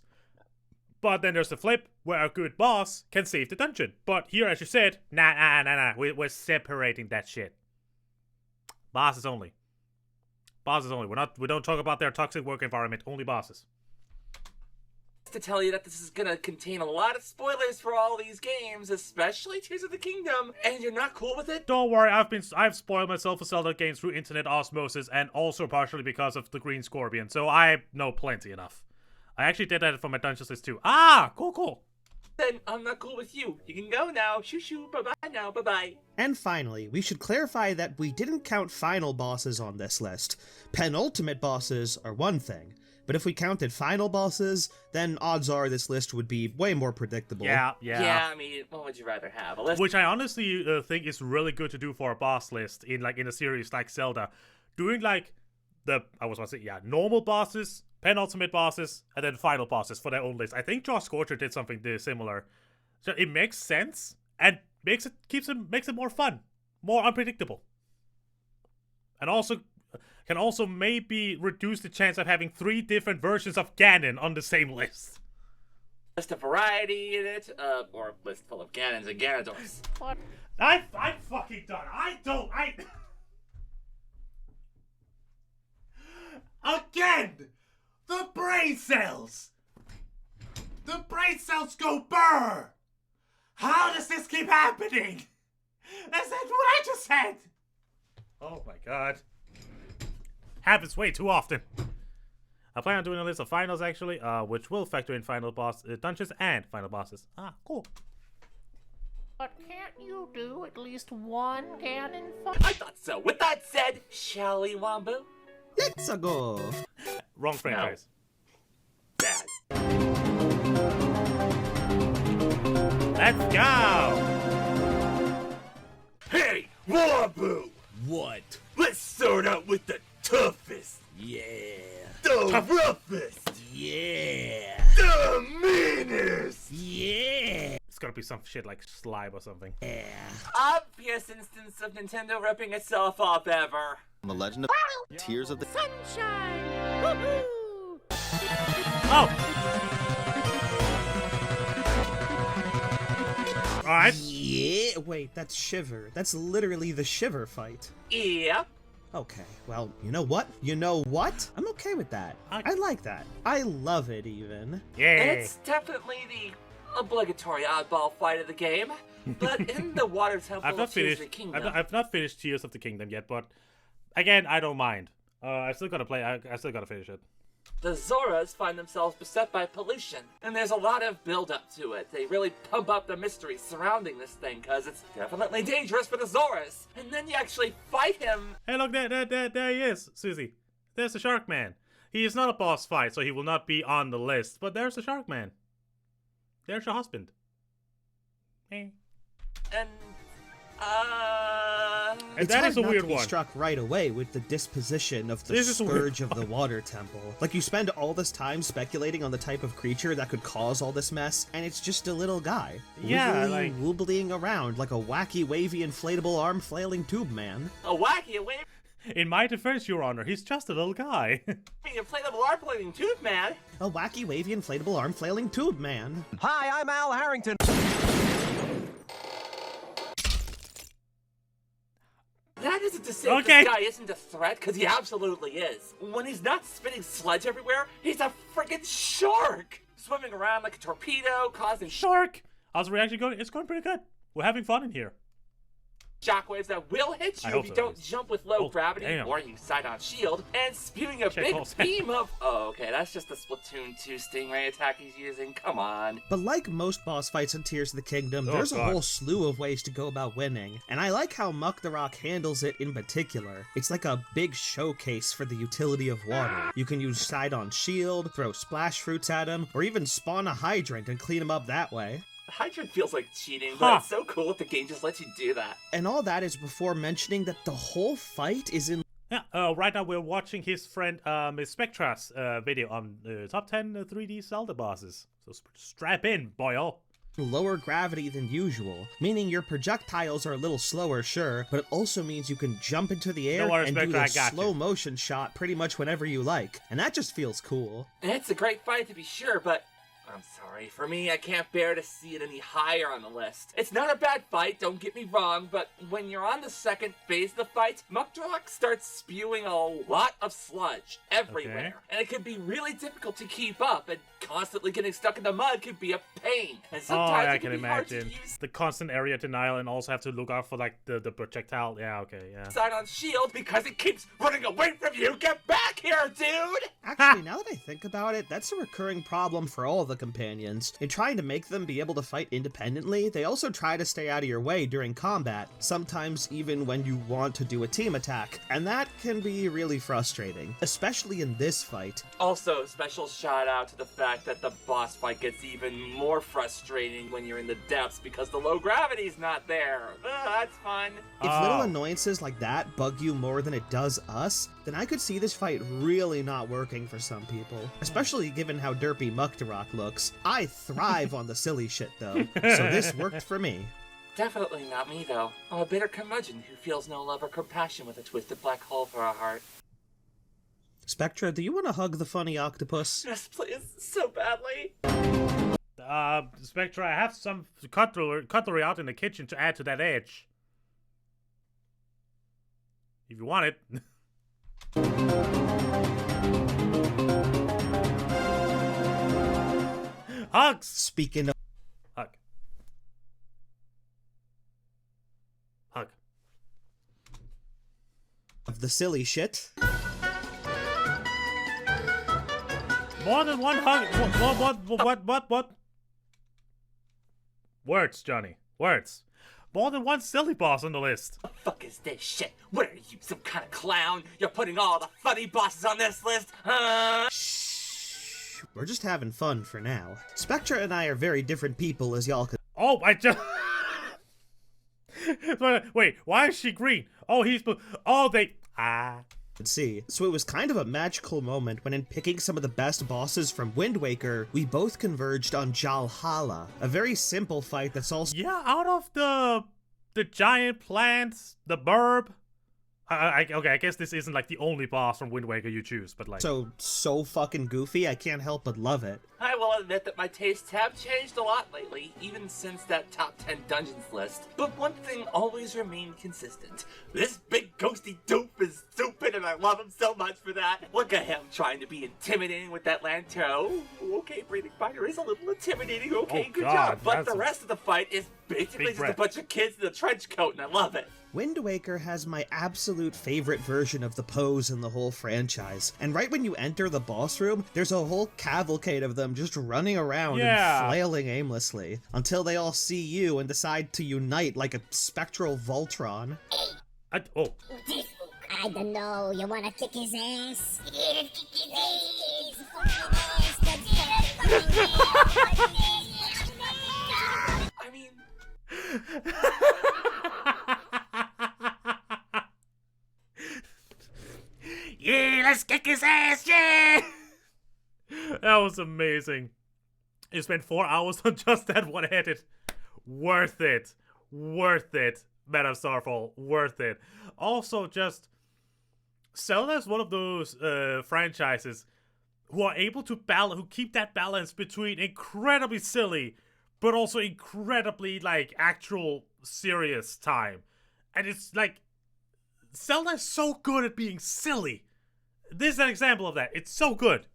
But then there's the flip, where a good boss can save the dungeon. But here, as you said, nah. We're separating that shit. Bosses only. Bosses only. We don't talk about their toxic work environment. Only bosses. to tell you that this is gonna contain a lot of spoilers for all these games, especially Tears of the Kingdom, and you're not cool with it? Don't worry, I've spoiled myself for Zelda games through internet osmosis, and also partially because of the Green Scorpion, so I know plenty enough. I actually did that for my Dungeons list too. Ah, cool. Then I'm not cool with you. You can go now. Shoo, bye-bye now, bye-bye. And finally, we should clarify that we didn't count final bosses on this list. Penultimate bosses are one thing. But if we counted final bosses, then odds are this list would be way more predictable. Yeah. Yeah, I mean, what would you rather have? A list? Which I honestly think is really good to do for a boss list in a series like Zelda. Doing normal bosses, penultimate bosses, and then final bosses for their own list. I think Josh Scorcher did something similar. So it makes sense and makes it more fun, more unpredictable. And also can also maybe reduce the chance of having 3 different versions of Ganon on the same list. List of variety in it, or a list full of Ganons and Ganondorfs. What? I'm fucking done. Again! The brain cells! The brain cells go burr! How does this keep happening? That's what I just said! Oh my god. Happens way too often. I plan on doing a list of finals actually, which will factor in final boss dungeons and final bosses. Ah, cool. But can't you do at least one Ganon I thought so. With that said, shall we, Wombo? Let's go. Wrong franchise. Bad. Let's go! Hey, Wombo! What? Let's start out with the toughest. Yeah. The roughest. Yeah. The meanest. Yeah. It's gotta be some shit like slime or something. Yeah. Obvious instance of Nintendo ripping itself off ever. The Legend of Tears of the Sunshine? Woohoo! Oh! Alright. Yeah. Wait, that's Shiver. That's literally the Shiver fight. Yep. Okay, well, you know what? I'm okay with that. I like that. I love it, even. Yeah. And it's definitely the obligatory oddball fight of the game. But in the Water Temple I've not of Tears finished. of the Kingdom... I've not finished Tears of the Kingdom yet, but again, I don't mind. I still gotta play. I still gotta finish it. The Zoras find themselves beset by pollution, and there's a lot of build-up to it. They really pump up the mystery surrounding this thing, because it's definitely dangerous for the Zoras. And then you actually fight him. Hey, look, there he is, Susie. There's the Shark Man. He is not a boss fight, so he will not be on the list, but there's the Shark Man. There's your husband. Hey. And, And it's that hard is a not weird to be one. struck right away with the disposition of the This is a weird Scourge of the Water Temple. Like, you spend all this time speculating on the type of creature that could cause all this mess, and it's just a little guy. Yeah, wobbling around like a wacky, wavy, inflatable arm flailing tube man. A wacky, wavy, In my defense, Your Honor, he's just a little guy. inflatable arm-flailing tube man. A wacky, wavy, inflatable arm flailing tube man. Hi, I'm Al Harrington. That isn't to say this guy isn't a threat, because he absolutely is. When he's not spitting sludge everywhere, he's a freaking shark! Swimming around like a torpedo, causing Shark! How's the reaction going? It's going pretty good. We're having fun in here. shockwaves that will hit you if you don't jump with low gravity damn. or you side on shield, and spewing a big beam of... Oh, okay, that's just the Splatoon 2 Stingray attack he's using. Come on. But like most boss fights in Tears of the Kingdom, there's a whole slew of ways to go about winning, and I like how Muck the Rock handles it in particular. It's like a big showcase for the utility of water. You can use side on shield, throw splash fruits at him, or even spawn a hydrant and clean him up that way. Hydrant feels like cheating, but it's so cool if the game just lets you do that. And all that is before mentioning that the whole fight is in... Yeah, right now we're watching his friend Miss Spectra's video on top 10 3D Zelda bosses. So strap in, boyo. Lower gravity than usual, meaning your projectiles are a little slower, sure, but it also means you can jump into the air and do a slow motion shot pretty much whenever you like, and that just feels cool. It's a great fight to be sure, but I'm sorry, for me, I can't bear to see it any higher on the list. It's not a bad fight, don't get me wrong, but when you're on the second phase of the fight, Muckdrock starts spewing a lot of sludge everywhere, and it can be really difficult to keep up, and constantly getting stuck in the mud can be a pain. And sometimes I it can can be hard to imagine. use The constant area denial and also have to look out for like the projectile. Yeah, okay, yeah. side on shield because it keeps running away from you. Get back here, dude! Actually, now that I think about it, that's a recurring problem for all the the companions. In trying to make them be able to fight independently, they also try to stay out of your way during combat, sometimes even when you want to do a team attack, and that can be really frustrating, especially in this fight. Also, special shout out to the fact that the boss fight gets even more frustrating when you're in the depths because the low gravity's not there. That's fun. If little annoyances like that bug you more than it does us, then I could see this fight really not working for some people, especially given how derpy Muktarok looks. I thrive on the silly shit though, so this worked for me. Definitely not me, though. I'm a bitter curmudgeon who feels no love or compassion with a twisted black hole for a heart. Spectra, do you want to hug the funny octopus? Yes, please. So badly. Spectra, I have some cutlery out in the kitchen to add to that edge. If you want it. Hugs! Speaking of... Hug. Hug. Of the silly shit. More than one hug. What? Words, Johnny. Words. More than one silly boss on the list. What the fuck is this shit? What are you, some kind of clown? You're putting all the funny bosses on this list? Shh. We're just having fun for now. Spectra and I are very different people, as y'all could... Oh, I just... Wait, why is she green? Oh, he's... Oh, they... see. So it was kind of a magical moment when in picking some of the best bosses from Wind Waker, we both converged on Jalhala, a very simple fight that's also... Yeah, out of the giant plants, the burb... okay, I guess this isn't like the only boss from Wind Waker you choose, but like... So fucking goofy, I can't help but love it. I will admit that my tastes have changed a lot lately, even since that top 10 dungeons list. But one thing always remained consistent. This big ghosty doof is stupid and I love him so much for that. Look at him trying to be intimidating with that lantern. Okay, Breathing Fire is a little intimidating, okay, good job. But the rest of the fight is basically just a bunch of kids in a trench coat and I love it. Wind Waker has my absolute favorite version of the pose in the whole franchise. And right when you enter the boss room, there's a whole cavalcade of them just running around and flailing aimlessly, until they all see you and decide to unite like a spectral Voltron. I don't know, you wanna kick his ass? Yeah, kick his ass! I mean... Yeah, let's kick his ass, yeah! That was amazing. You spent 4 hours on just that one-headed. Worth it. Worth it. Meta Starfall. Worth it. Also, just... Zelda is one of those franchises who are able to balance, who keep that balance between incredibly silly, but also incredibly, like, actual serious time. And it's like... Zelda is so good at being silly. This is an example of that. It's so good.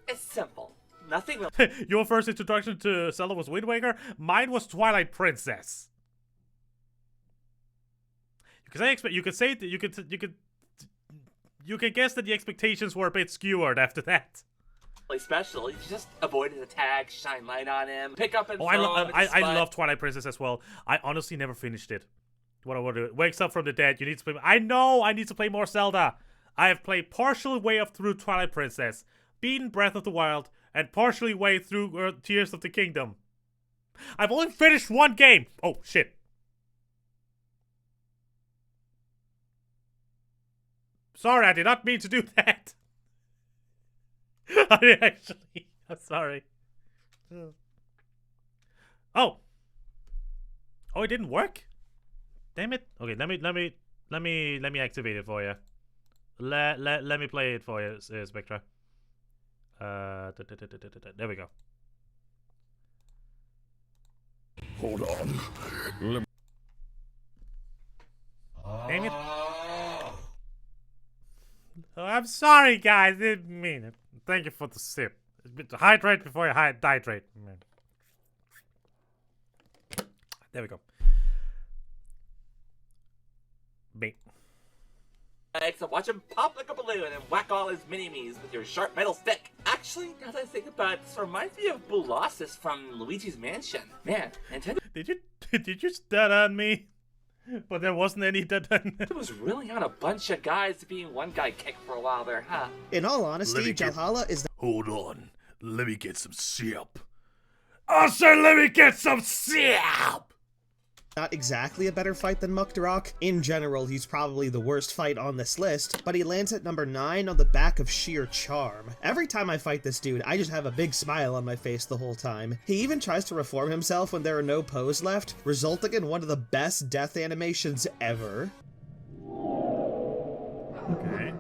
It's simple. Nothing will... Your first introduction to Zelda was Wind Waker. Mine was Twilight Princess. You could guess that the expectations were a bit skewered after that. Special, you just avoid his attack, shine light on him, pick up and throw him. I love Twilight Princess as well. I honestly never finished it. What I want to do? Wakes up from the dead. You need to play. I know. I need to play more Zelda. I have played partially way up through Twilight Princess, beaten Breath of the Wild, and partially way through Tears of the Kingdom. I've only finished one game. Oh shit. Sorry, I did not mean to do that. I'm sorry. Oh, it didn't work. Damn it. Okay, let me activate it for you. Let me play it for you, Spectra. There we go. Hold on. Damn it. Oh, I'm sorry, guys. Didn't mean it. Thank you for the sip. Hydrate before you hydrate. There we go. Bait. So watch him pop like a balloon and whack all his mini-me's with your sharp metal stick. Actually, now that I think about it, this reminds me of Bulossus from Luigi's Mansion. Man, Nintendo... Did you stat on me? But there wasn't any that... It was really on a bunch of guys being one guy kick for a while there, huh? In all honesty, Jalhala is... Hold on. Let me get some sip. I said let me get some sip! Not exactly a better fight than Muktarok. In general, he's probably the worst fight on this list, but he lands at number 9 on the back of sheer charm. Every time I fight this dude, I just have a big smile on my face the whole time. He even tries to reform himself when there are no pose left, resulting in one of the best death animations ever. Okay.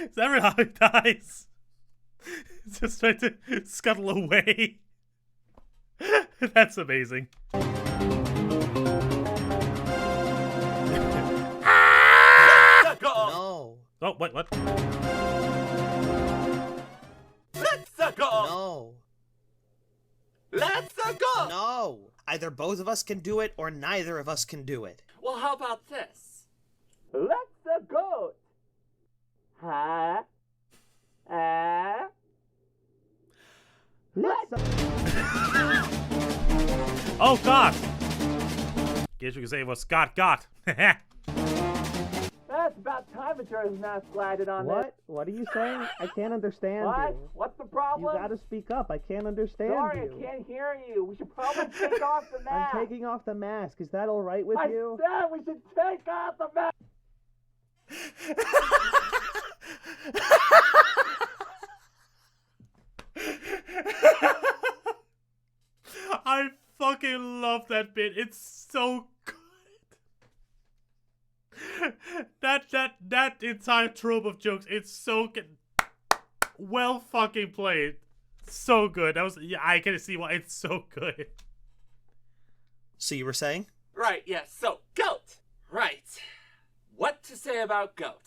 Is that really how he dies? Just trying to scuttle away. That's amazing. No. Oh, what? Let's go! No. Let's go! No. Either both of us can do it, or neither of us can do it. Well, how about this? Let's go! Huh? Oh, God! Guess you could say it was Scott got. That's about time Majora's Mask landed on What? What are you saying? I can't understand What? you. What's the problem? You gotta speak up. I can't understand Sorry, you. I can't hear you. We should probably take off the mask. I'm taking off the mask. Is that alright with I you? said we should take off the mask. I fucking love that bit. It's so good. That entire trope of jokes, it's so good. Well fucking played. So good. That was, yeah, I can see why it's so good. So you were saying? Right, yes. So, Goat. Right. What to say about Goat?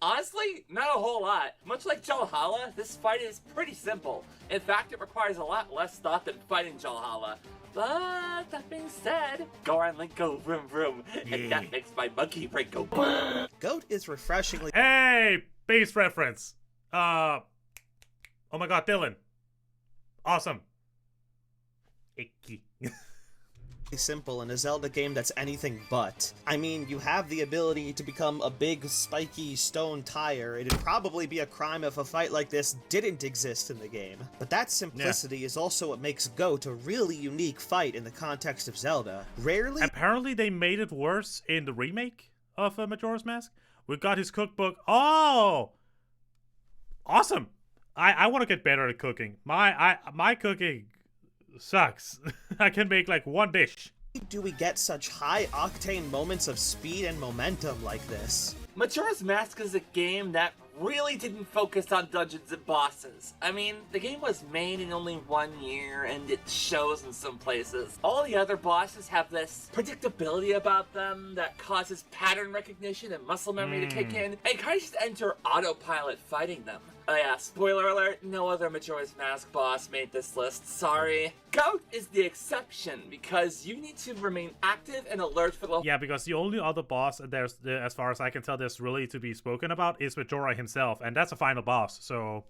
Honestly, not a whole lot. Much like Jalhala, this fight is pretty simple. In fact, it requires a lot less thought than fighting Jalhala. But that being said, Goran Link go vroom vroom, and that makes my monkey brain go boom. Goat is refreshingly... Hey, base reference. Oh my God, Dylan. Awesome. Icky. simple in a Zelda game that's anything but. I mean, you have the ability to become a big, spiky stone tire. It'd probably be a crime if a fight like this didn't exist in the game. But that simplicity is also what makes Goat a really unique fight in the context of Zelda. Rarely... Apparently they made it worse in the remake of Majora's Mask. We got his cookbook. Oh! Awesome! I want to get better at cooking. My cooking sucks. I can make like one dish. Do we get such high-octane moments of speed and momentum like this? Majora's Mask is a game that really didn't focus on dungeons and bosses. I mean, the game was made in only 1 year, and it shows in some places. All the other bosses have this predictability about them that causes pattern recognition and muscle memory to kick in, and kind of just enter autopilot fighting them. Oh yeah, spoiler alert, no other Majora's Mask boss made this list, sorry. Goat is the exception, because you need to remain active and alert for the... Yeah, because the only other boss, as far as I can tell, there's really to be spoken about is Majora himself, and that's a final boss, so...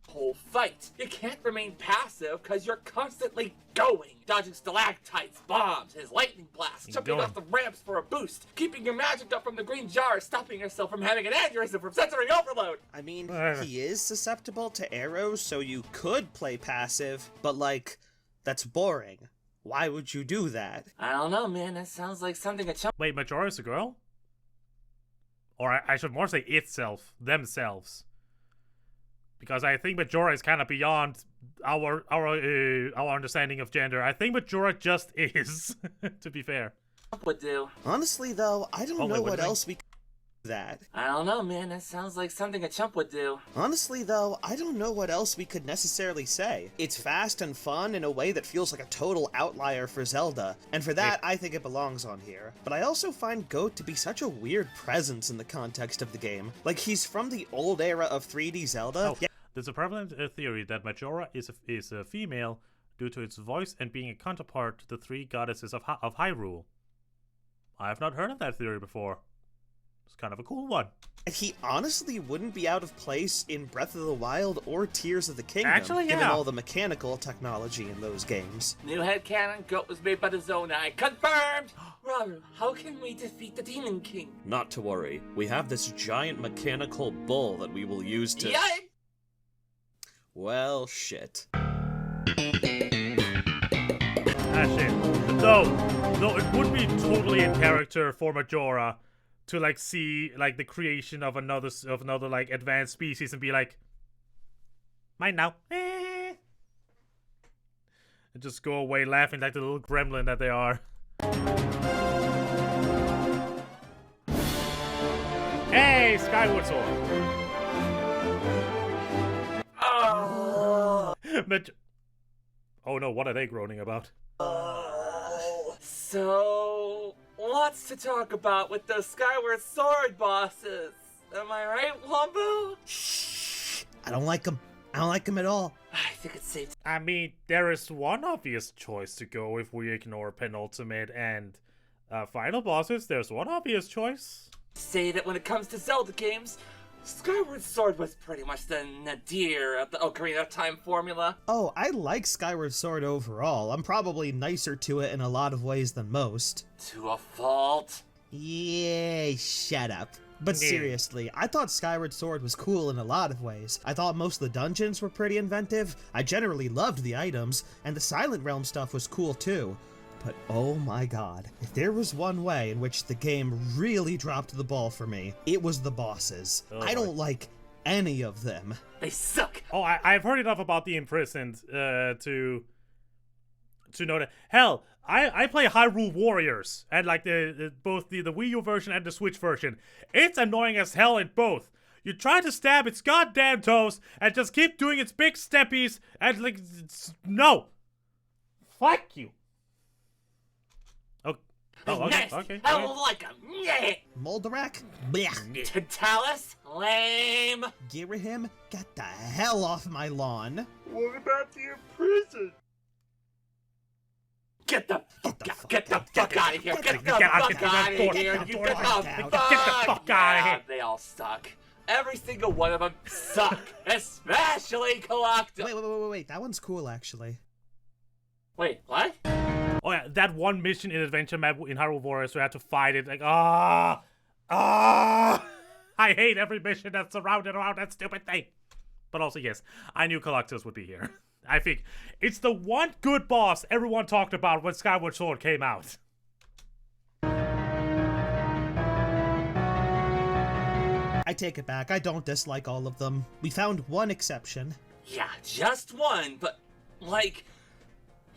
whole fight. You can't remain passive because you're constantly going, dodging stalactites, bombs, his lightning blasts, jumping off the ramps for a boost, keeping your magic up from the green jar, stopping yourself from having an aneurysm from sensory overload. I mean, he is susceptible to arrows, so you could play passive, but like, that's boring. Why would you do that? I don't know, man. That sounds like something a chump. Wait, Majora's a girl? Or I should more say itself, themselves. Because I think Majora is kind of beyond our understanding of gender. I think Majora just is, to be fair. Would do. Honestly, though, I don't know what else we... that. I don't know, man. That sounds like something a chump would do. Honestly, though, I don't know what else we could necessarily say. It's fast and fun in a way that feels like a total outlier for Zelda, and for that, I think it belongs on here. But I also find Goat to be such a weird presence in the context of the game. Like, he's from the old era of 3D Zelda. Oh, there's a prevalent theory that Majora is a female due to its voice and being a counterpart to the three goddesses of Hyrule. I have not heard of that theory before. It's kind of a cool one. He honestly wouldn't be out of place in Breath of the Wild or Tears of the Kingdom, Actually, given all the mechanical technology in those games. New headcanon, Goat was made by the Zonai. Confirmed! Robert, how can we defeat the Demon King? Not to worry. We have this giant mechanical bull that we will use to... Yeah! Well, shit. Shit. No, it would be totally in character for Majora to like see like the creation of another like advanced species and be like, mine now, and just go away laughing like the little gremlin that they are. Hey, Skyward Sword. Oh. Oh no, what are they groaning about? So, lots to talk about with those Skyward Sword bosses. Am I right, Wombo? Shh. I don't like them. I don't like them at all. I think it's safe. I mean, there is one obvious choice to go if we ignore penultimate and final bosses. There's one obvious choice. Say that when it comes to Zelda games, Skyward Sword was pretty much the nadir of the Ocarina of Time formula. Oh, I like Skyward Sword overall. I'm probably nicer to it in a lot of ways than most. To a fault. Yeah, shut up. But seriously, I thought Skyward Sword was cool in a lot of ways. I thought most of the dungeons were pretty inventive, I generally loved the items, and the Silent Realm stuff was cool too. But oh my god, if there was one way in which the game really dropped the ball for me, it was the bosses. Oh, I don't like any of them. They suck! Oh, I've heard enough about the Imprisoned to know that. Hell, I play Hyrule Warriors, and like both the Wii U version and the Switch version. It's annoying as hell in both. You try to stab its goddamn toes, and just keep doing its big steppies, and like, no! Fuck you! Oh, okay, okay. I don't like him. Yeah. Moldarak? Blech. Tantalus? Lame. Girahim? Get the hell off my lawn. What about the Imprisoned? Get the fuck out of here. Get the fuck out of here. You get the fuck out of here. They all suck. Every single one of them suck. Especially Collector. Wait. That one's cool, actually. Wait, what? Oh yeah, that one mission in Adventure Map in Hyrule Warriors where I had to fight it, like, I hate every mission that's surrounded around that stupid thing. But also, yes, I knew Collectors would be here. I think it's the one good boss everyone talked about when Skyward Sword came out. I take it back, I don't dislike all of them. We found one exception. Yeah, just one, but, like...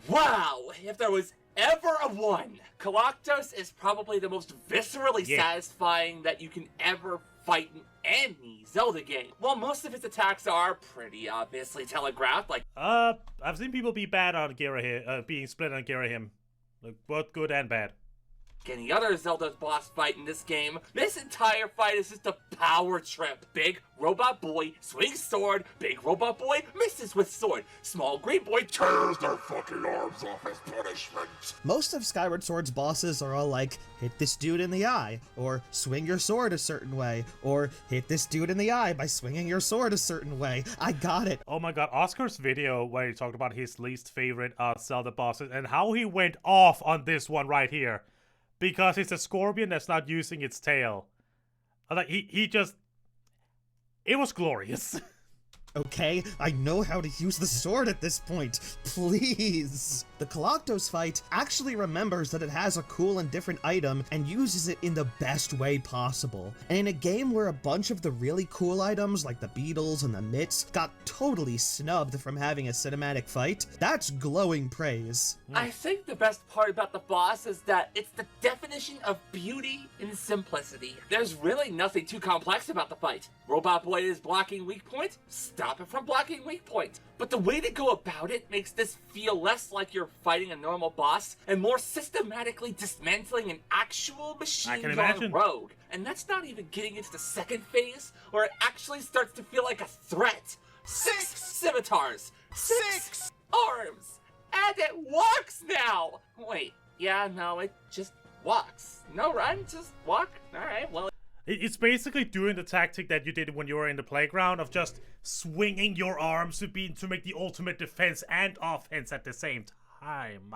Wow, if there was ever a one, Collectos is probably the most viscerally satisfying that you can ever fight in any Zelda game. While most of its attacks are pretty obviously telegraphed, like... I've seen people be bad on Girahim, being split on Girahim. Like, both good and bad. Any other Zelda boss fight in this game, this entire fight is just a power trip. Big robot boy swings sword, big robot boy misses with sword, small green boy tears their fucking arms off as punishment. Most of Skyward Sword's bosses are all like, hit this dude in the eye, or swing your sword a certain way, or hit this dude in the eye by swinging your sword a certain way. I got it. Oh my god, Oscar's video where he talked about his least favorite Zelda bosses and how he went off on this one right here. Because it's a scorpion that's not using its tail. Like, he just... It was glorious. okay? I know how to use the sword at this point. Please. The Galactos fight actually remembers that it has a cool and different item and uses it in the best way possible. And in a game where a bunch of the really cool items like the beetles and the mitts got totally snubbed from having a cinematic fight, that's glowing praise. I think the best part about the boss is that it's the definition of beauty and simplicity. There's really nothing too complex about the fight. Robot Boy is blocking weak point, stop it from blocking weak point. But the way to go about it makes this feel less like you're fighting a normal boss and more systematically dismantling an actual machine gone rogue. And that's not even getting into the second phase, where it actually starts to feel like a threat. 6 scimitars, 6 arms, and it walks now! Wait, yeah, no, it just walks. No run, just walk? Alright, well... It's basically doing the tactic that you did when you were in the playground of just swinging your arms to make the ultimate defense and offense at the same time.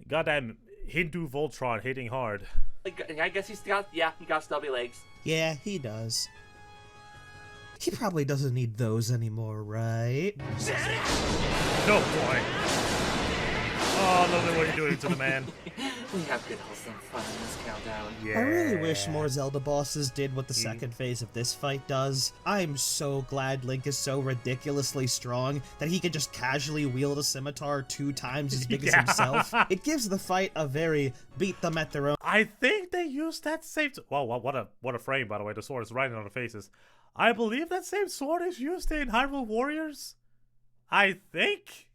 Goddamn Hindu Voltron hitting hard. I guess he got stubby legs. Yeah, he does. He probably doesn't need those anymore, right? No, boy. Oh, lovely what you're doing to the man. We have good wholesome fun in this countdown. Yeah. I really wish more Zelda bosses did what the second phase of this fight does. I'm so glad Link is so ridiculously strong that he can just casually wield a scimitar 2 times as big as himself. It gives the fight a very beat them at their own. I think they used that same... Wow, what a frame, by the way. The sword is right in our faces. I believe that same sword is used in Hyrule Warriors. I think.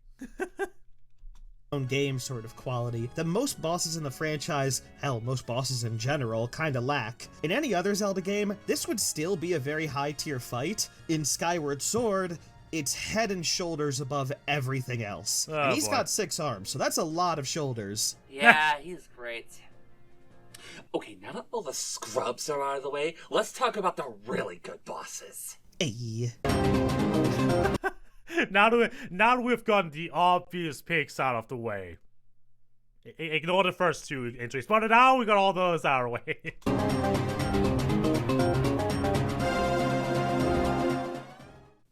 Own game sort of quality that most bosses in the franchise, hell, most bosses in general, kinda lack. In any other Zelda game, this would still be a very high tier fight. In Skyward Sword, it's head and shoulders above everything else. Oh, and he's boy. got 6 arms, so that's a lot of shoulders. Yeah, he's great. Okay, now that all the scrubs are out of the way, let's talk about the really good bosses. Hey. Now that we've gotten the obvious picks out of the way. Ignore the first 2 entries, but now we got all those out of the way.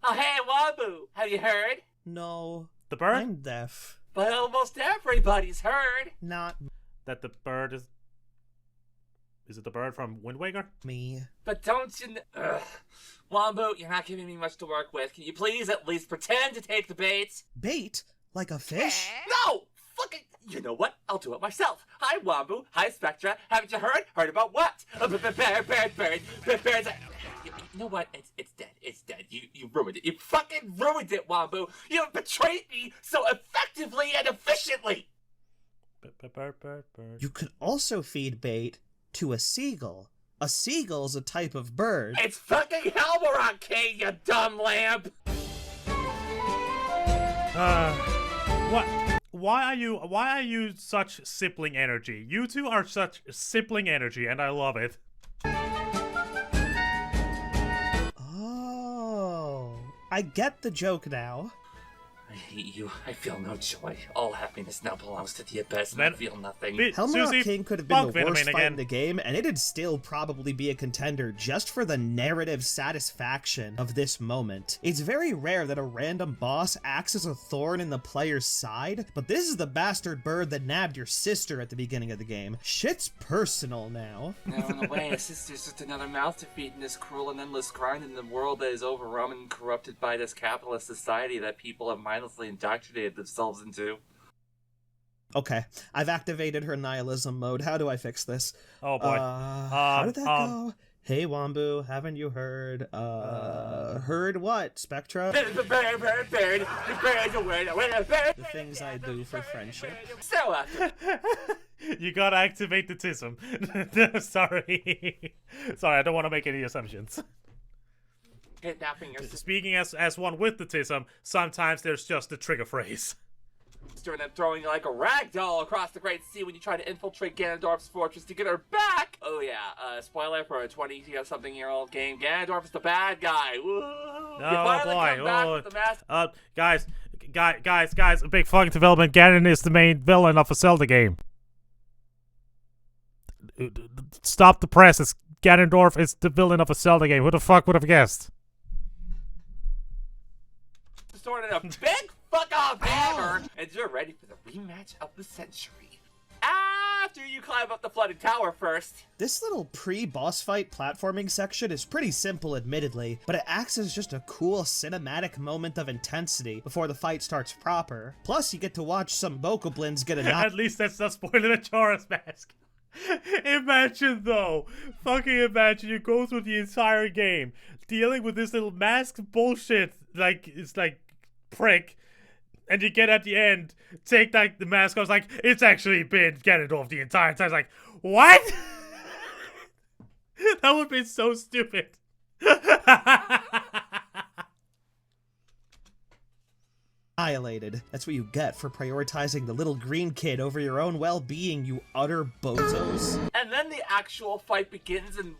Oh, hey, Wabu! Have you heard? No. The bird? I'm deaf. But almost everybody's heard. Not That the bird is... Is it the bird from Wind Waker? me. But don't you Ugh. Wombo, you're not giving me much to work with. Can you please at least pretend to take the bait? Bait? Like a fish? No! Fuck it! You know what? I'll do it myself. Hi, Wombo. Hi, Spectra. Haven't you heard? Heard about what? Bird. You know what? It's dead. It's dead. You ruined it. You fucking ruined it, Wombo. You betrayed me so effectively and efficiently. Bird. You could also feed bait to a seagull. A seagull's a type of bird. It's fucking Helmerock King, you dumb lamp! What? Why are you such sibling energy? You two are such sibling energy, and I love it. Oh, I get the joke now. I hate you. I feel no joy. All happiness now belongs to the Abyss, and I feel nothing. Helmerock King could have been the worst fight in the game, and it'd still probably be a contender just for the narrative satisfaction of this moment. It's very rare that a random boss acts as a thorn in the player's side, but this is the bastard bird that nabbed your sister at the beginning of the game. Shit's personal now. Now, in a way, a sister's just another mouth to feed in this cruel and endless grind in the world that is overrun and corrupted by this capitalist society that people have mindlessly indoctrinated themselves into. Okay, I've activated her nihilism mode. How do I fix this? Oh boy. How did that go? Hey Wombo, haven't you heard? Heard what, Spectra? The things I do for friendship. So, you gotta activate the tism. Sorry, I don't want to make any assumptions. Kidnapping your sister Speaking as one with the tism, sometimes there's just the trigger phrase. And then throwing you like a rag doll across the Great Sea when you try to infiltrate Ganondorf's fortress to get her back! Oh yeah, spoiler for a 20-something-year-old game, Ganondorf is the bad guy! Woo! Oh boy, guys, a big fucking development, Ganon is the main villain of a Zelda game. Stop the press, Ganondorf is the villain of a Zelda game, who the fuck would have guessed? sword and a big fuck-off hammer, and you're ready for the rematch of the century. After you climb up the flooded tower first. This little pre-boss fight platforming section is pretty simple admittedly, but it acts as just a cool cinematic moment of intensity before the fight starts proper. Plus you get to watch some bokoblins get a At least that's not spoiling a Charos mask. Imagine though, fucking imagine you go through the entire game dealing with this little mask bullshit, like it's like prick, and you get at the end, take like the mask off, like it's actually been Ganondorf the entire time. It's like, what? That would be so stupid. Annihilated. That's what you get for prioritizing the little green kid over your own well-being, you utter bozos. And then the actual fight begins and...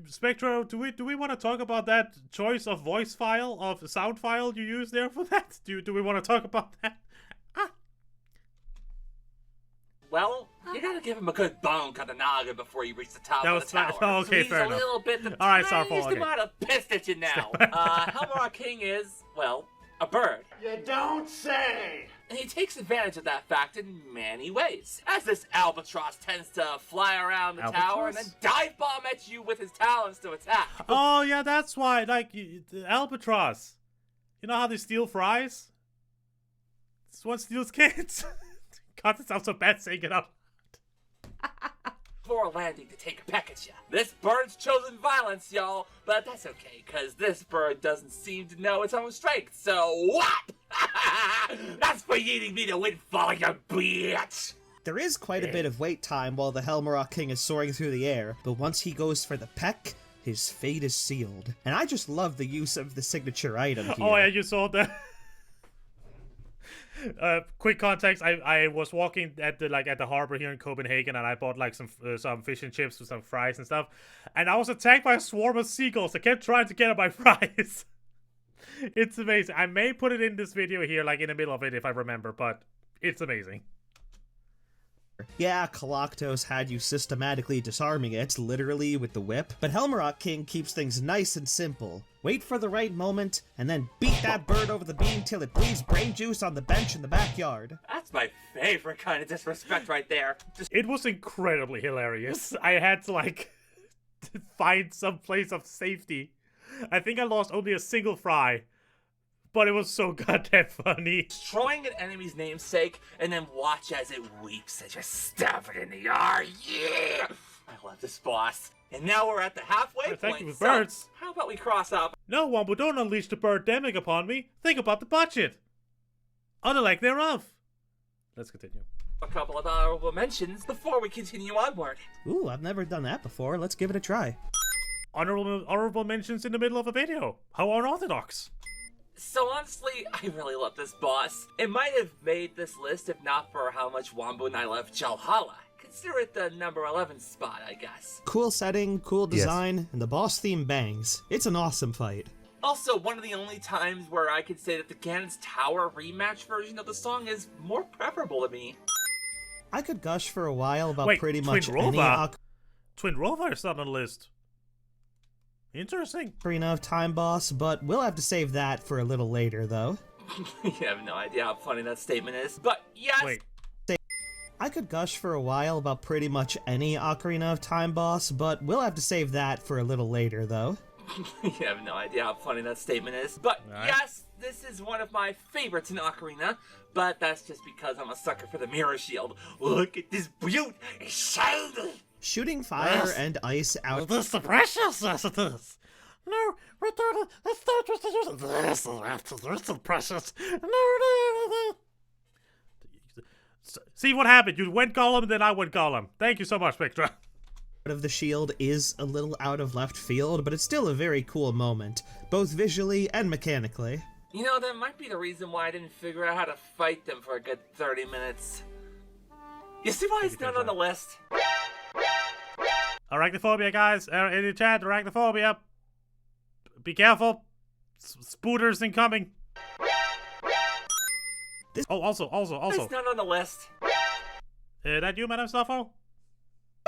Spectra, do we want to talk about that choice of voice file, of sound file you used there for that? Do we want to talk about that? Well, you gotta give him a good bone cut the noggin before you reach the top That of was the tower. fine. Oh, okay, so fair he's a enough. little bit the All right, tiniest Starfall, okay. amount of pissed at you now. Helmar King is, well, a bird. You don't say! And he takes advantage of that fact in many ways. As this albatross tends to fly around the tower and then dive bomb at you with his talons to attack. Oh yeah, that's why. Like the albatross. You know how they steal fries? This one steals kids. God, that sounds so bad saying it out. Before landing to take a peck at you. This bird's chosen violence, y'all, but that's okay, because this bird doesn't seem to know its own strength, so what? That's for eating me the windfall, you bitch! There is quite a bit of wait time while the Helmarok King is soaring through the air, but once he goes for the peck, his fate is sealed. And I just love the use of the signature item here. Oh yeah, you saw that. Quick context: I was walking at the harbor here in Copenhagen, and I bought like some fish and chips with some fries and stuff, and I was attacked by a swarm of seagulls that kept trying to get at my fries. It's amazing. I may put it in this video here, like in the middle of it, if I remember, but it's amazing. Yeah, Kalaktos had you systematically disarming it, literally with the whip, but Helmarok King keeps things nice and simple. Wait for the right moment, and then beat that bird over the beam till it bleeds brain juice on the bench in the backyard. That's my favorite kind of disrespect right there. It was incredibly hilarious. I had to like find some place of safety. I think I lost only a single fry, but it was so goddamn funny. Destroying an enemy's namesake, and then watch as it weeps and just stab it in the eye. Yeah! I love this boss. And now we're at the halfway point, with so birds. how about we cross up? No, Wombo, don't unleash the birdemic upon me. Think about the budget. On the leg thereof. Let's continue. A couple of honorable mentions before we continue onward. Ooh, I've never done that before. Let's give it a try. Honorable mentions in the middle of a video. How unorthodox. So honestly, I really love this boss. It might have made this list if not for how much Wombo and I love Jalhalla. Consider it the number 11 spot, I guess. Cool setting, cool design, and the boss theme bangs. It's an awesome fight. Also, one of the only times where I could say that the Ganon's Tower rematch version of the song is more preferable to me. I could gush for a while about Wait, pretty much Twin any Rova? Twin Rova is not on the list. Interesting. Ocarina of Time boss, but we'll have to save that for a little later, though. You have no idea how funny that statement is, but yes! Wait. I could gush for a while about pretty much any Ocarina of Time boss, but we'll have to save that for a little later, though. You have no idea how funny that statement is, but yes, this is one of my favorites in Ocarina, but that's just because I'm a sucker for the mirror shield. Look at this beaut! It's shiny! Shooting fire and ice out. This is precious, yes it is. No, return. Let's start with this is precious. No. See what happened? You went Gollum, then I went Gollum. Thank you so much, Spectra. Of the shield is a little out of left field, but it's still a very cool moment, both visually and mechanically. You know, that might be the reason why I didn't figure out how to fight them for a good 30 minutes. You see why it's not on the list? Arachnophobia, guys. In the chat, arachnophobia. Be careful. Spooters incoming. Also. It's not on the list. That you, Madame Stuffo?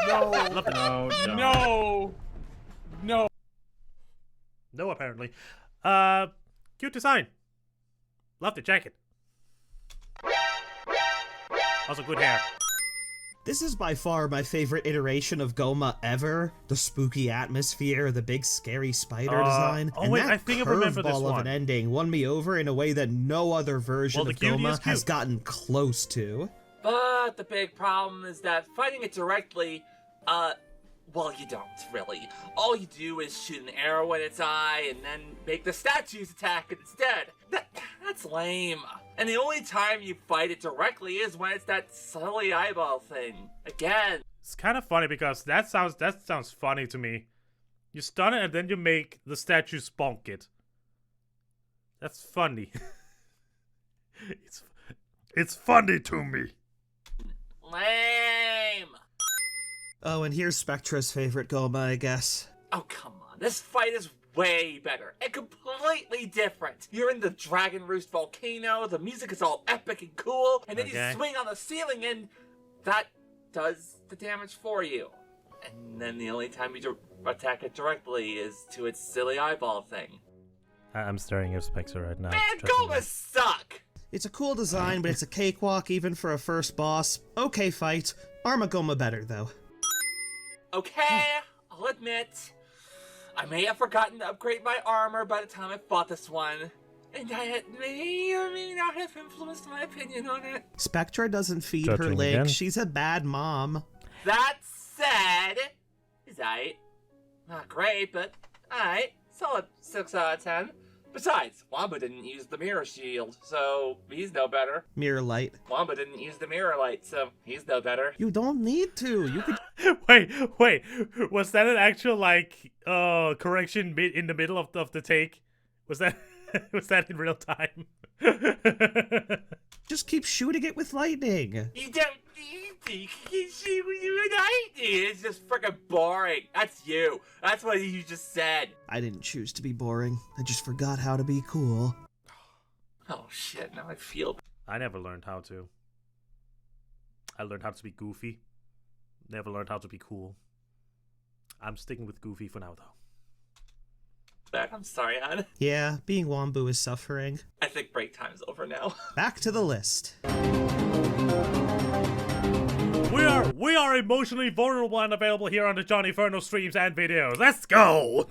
Love it. No. No, apparently. Cute design. Love the jacket. Also good hair. This is by far my favorite iteration of Goma ever. The spooky atmosphere, the big scary spider design, and wait, that I think I remember this curveball of one. an ending won me over in a way that no other version Well, the of cutie Goma is has cute. gotten close to. But the big problem is that fighting it directly, well, you don't, really. All you do is shoot an arrow in its eye and then make the statues attack it instead. That's lame. And the only time you fight it directly is when it's that silly eyeball thing. Again. It's kind of funny because that sounds funny to me. You stun it and then you make the statue bonk it. That's funny. it's funny to me. Lame. Oh, and here's Spectra's favorite Goma, I guess. Oh, come on. This fight is way better and completely different. You're in the Dragon Roost volcano, the music is all epic and cool, and then you swing on the ceiling and that does the damage for you. And then the only time you attack it directly is to its silly eyeball thing. I'm staring at Spectra right now. Man, Gomas suck! It's a cool design, but it's a cakewalk even for a first boss. Okay fight. Armagoma better, though. Okay, I'll admit, I may have forgotten to upgrade my armor by the time I fought this one, and it may or may not have influenced my opinion on it. Spectra doesn't feed her Judging leg. again. She's a bad mom. That said, is aight. Not great, but aight. Solid 6 out of 10. Besides, Wamba didn't use the mirror shield, so he's no better. Mirror light. Wamba didn't use the mirror light, so he's no better. You don't need to. You could. Wait. Was that an actual correction in the middle of the take? Was that in real time? Just keep shooting it with lightning. You don't need to see what you and I did. It's just freaking boring. That's you. That's what you just said. I didn't choose to be boring. I just forgot how to be cool. Oh shit, now I feel. I never learned how to. I learned how to be goofy. Never learned how to be cool. I'm sticking with goofy for now, though. I'm sorry, hon. Yeah, being Wambu is suffering. I think break time's over now. Back to the list. We are emotionally vulnerable and available here on the Johnny Inferno streams and videos. Let's go!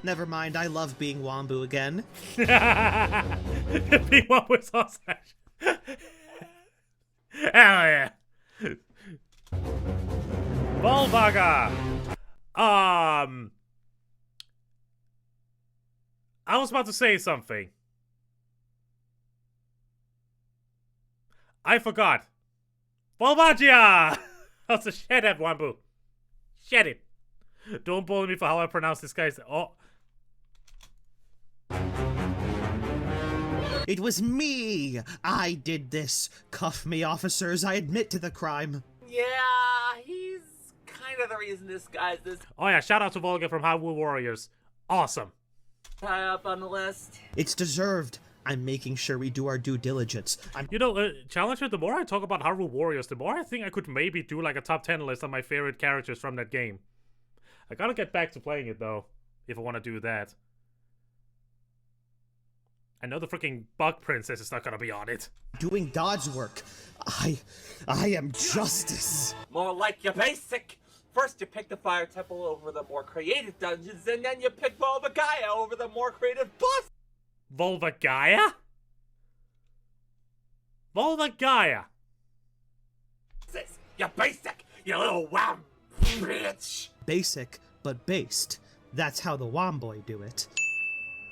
Never mind, I love being Wambu again. Being Wambu is awesome. Hell yeah. Volvaga! I was about to say something. I forgot. Volvagia! That's a shit at Wambu. Shut it. Don't bully me for how I pronounce this guy's. Oh. It was me! I did this. Cuff me, officers. I admit to the crime. Yeah, he's kind of the reason this guy's this Oh yeah, shout out to Volga from Hyrule Warriors. Awesome. high up on the list. It's deserved. I'm making sure we do our due diligence. You know, Challenger, the more I talk about Hyrule Warriors, the more I think I could maybe do like a top 10 list of my favorite characters from that game. I gotta get back to playing it though, if I want to do that. I know the freaking Bug Princess is not gonna be on it. Doing God's work. I am justice. More like your basic. First you pick the Fire Temple over the more creative dungeons, and then you pick Volvagaya over the more creative boss. Volvagaya? Volvagaya. You're basic, you little wham bitch. Basic, but based. That's how the Womboy do it.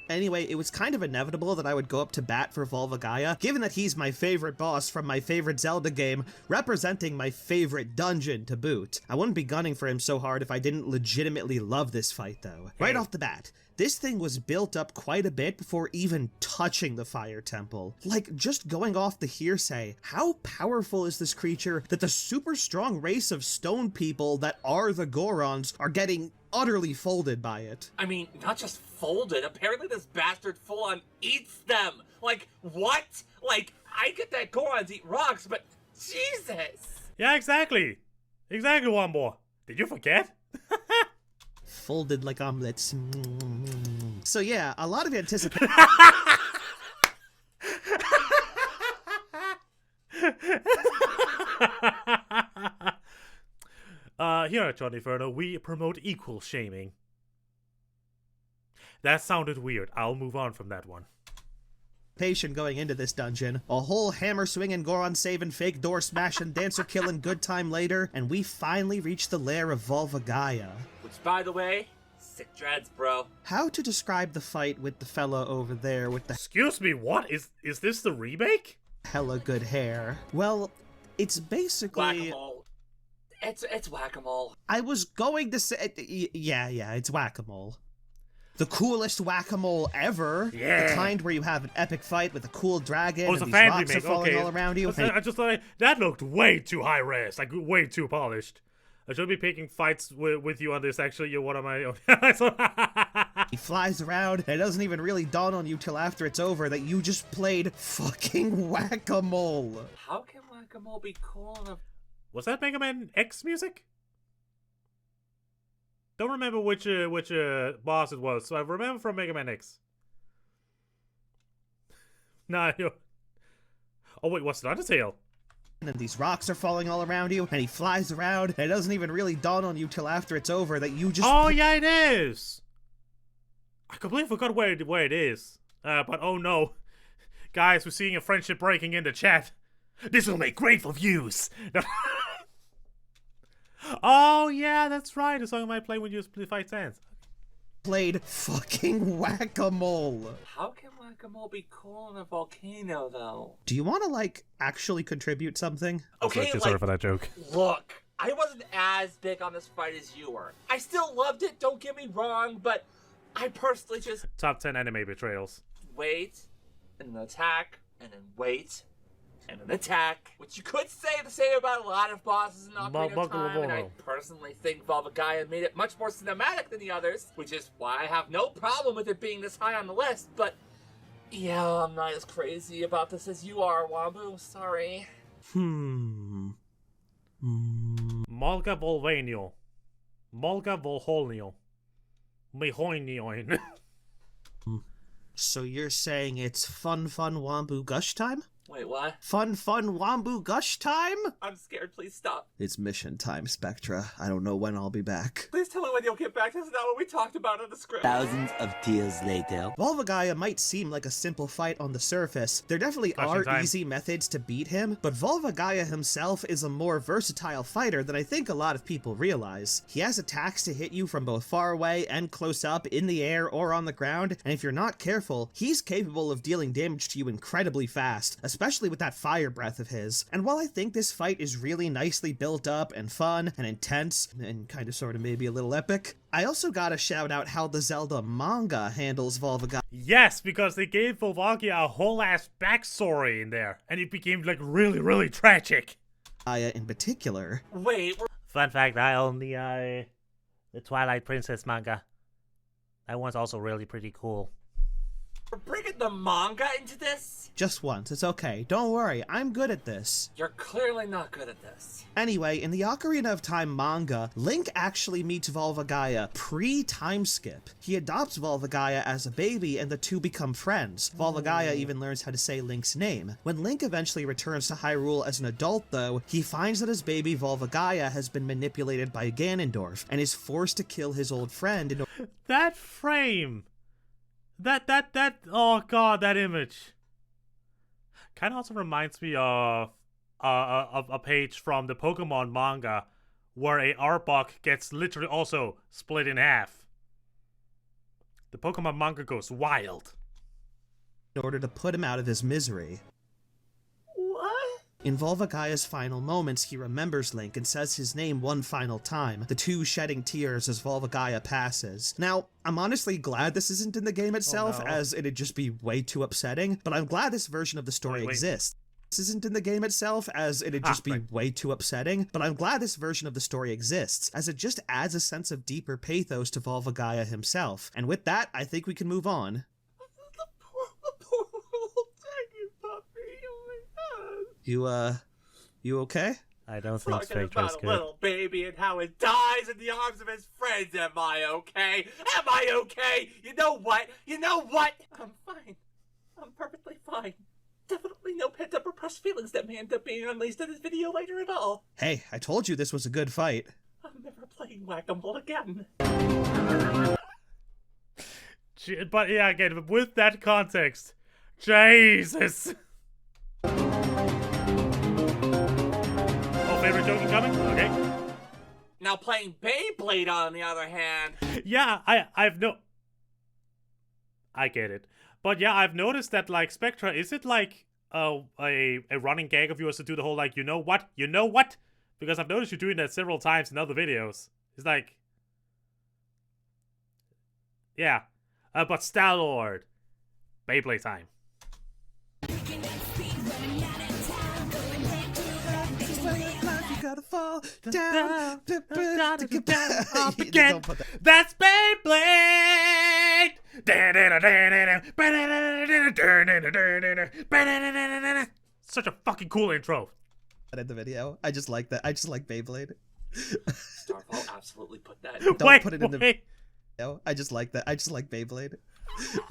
Anyway, it was kind of inevitable that I would go up to bat for Volvagaya, given that he's my favorite boss from my favorite Zelda game, representing my favorite dungeon to boot. I wouldn't be gunning for him so hard if I didn't legitimately love this fight, though. Right off the bat, this thing was built up quite a bit before even touching the Fire Temple. Like, just going off the hearsay, how powerful is this creature that the super strong race of stone people that are the Gorons are getting utterly folded by it? I mean, not just folded, apparently this bastard full-on eats them! Like, what? Like, I get that Gorons eat rocks, but Jesus! Yeah, exactly. Exactly, Wombo. Did you forget? Folded like omelets. So yeah, a lot of anticipation. Here at Johnny Inferno, we promote equal shaming. That sounded weird. I'll move on from that one. Going into this dungeon, a whole hammer swinging, Goron saving, fake door smashing, dancer killing good time later, and we finally reach the lair of Volvagaia. Which, by the way, sick dreads, bro. How to describe the fight with the fella over there with the— Excuse me, what? Is this the remake? Hella good hair. Well, it's basically— Whack-a-mole. It's whack-a-mole. I was going to say— yeah, it's whack-a-mole. The coolest whack-a-mole ever. Yeah. The kind where you have an epic fight with a cool dragon Oh, and it's a these fan rocks remake. are falling Okay. all around you. I just thought that looked way too high res, like way too polished. I should be picking fights with you on this. Actually, you're one of my. He flies around, and it doesn't even really dawn on you till after it's over that you just played fucking whack-a-mole. How can whack-a-mole be cool enough? Was that Mega Man X music? Don't remember which boss it was, so I remember from Mega Man X. No. Oh wait, what's the Undertale? And these rocks are falling all around you, and he flies around, and it doesn't even really dawn on you till after it's over that you just— Oh yeah, it is! I completely forgot where it is. But oh no. Guys, we're seeing a friendship breaking in the chat. This will make great for views! Oh yeah, that's right. The song I might play when you fight Sans. Played fucking whack-a-mole. How can whack-a-mole be cool in a volcano, though? Do you want to, like, actually contribute something? Okay, sorry for that joke. Look, I wasn't as big on this fight as you were. I still loved it, don't get me wrong, but I personally just— Top 10 anime betrayals. Wait, and then attack, and then wait, and an attack, which you could say the same about a lot of bosses in Ocarina of Time, and I personally think Volvagaia made it much more cinematic than the others, which is why I have no problem with it being this high on the list, but yeah, I'm not as crazy about this as you are, Wambu, sorry. Molga Volvanio. Molga Volholnio. Mehoinioin. So you're saying it's fun Wombu gush time? Wait, what? Fun Wombu gush time? I'm scared, please stop. It's mission time, Spectra. I don't know when I'll be back. Please tell me when you'll get back. This is not what we talked about in the script. Thousands of tears later. Volvagaia might seem like a simple fight on the surface. There definitely are easy methods to beat him, but Volvagaia himself is a more versatile fighter than I think a lot of people realize. He has attacks to hit you from both far away and close up, in the air or on the ground, and if you're not careful, he's capable of dealing damage to you incredibly fast, especially with that fire breath of his. And while I think this fight is really nicely built up and fun and intense, and kind of sort of maybe a little epic, I also gotta shout out how the Zelda manga handles Volvagaia. Yes, because they gave Volvagaia a whole ass backstory in there, and it became like really tragic. In particular. Wait, fun fact, I own the Twilight Princess manga. That one's also really pretty cool. we're bringing the manga into this? Just once, it's okay. Don't worry, I'm good at this. You're clearly not good at this. Anyway, in the Ocarina of Time manga, Link actually meets Volvagaia pre-time skip. He adopts Volvagaia as a baby and the two become friends. Volvagaia even learns how to say Link's name. When Link eventually returns to Hyrule as an adult though, he finds that his baby Volvagaia has been manipulated by Ganondorf and is forced to kill his old friend in That frame! That oh god, that image. Kind of also reminds me of a page from the Pokemon manga where a Arbok gets literally also split in half. The Pokemon manga goes wild. order to put him out of his misery. What? In Volvagaya's final moments, he remembers Link and says his name one final time, the two shedding tears as Volvagaya passes. Now, I'm honestly glad this isn't in the game itself, as it'd just be way too upsetting, but I'm glad this version of the story exists. This isn't in the game itself, as it'd just be way too upsetting, but I'm glad this version of the story exists, as it just adds a sense of deeper pathos to Volvagaya himself. And with that, I think we can move on. You okay? I don't think Talking Spectra is about a good. little baby and how it dies in the arms of his friends. Am I okay? Am I okay? You know what? You know what? I'm fine. I'm perfectly fine. Definitely no pent-up repressed feelings that may end up being unleashed in this video later at all. Hey, I told you this was a good fight. I'm never playing whack-a-mole again. But yeah, again, with that context, Jesus. Favorite joke incoming? Okay. Now playing Beyblade, on the other hand. Yeah, I get it. But yeah, I've noticed that, like, Spectra, is it like a running gag of yours to do the whole, like, you know what? You know what? Because I've noticed you doing that several times in other videos. It's like... Yeah. But Star-Lord. Beyblade time. Gotta fall down to get back up again. That's Beyblade. Such a fucking cool intro. In the video, I just like that. I just like Beyblade. Starfall absolutely put that. Don't put it in the video. I just like that. I just like Beyblade.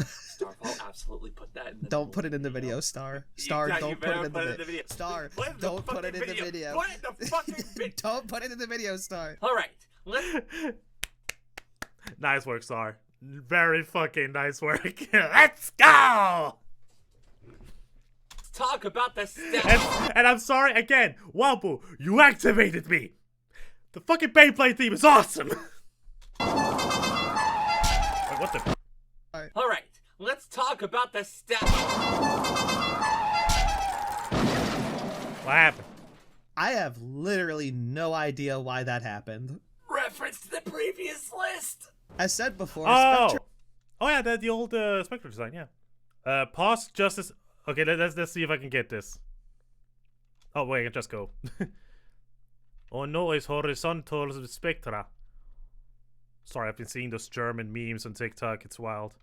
Starfall absolutely put that in the Don't put it in the video, Star. Star, don't put it in the video. Star, don't put it in the video. Put it in the fucking video. Don't put it in the video, Star. Alright, let's... Nice work, Star. Very fucking nice work. Let's go! Let's talk about the stats. And I'm sorry, again, Wampu, you activated me. The fucking Beyblade theme is awesome. Wait, what the... Alright, let's talk about the stats. What happened? I have literally no idea why that happened. Reference to the previous list. As said before, oh yeah, the old Spectra design, yeah. Pause justice. Okay, let's see if I can get this. Oh wait, I can just go. Oh no, it's horizontal Spectra. Sorry, I've been seeing those German memes on TikTok. It's wild.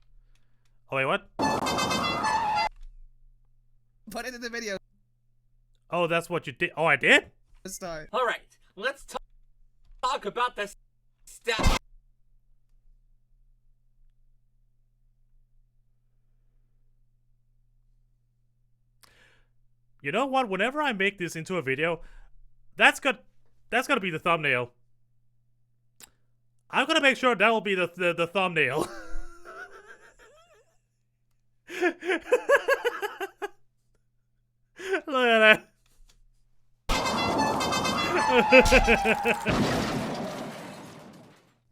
Oh wait, what? Put it in the video. Oh, that's what you did. Oh, I did? Start. All right, let's talk about the stats. You know what? Whenever I make this into a video, that's gonna be the thumbnail. I'm gonna make sure that will be the thumbnail. Look at that.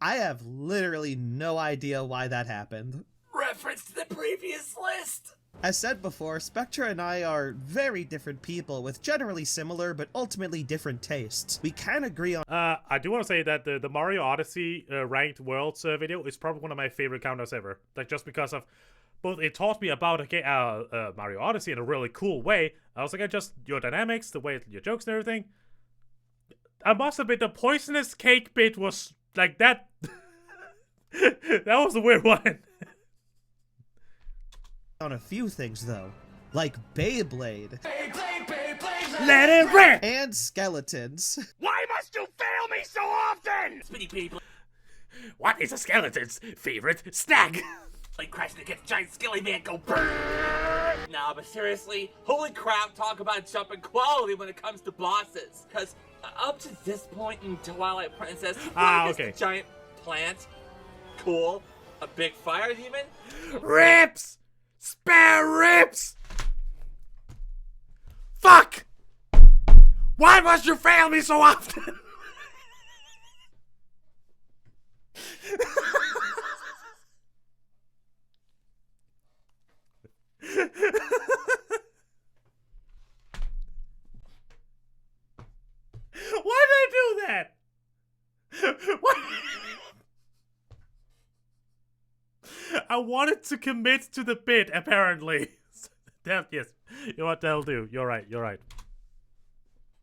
I have literally no idea why that happened. Reference to the previous list. As said before, Spectra and I are very different people with generally similar but ultimately different tastes. We can agree on- I do want to say that the Mario Odyssey ranked worlds video is probably one of my favorite countdowns ever. Like, just because of both it taught me about Mario Odyssey in a really cool way. I was like, your dynamics, the way your jokes and everything. I must admit, the poisonous cake bit was like that. That was a weird one. On a few things though, like Beyblade. Beyblade, let it rip! And skeletons. Why must you fail me so often? Spinny Beyblade. What is a skeleton's favorite snack? Like crashing against giant skelly man, go burn! Nah, but seriously, holy crap, talk about jumping quality when it comes to bosses. Cause up to this point in Twilight Princess, okay. A giant plant, cool, a big fire demon, rips! Spare rips! Fuck! Why must you fail me so often? I wanted to commit to the bit, apparently. Yes, you know what they'll do. You're right, you're right.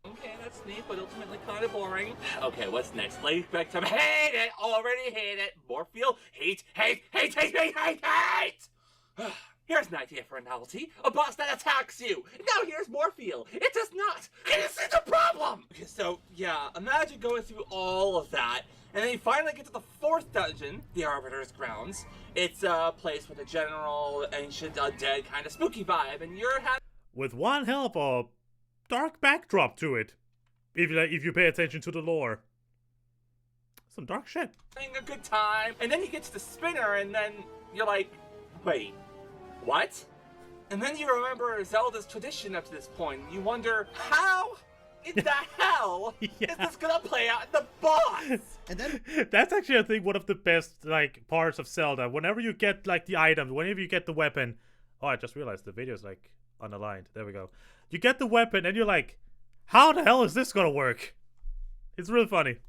Okay, that's neat, but ultimately kind of boring. Okay, what's next? Lady Spectra, hate it! Already hate it! Morpheal, hate, hate, hate, hate, hate, hate, hate! Here's an idea for a novelty. A boss that attacks you! Now here's Morpheal. It does not! Can you see the problem? Okay, so, yeah, imagine going through all of that, and then you finally get to the 4th dungeon, the Arbiter's Grounds. It's a place with a general, ancient, undead kind of spooky vibe, and you're having... With one hell of a dark backdrop to it, if you pay attention to the lore. Some dark shit. Having a good time, and then you get to the spinner, and then you're like, wait, what? And then you remember Zelda's tradition up to this point, and you wonder, how in the hell is this gonna play out in the boss? And then that's actually, I think, one of the best like parts of Zelda. Whenever you get like the item, whenever you get the weapon. Oh, I just realized the video's like unaligned. There we go. You get the weapon, and you're like, how the hell is this gonna work? It's really funny.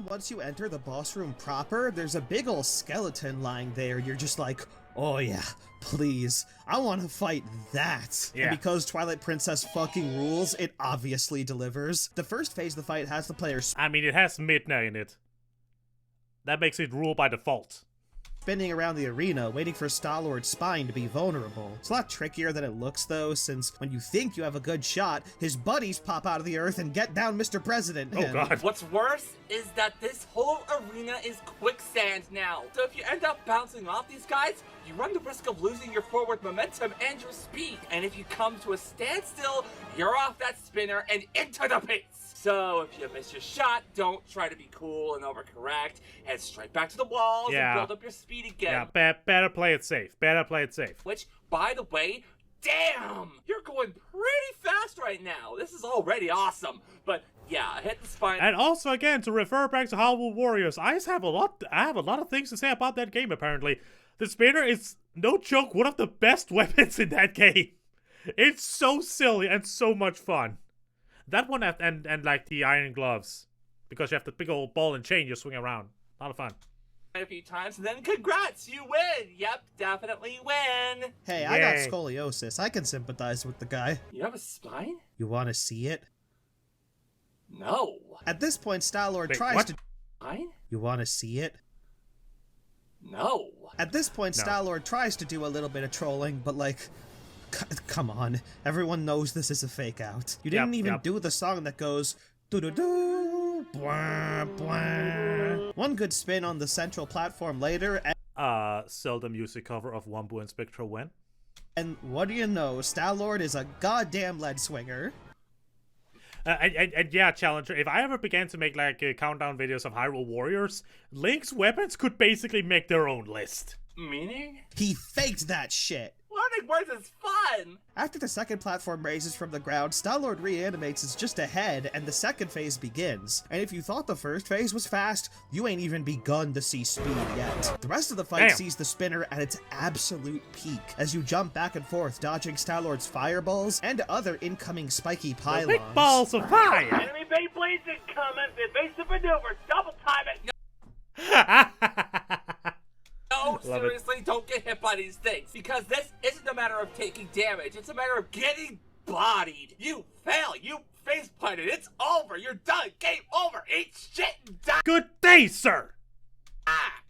Once you enter the boss room proper, there's a big ol' skeleton lying there. You're just like, oh yeah, please, I want to fight that. Yeah. And because Twilight Princess fucking rules, it obviously delivers. The first phase of the fight has the player I mean, it has Midna in it. That makes it rule by default. spinning around the arena, waiting for Star-Lord's spine to be vulnerable. It's a lot trickier than it looks, though, since when you think you have a good shot, his buddies pop out of the earth and get down Mr. President. Oh, God. What's worse is that this whole arena is quicksand now. So if you end up bouncing off these guys, you run the risk of losing your forward momentum and your speed. And if you come to a standstill, you're off that spinner and into the pits. So if you miss your shot, don't try to be cool and overcorrect. Head straight back to the walls and build up your speed again. Yeah, better play it safe. Better play it safe. Which, by the way, damn! You're going pretty fast right now. This is already awesome. But yeah, hit the spine. And also, again, to refer back to Hyrule Warriors, I have a lot of things to say about that game, apparently. The spinner is, no joke, one of the best weapons in that game. It's so silly and so much fun. That one and like the iron gloves, because you have the big old ball and chain you swing around. A lot of fun. A few times, and then congrats, you win. Yep, definitely win. Hey, I got scoliosis. I can sympathize with the guy. You have a spine? You want to see it? No. At this point, Star-Lord tries what? to... Spine? You want to see it? No. At this point, No. Star-Lord tries to do a little bit of trolling, but like... Come on, everyone knows this is a fake out. You didn't even do the song that goes doo-doo-doo, bwah, bwah. One good spin on the central platform later, and Zelda music cover of Wombo and Spectra when? and what do you know, Star-Lord is a goddamn lead swinger. And yeah, Challenger, if I ever began to make like countdown videos of Hyrule Warriors, Link's weapons could basically make their own list. Meaning? He faked that shit. Learning words is fun! After the second platform raises from the ground, Star-Lord reanimates is just ahead, and the second phase begins. And if you thought the first phase was fast, you ain't even begun to see speed yet. The rest of the fight sees the spinner at its absolute peak, as you jump back and forth, dodging Star-Lord's fireballs and other incoming spiky pylons. Big balls of fire! Enemy Beyblades incoming! Evasive maneuver! Double time it! No, seriously, don't get hit by these things. Because this isn't a matter of taking damage. It's a matter of getting bodied. You fail. You face planted. It's over. You're done. Game over. Eat shit and die. Good day, sir!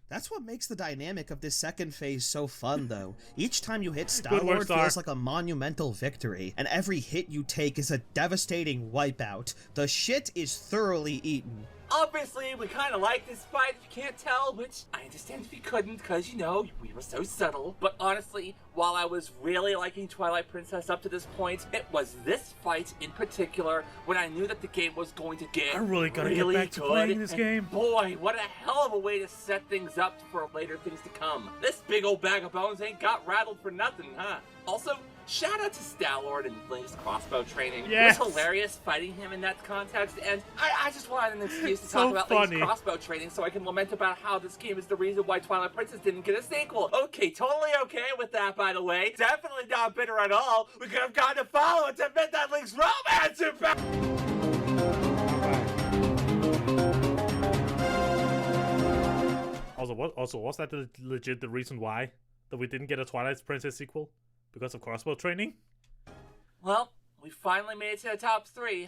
That's what makes the dynamic of this second phase so fun, though. Each time you hit Good Star-Lord work, Star. feels like a monumental victory, and every hit you take is a devastating wipeout. The shit is thoroughly eaten. Obviously, we kind of like this fight, if you can't tell, which I understand if you couldn't, because, you know, we were so subtle. But honestly, while I was really liking Twilight Princess up to this point, it was this fight in particular when I knew that the game was going to get I'm really gonna really get back to good. playing this And game. boy, what a hell of a way to set things up for later things to come. This big old bag of bones ain't got rattled for nothing, huh? Also, shout out to Star-Lord and Link's crossbow training. Yes. It was hilarious fighting him in that context, and I just wanted an excuse to So talk about funny. Link's crossbow training so I can lament about how this game is the reason why Twilight Princess didn't get a sequel. Okay, totally okay with that, by the way. Definitely not bitter at all. We could have gotten a follow-up to Midnight Link's romance in fact. Also, was that legit the reason why? that we didn't get a Twilight Princess sequel because of crossbow training. Well, we finally made it to the top 3.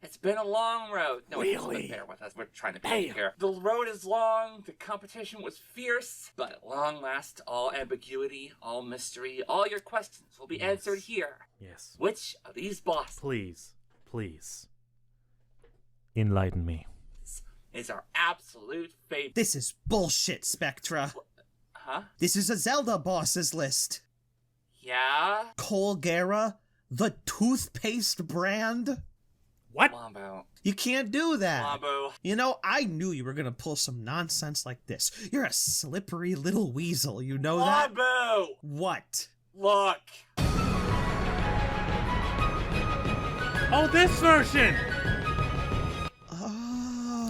It's been a long road. No, Really? bear with us. We're trying to be here. The road is long, the competition was fierce, but at long last, all ambiguity, all mystery, all your questions will be answered here. Yes. Which of these bosses Please. Enlighten me. is our absolute favorite? This is bullshit, Spectra. Huh? This is a Zelda bosses list. Yeah? Colgera, the toothpaste brand? What? Wombo. You can't do that. Wombo. You know, I knew you were gonna pull some nonsense like this. You're a slippery little weasel, you know that? Wombo! What? Look! Oh, this version!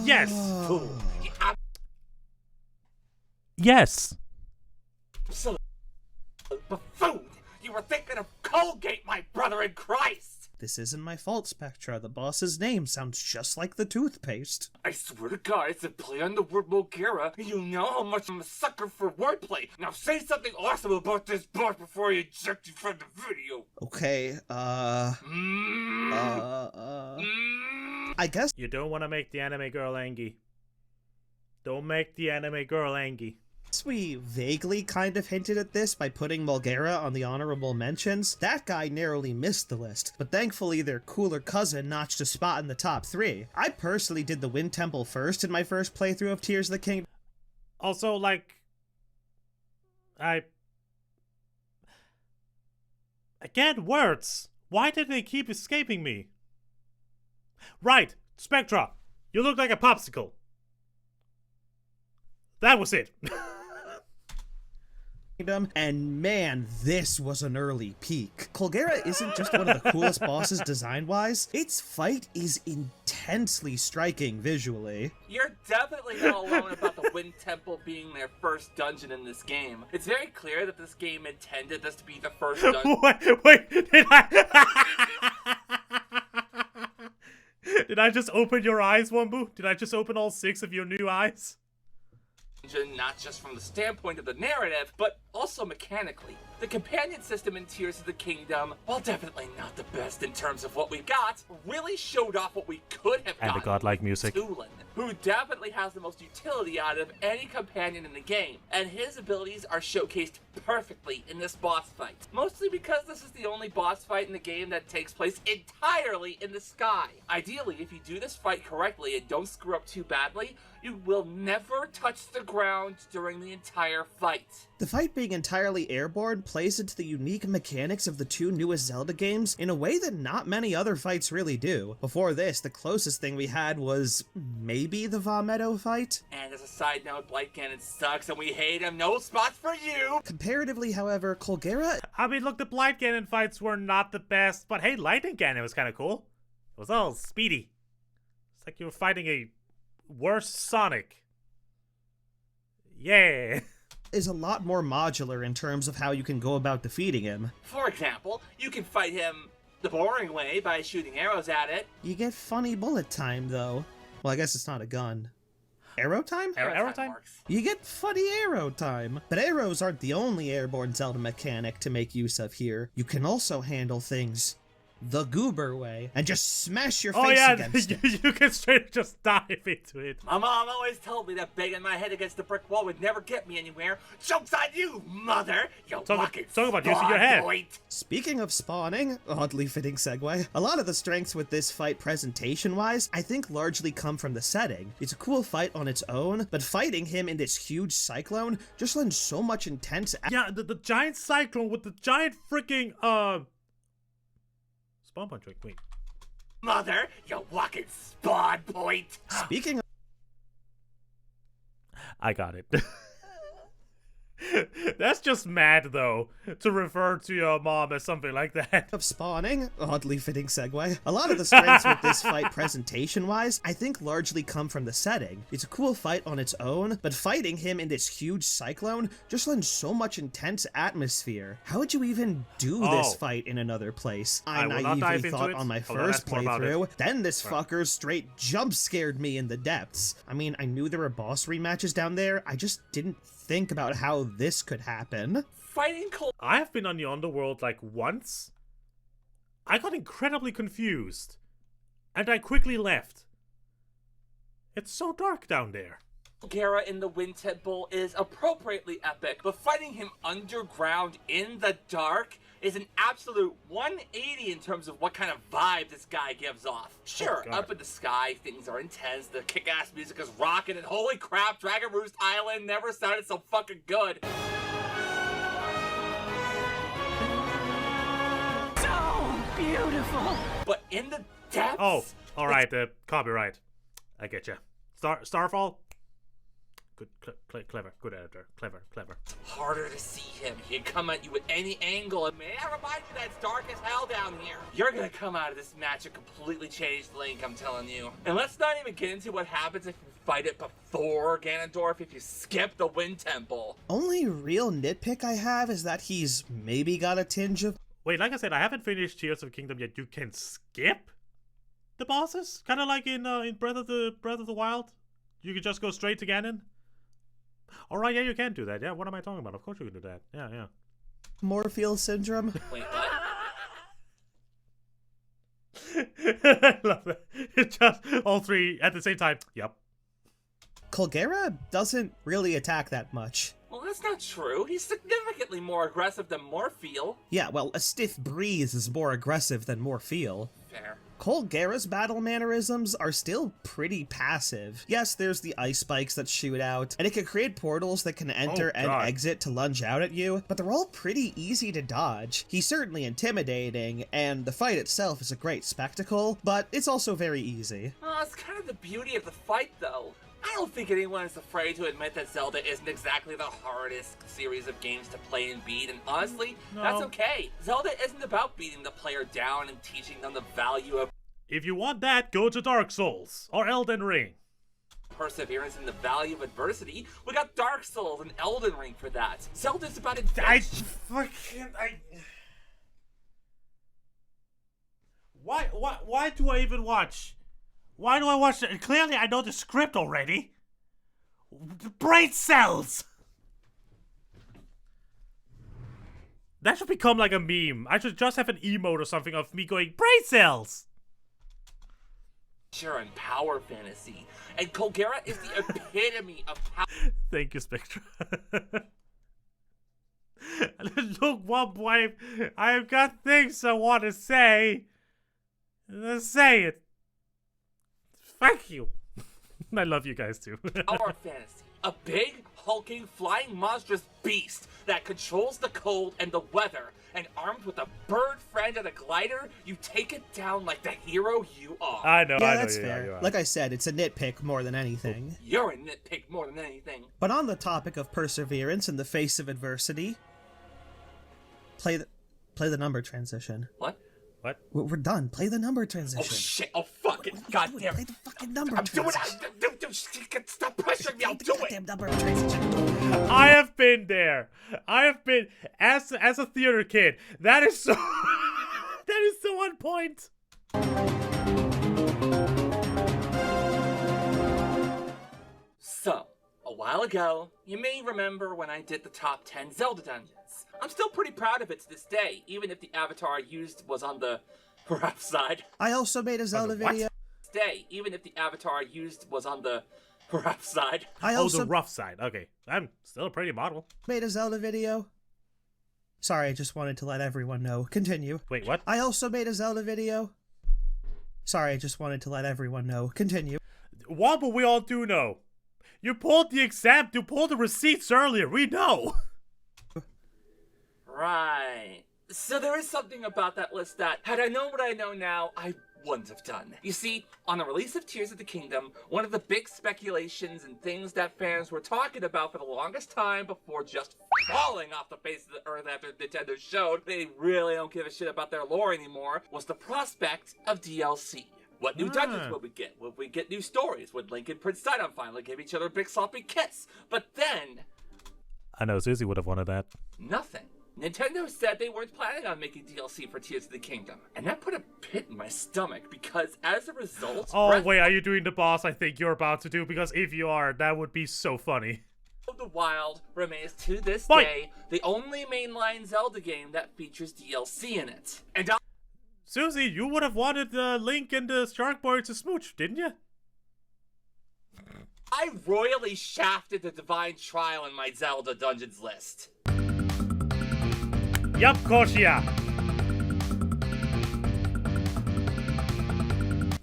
Yes! Oh. Yes! Absolute buffoon! You were thinking of Colgate, my brother in Christ! This isn't my fault, Spectra. The boss's name sounds just like the toothpaste. I swear to God, it's a play on the word Mulgera. You know how much I'm a sucker for wordplay. Now say something awesome about this boss before I eject you from the video. Okay, I guess You don't want to make the anime girl angry. Don't make the anime girl angry. we vaguely kind of hinted at this by putting Mulgera on the honorable mentions. That guy narrowly missed the list, but thankfully their cooler cousin notched a spot in the top 3. I personally did the Wind Temple first in my first playthrough of Tears of the Kingdom. Also, like... Again, words! Why did they keep escaping me? Right! Spectra! You look like a popsicle! That was it! And man, this was an early peak. Colgera isn't just one of the coolest bosses design-wise, its fight is intensely striking visually. You're definitely not alone about the Wind Temple being their first dungeon in this game. It's very clear that this game intended this to be the first dungeon. Wait, did I just open your eyes, Wumbu? Did I just open all 6 of your new eyes? Not just from the standpoint of the narrative, but also mechanically. The companion system in Tears of the Kingdom, while definitely not the best in terms of what we got, really showed off what we could have gotten. And the godlike music. Tulin, who definitely has the most utility out of any companion in the game, and his abilities are showcased perfectly in this boss fight. Mostly because this is the only boss fight in the game that takes place entirely in the sky. Ideally, if you do this fight correctly and don't screw up too badly, you will never touch the ground during the entire fight. The fight being entirely airborne plays into the unique mechanics of the 2 newest Zelda games in a way that not many other fights really do. Before this, the closest thing we had was maybe the Va Meadow fight. And as a side note, Blight Ganon sucks and we hate him. No spots for you! Comparatively, however, Colgera... I mean, look, the Blight Ganon fights were not the best, but hey, Lightning Ganon was kind of cool. It was all speedy. It's like you were fighting a worse Sonic. Yeah. is a lot more modular in terms of how you can go about defeating him. For example, you can fight him the boring way by shooting arrows at it. You get funny bullet time, though. Well, I guess it's not a gun. Arrow time? Arrow time? Works. You get funny arrow time. But arrows aren't the only airborne Zelda mechanic to make use of here. You can also handle things the goober way and just smash your face against it. You can straight just dive into it. My mom always told me that banging my head against the brick wall would never get me anywhere. Joke's on you, mother! You talk about using your head. Point. Speaking of spawning, oddly fitting segue, a lot of the strengths with this fight presentation-wise, I think largely come from the setting. It's a cool fight on its own, but fighting him in this huge cyclone just lends so much intense... Yeah, the giant cyclone with the giant freaking, Spawn punch, wait. Mother, you walking spawn point! Speaking of... I got it. That's just mad, though, to refer to your mom as something like that. Of spawning, oddly fitting segue. A lot of the strengths with this fight presentation-wise, I think largely come from the setting. It's a cool fight on its own, but fighting him in this huge cyclone just lends so much intense atmosphere. How would you even do this fight in another place? I naively thought on my first playthrough, then this fucker straight jump-scared me in the depths. I mean, I knew there were boss rematches down there, I just didn't think about how this could happen. Fighting Col- I have been on the Underworld like once. I got incredibly confused. And I quickly left. It's so dark down there. Colgera in the Wind Temple is appropriately epic, but fighting him underground in the dark is an absolute 180 in terms of what kind of vibe this guy gives off. Sure, up in the sky, things are intense, the kick-ass music is rocking, and holy crap, Dragon Roost Island never sounded so fucking good. So beautiful. But in the depths... Oh, alright, copyright. I get you. Starfall? Good, clever, good editor. Clever. Harder to see him. He'd come at you at any angle, and may I remind you that it's dark as hell down here. You're gonna come out of this match a completely changed Link, I'm telling you. And let's not even get into what happens if you fight it before Ganondorf, if you skip the Wind Temple. Only real nitpick I have is that he's maybe got a tinge of... Wait, like I said, I haven't finished Tears of the Kingdom yet. You can skip the bosses? Kind of like in Breath of the Wild? You can just go straight to Ganon? Alright, yeah, you can do that. Yeah, what am I talking about? Of course you can do that. Yeah. Morpheus syndrome? Wait, what? I love that. It's just all three at the same time. Yep. Colgera doesn't really attack that much. Well, that's not true. He's significantly more aggressive than Morpheus. Yeah, well, a stiff breeze is more aggressive than Morpheus. Fair. Colgera's battle mannerisms are still pretty passive. Yes, there's the ice spikes that shoot out, and it can create portals that can enter and exit to lunge out at you, but they're all pretty easy to dodge. He's certainly intimidating, and the fight itself is a great spectacle, but it's also very easy. Oh, it's kind of the beauty of the fight, though. I don't think anyone is afraid to admit that Zelda isn't exactly the hardest series of games to play and beat, and honestly, that's okay. Zelda isn't about beating the player down and teaching them the value of if you want that, go to Dark Souls or Elden Ring. Perseverance and the value of adversity. We got Dark Souls and Elden Ring for that. Zelda's about Why do I even watch? Why do I watch it? Clearly I know the script already. Brain cells! That should become like a meme. I should just have an emote or something of me going, brain cells! Sure, and power fantasy. And Colgera is the epitome of power. Thank you, Spectra. Look, Wump Wife, I've got things I want to say. Let's say it. Thank you. I love you guys too. Power fantasy. A big, hulking, flying monstrous beast that controls the cold and the weather, and armed with a bird friend and a glider, you take it down like the hero you are. I know, yeah, I know. That's fair. Like I said, it's a nitpick more than anything. You're a nitpick more than anything. But on the topic of perseverance in the face of adversity, play the number transition. What? What? We're done. Play the number transition. Oh shit! Oh fuck it! Goddamn! Play the fucking number I'm transition. doing it! Stop pressuring me! I'll do it! Number transition. I have been there. I have been as a theater kid. That is so. That is so on point. So, a while ago, you may remember when I did the top 10 Zelda dungeons. I'm still pretty proud of it to this day, even if the avatar I used was on the rough side. I also made a Zelda video. Stay, even if the avatar I used was on the rough side. I also the rough side. Okay, I'm still a pretty model. Made a Zelda video. Sorry, I just wanted to let everyone know. Continue. Wait, what? I also made a Zelda video. Sorry, I just wanted to let everyone know. Continue. What? But we all do know. You pulled the receipts earlier. We know. Right. So there is something about that list that, had I known what I know now, I wouldn't have done. You see, on the release of Tears of the Kingdom, one of the big speculations and things that fans were talking about for the longest time before just falling off the face of the earth after Nintendo showed they really don't give a shit about their lore anymore, was the prospect of DLC. What new dungeons would we get? Would we get new stories? Would Link and Prince Sidon finally give each other a big sloppy kiss? But then... I know, Susie would have wanted that. Nothing. Nintendo said they weren't planning on making DLC for Tears of the Kingdom, and that put a pit in my stomach because as a result... Oh, wait, are you doing the boss I think you're about to do? Because if you are, that would be so funny. of the Wild remains to this Fight! day the only mainline Zelda game that features DLC in it. And Susie, you would have wanted Link and the Shark Boy to smooch, didn't you? I royally shafted the Divine Trial in my Zelda Dungeons list. Yup, Koshia.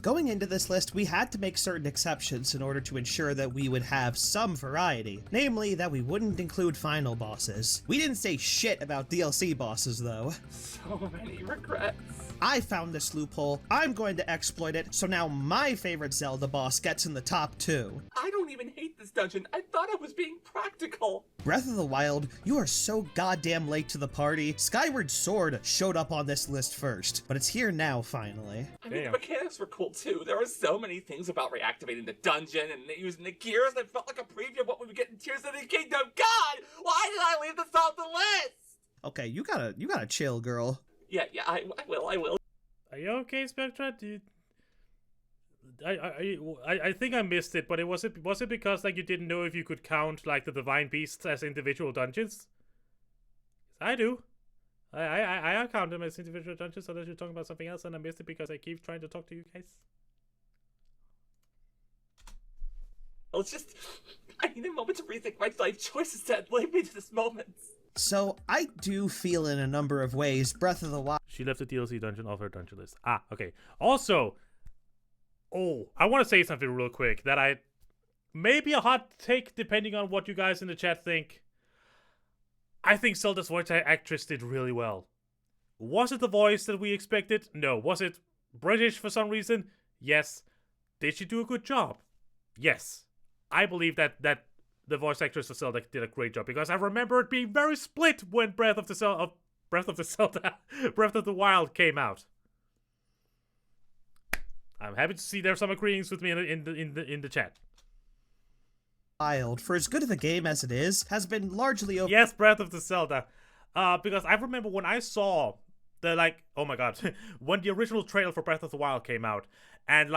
Going into this list, we had to make certain exceptions in order to ensure that we would have some variety. Namely, that we wouldn't include final bosses. We didn't say shit about DLC bosses, though. So many regrets. I found this loophole, I'm going to exploit it, so now my favorite Zelda boss gets in the top 2. I don't even hate this dungeon. I thought I was being practical. Breath of the Wild, you are so goddamn late to the party. Skyward Sword showed up on this list first, but it's here now, finally. I mean, the mechanics were cool too. There were so many things about reactivating the dungeon and using the gears that felt like a preview of what we would get in Tears of the Kingdom. God, why did I leave this off the list? Okay, you gotta chill, girl. Yeah, I will. Are you okay, Spectra? I think I missed it, but was it because like you didn't know if you could count like the divine beasts as individual dungeons? I do. I count them as individual dungeons, unless you're talking about something else, and I missed it because I keep trying to talk to you guys. Well, it's just I need a moment to rethink my life choices that led me to this moment. So, I do feel in a number of ways Breath of the Wild... She left the DLC dungeon off her dungeon list. Ah, okay. Also, I want to say something real quick that maybe a hot take depending on what you guys in the chat think. I think Zelda's voice actress did really well. Was it the voice that we expected? No. Was it British for some reason? Yes. Did she do a good job? Yes. I believe that the voice actress for Zelda did a great job, because I remember it being very split when Breath of the Wild came out. I'm happy to see there's some agreeings with me in the chat. Wild, for as good of a game as it is, has been largely over... Yes, Breath of the Zelda. Because I remember when I saw oh my god, when the original trailer for Breath of the Wild came out, and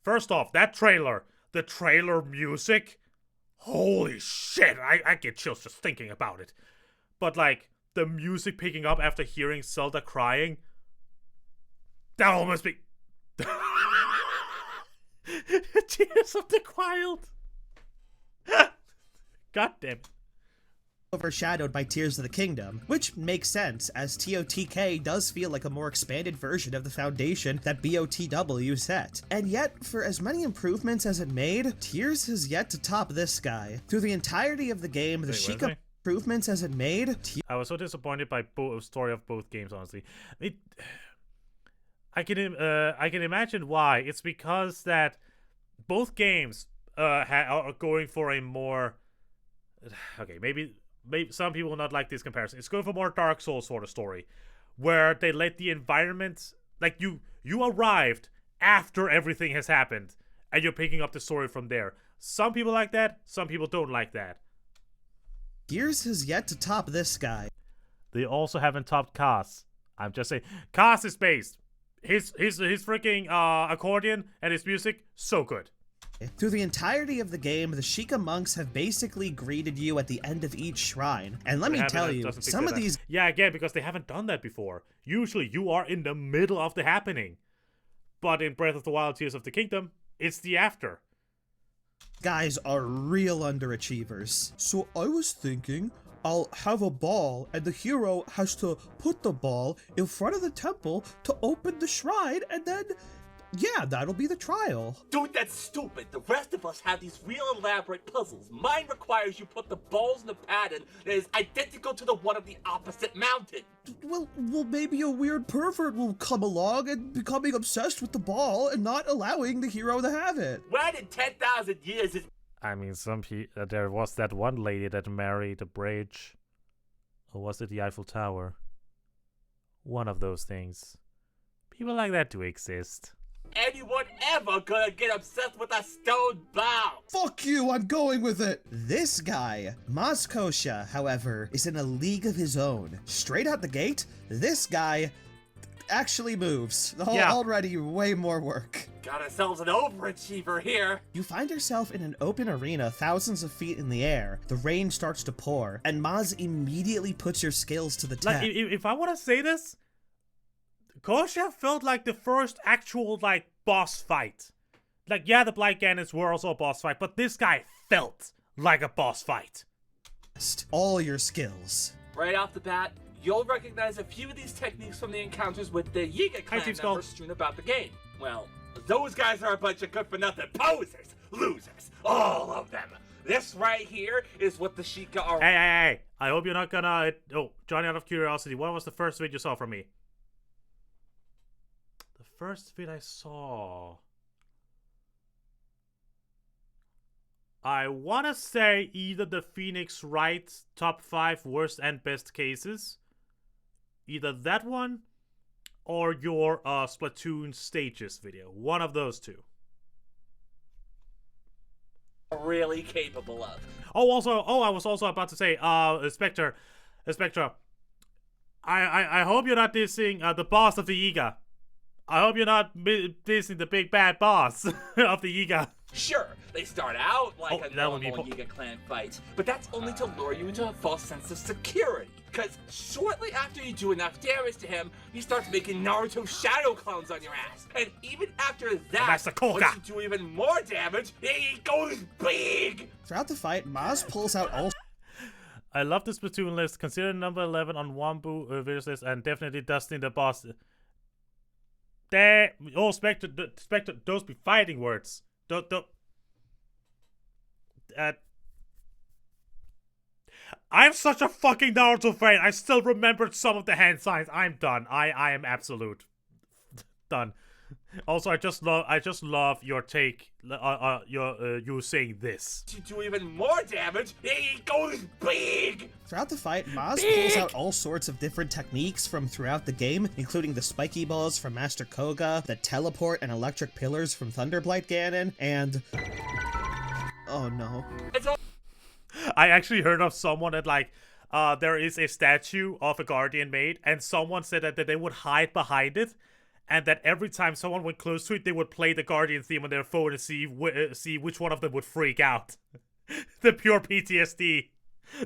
first off, the trailer music, holy shit, I get chills just thinking about it. But the music picking up after hearing Zelda crying, that almost be Tears of the Wild. God damn it. Overshadowed by Tears of the Kingdom, which makes sense, as TOTK does feel like a more expanded version of the foundation that BOTW set. And yet, for as many improvements as it made, Tears has yet to top this guy. Through the entirety of the game, the Sheikah improvements as it made... I was so disappointed by the story of both games, honestly. I can imagine why. It's because that both games are going for a more... Okay, maybe some people will not like this comparison. It's going for more Dark Souls sort of story, where they let the environment, you arrived after everything has happened, and you're picking up the story from there. Some people like that, some people don't like that. Gears has yet to top this guy. They also haven't topped Kaz. I'm just saying, Kaz is based. His freaking accordion and his music, so good. Through the entirety of the game, the Sheikah monks have basically greeted you at the end of each shrine. And let me tell you, some of these... Yeah, again, because they haven't done that before. Usually, you are in the middle of the happening. But in Breath of the Wild, Tears of the Kingdom, it's the after. Guys are real underachievers. So I was thinking, I'll have a ball, and the hero has to put the ball in front of the temple to open the shrine, and then... yeah, that'll be the trial. Dude, that's stupid. The rest of us have these real elaborate puzzles. Mine requires you put the balls in a pattern that is identical to the one of the opposite mountain. Well, maybe a weird pervert will come along and becoming obsessed with the ball and not allowing the hero to have it. When in 10,000 years is... I mean, there was that one lady that married a bridge. Or was it the Eiffel Tower? One of those things. People like that do exist. Anyone ever gonna get obsessed with a stone bow? Fuck you, I'm going with it! This guy, Moskosha, however, is in a league of his own. Straight out the gate, this guy actually moves. Yeah. Already way more work. Got ourselves an overachiever here. You find yourself in an open arena thousands of feet in the air. The rain starts to pour, and Maz immediately puts your skills to the test. Like, if I want to say this, Kosha felt like the first actual, like, boss fight. Like, yeah, the Blight Gannets were also a boss fight, but this guy felt like a boss fight. All your skills. Right off the bat, you'll recognize a few of these techniques from the encounters with the Yiga clan members strewn about the game. Well, those guys are a bunch of good-for-nothing posers, losers, all of them. This right here is what the Sheikah are. Hey. I hope you're not gonna... Oh, Johnny, out of curiosity, what was the first vid you saw from me? The first vid I saw... I want to say either the Phoenix Wright top 5 worst and best cases. Either that one or your Splatoon stages video. One of those two. Really capable of. I was also about to say, Spectra, I hope you're not dissing the boss of the Yiga. I hope you're not dissing the big bad boss of the Yiga. Sure, they start out like a normal Yiga clan fight, but that's only to lure you into a false sense of security. Because shortly after you do enough damage to him, he starts making Naruto shadow clones on your ass. And even after that, once you do even more damage, he goes big! Throughout the fight, Maz pulls out all... I love this Splatoon list. Consider number 11 on Wombu videos list, and definitely Dustin the boss. Spectre, those be fighting words. Don't. I'm such a fucking Naruto fan. I still remembered some of the hand signs. I'm done. I am absolute done. Also, I just love your take. You saying this. To do even more damage, he goes big. Throughout the fight, Maz pulls out all sorts of different techniques from throughout the game, including the spiky balls from Master Koga, the teleport and electric pillars from Thunderblight Ganon, and oh no. I actually heard of someone that like there is a statue of a Guardian made, and someone said that they would hide behind it. And that every time someone went close to it, they would play the Guardian theme on their phone and see which one of them would freak out. The pure PTSD.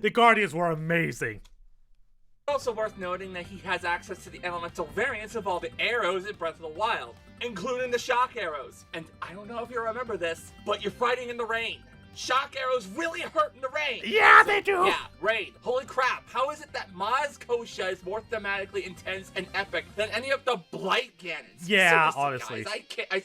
The Guardians were amazing. Also worth noting that he has access to the elemental variants of all the arrows in Breath of the Wild, including the shock arrows. And I don't know if you remember this, but you're fighting in the rain. Shock arrows really hurt in the rain. Yeah, they do. Yeah, rain. Holy crap. How is it that Maz Kosha is more thematically intense and epic than any of the Blight Gannons? Yeah, seriously, honestly. Guys,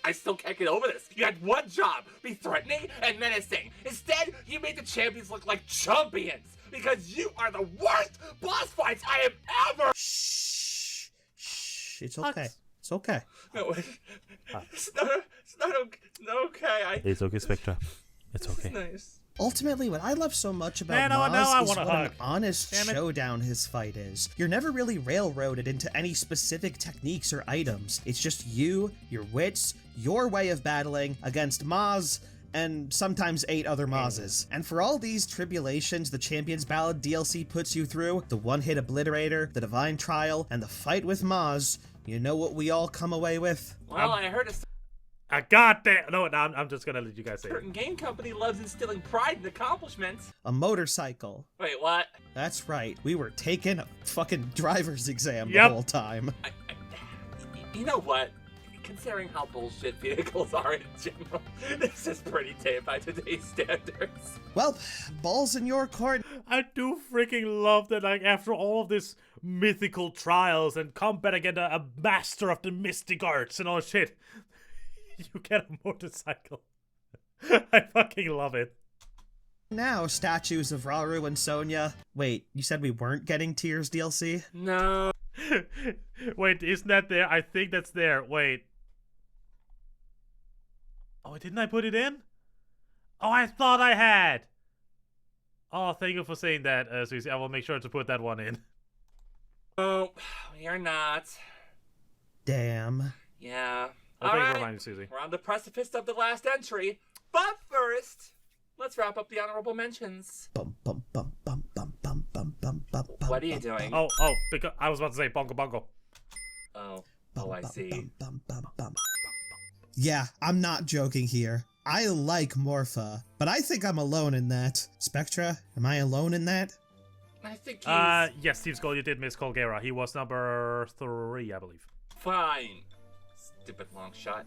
I still can't get over this. You had one job, be threatening and menacing. Instead, you made the champions look like champions because you are the worst boss fights I have ever. Shh. It's okay. It's okay. No, it's not okay. It's okay, Spectra. It's okay. Nice. Ultimately, what I love so much about I Maz is want what a hug. an honest showdown his fight is. You're never really railroaded into any specific techniques or items. It's just you, your wits, your way of battling against Maz, and sometimes 8 other Mazes. And for all these tribulations the Champions Ballad DLC puts you through, the one-hit obliterator, the Divine Trial, and the fight with Maz, you know what we all come away with? Well, I heard a goddamn... No, I'm just gonna let you guys say it. certain game company loves instilling pride in accomplishments. A motorcycle. Wait, what? That's right. We were taking a fucking driver's exam Yep. the whole time. You know what? Considering how bullshit vehicles are in general, this is pretty tame by today's standards. Well, balls in your court. I do freaking love that, like, after all of this mythical trials and combat against a master of the mystic arts and all shit, you get a motorcycle. I fucking love it. Now, statues of Rauru and Sonya. Wait, you said we weren't getting Tears DLC? No. Wait, isn't that there? I think that's there. Wait. Oh, didn't I put it in? Oh, I thought I had. Oh, thank you for saying that, Susie. I will make sure to put that one in. Oh, you're not. Damn. Yeah. Well, All thank you right. for reminding Susie. We're on the precipice of the last entry. But first, let's wrap up the honorable mentions. What are you doing? Oh, because I was about to say bongo bongo. Oh, I see. Yeah, I'm not joking here. I like Morpha, but I think I'm alone in that. Spectra, am I alone in that? I think he's... Yes, Steve Skull, you did miss Colgera. He was number 3, I believe. Fine. Stupid long shot.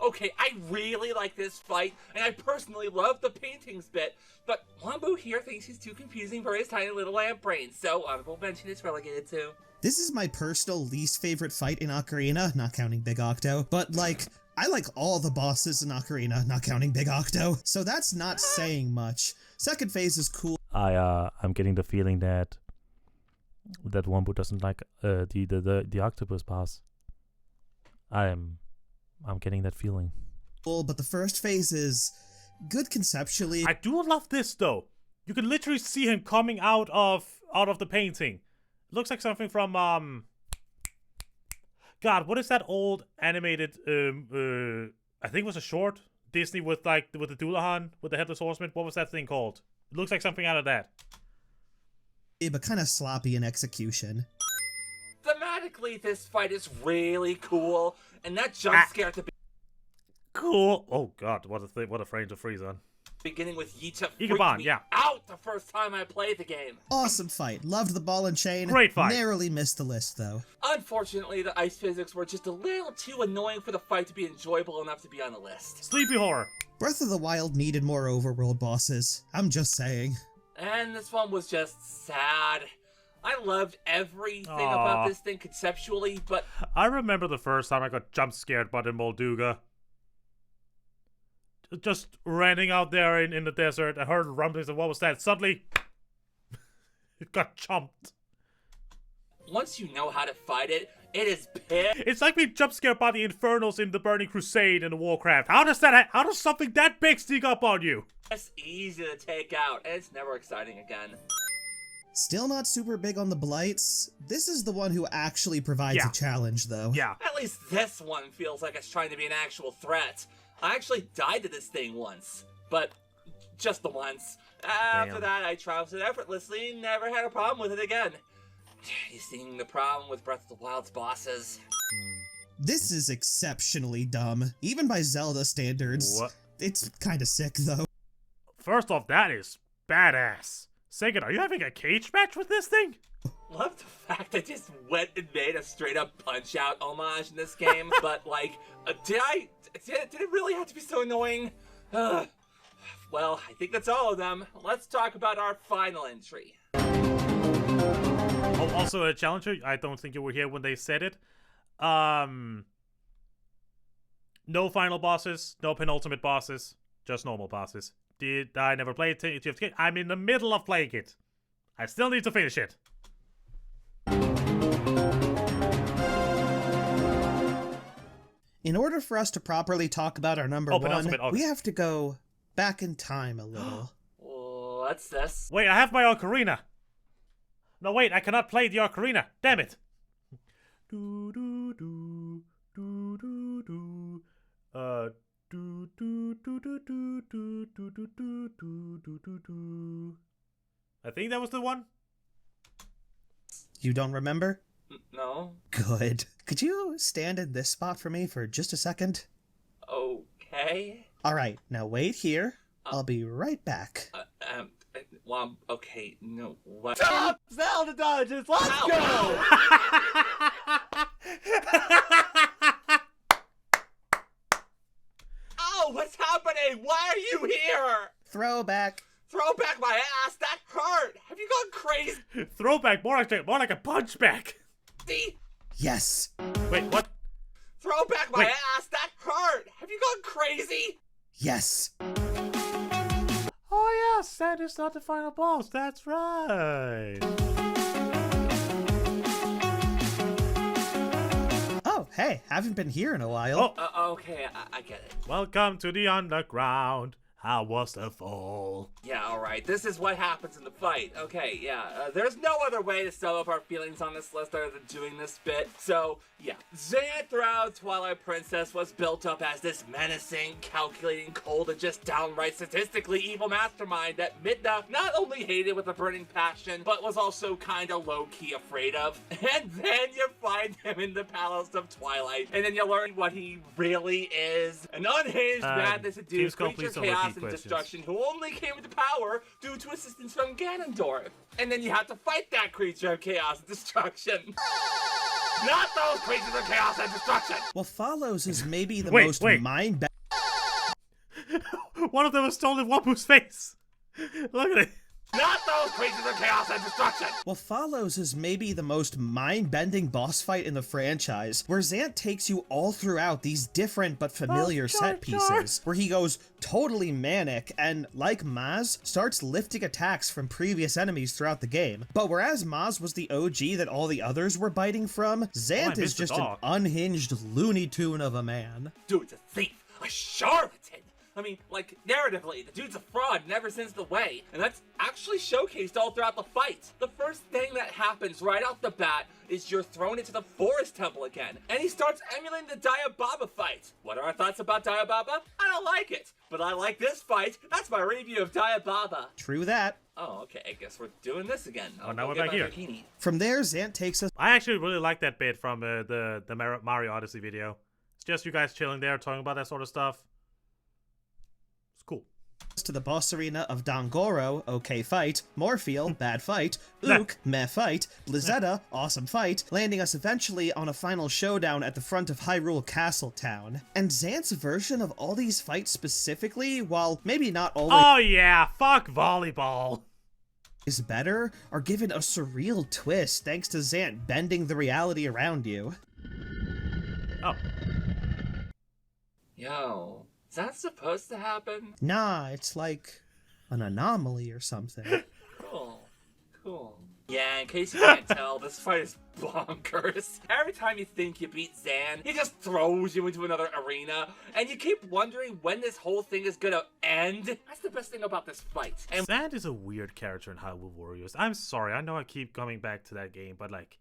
Okay, I really like this fight, and I personally love the paintings bit, but Wombo here thinks he's too confusing for his tiny little lamp brain, so honorable mention is relegated to. This is my personal least favorite fight in Ocarina, not counting Big Octo, but like, I like all the bosses in Ocarina, not counting Big Octo, so that's not saying much. Second phase is cool. I'm getting the feeling that Wombo doesn't like the octopus boss. I'm getting that feeling. But the first phase is good conceptually. I do love this though. You can literally see him coming out of the painting. It looks like something from God, what is that old animated I think it was a short Disney with the Doulahan with the headless horseman. What was that thing called? It looks like something out of that. Yeah, but kind of sloppy in execution. Thematically, this fight is really cool, and that jump scare at the cool. Oh God, what a frame to freeze on. Beginning with Yita Ikaban, freaked me out the first time I played the game. Awesome fight. Loved the ball and chain. Great fight. Narrowly missed the list though. Unfortunately, the ice physics were just a little too annoying for the fight to be enjoyable enough to be on the list. Sleepy Horror. Breath of the Wild needed more overworld bosses. I'm just saying. And this one was just sad. I loved everything about this thing conceptually, but... I remember the first time I got jump scared by the Molduga. Just running out there in the desert. I heard rumblings and what was that? Suddenly, it got jumped. Once you know how to fight it, it is big. It's like being jump scared by the Infernals in the Burning Crusade in the Warcraft. How does something that big sneak up on you? It's easy to take out, and it's never exciting again. Still not super big on the blights. This is the one who actually provides a challenge, though. Yeah. At least this one feels like it's trying to be an actual threat. I actually died to this thing once, but just the once. After that, I trounced it effortlessly and never had a problem with it again. You seeing the problem with Breath of the Wild's bosses? This is exceptionally dumb, even by Zelda standards. What? It's kind of sick, though. First off, that is badass. Second, are you having a cage match with this thing? Love the fact I just went and made a straight-up Punch-Out homage in this game, but, like, did it really have to be so annoying? Well, I think that's all of them. Let's talk about our final entry. Oh, also a challenger. I don't think you were here when they said it. No final bosses, no penultimate bosses, just normal bosses. I never played TFT. I'm in the middle of playing it. I still need to finish it. In order for us to properly talk about our number one, okay. we have to go back in time a little. What's this? Wait, I have my ocarina. No, wait, I cannot play the ocarina. Damn it. Do do do do do do. Do do do do do do do do do do do do. I think that was the one. You don't remember? No. Good. Could you stand in this spot for me for just a second? Okay. Alright, now wait here. I'll be right back. Well, okay, no, what? Stop! Zelda dodges! Let's go! Oh, what's happening? Why are you here? Throwback. Throw back my ass! That hurt! Have you gone crazy? Throwback, more like a punchback. See? Yes. Wait, what? Throw back my ass! That hurt! Have you gone crazy? Yes. Oh yes, that is not the final boss. That's right. Oh, hey, haven't been here in a while. Okay, I get it. Welcome to the underground. How was the fall? Yeah, alright, this is what happens in the fight. Okay, yeah, there's no other way to sum up our feelings on this list other than doing this bit. So, yeah, Zan throughout Twilight Princess was built up as this menacing, calculating, cold, and just downright statistically evil mastermind that Midna not only hated with a burning passion, but was also kinda low-key afraid of. And then you find him in the Palace of Twilight, and then you learn what he really is. An unhinged, madness-induced creature of chaos and destruction who only came into power due to assistance from Ganondorf. And then you have to fight that creature of chaos and destruction. Not those creatures of chaos and destruction! What follows is maybe the most mind One of them has stolen Wampu's face! Look at it! Not those creatures of chaos and destruction! What follows is maybe the most mind-bending boss fight in the franchise, where Zant takes you all throughout these different but familiar set pieces, where he goes totally manic and, like Maz, starts lifting attacks from previous enemies throughout the game. But whereas Maz was the OG that all the others were biting from, Zant is just an unhinged Looney Tune of a man. Dude's a thief, a charlatan! I mean, like, narratively, the dude's a fraud and never sends the way, and that's actually showcased all throughout the fight. The first thing that happens right off the bat is you're thrown into the Forest Temple again, and he starts emulating the Diababa fight. What are our thoughts about Diababa? I don't like it, but I like this fight. That's my review of Diababa. True that. Oh, okay, I guess we're doing this again. Oh, now we're back here. Bikini. From there, Zant takes us... I actually really like that bit from the Mario Odyssey video. It's just you guys chilling there, talking about that sort of stuff. Cool. To the boss arena of Dongoro, okay fight, Morpheal, bad fight, Ook, meh fight, Blizzetta, awesome fight, landing us eventually on a final showdown at the front of Hyrule Castle Town. And Zant's version of all these fights specifically, while maybe not always oh yeah, fuck volleyball, is better, are given a surreal twist thanks to Zant bending the reality around you. Oh. Yo. Is that supposed to happen? Nah, it's like an anomaly or something. Cool. Yeah, in case you can't tell, this fight is bonkers. Every time you think you beat Zan, he just throws you into another arena, and you keep wondering when this whole thing is gonna end. That's the best thing about this fight. And Zan is a weird character in Hyrule Warriors. I'm sorry, I know I keep coming back to that game, but like,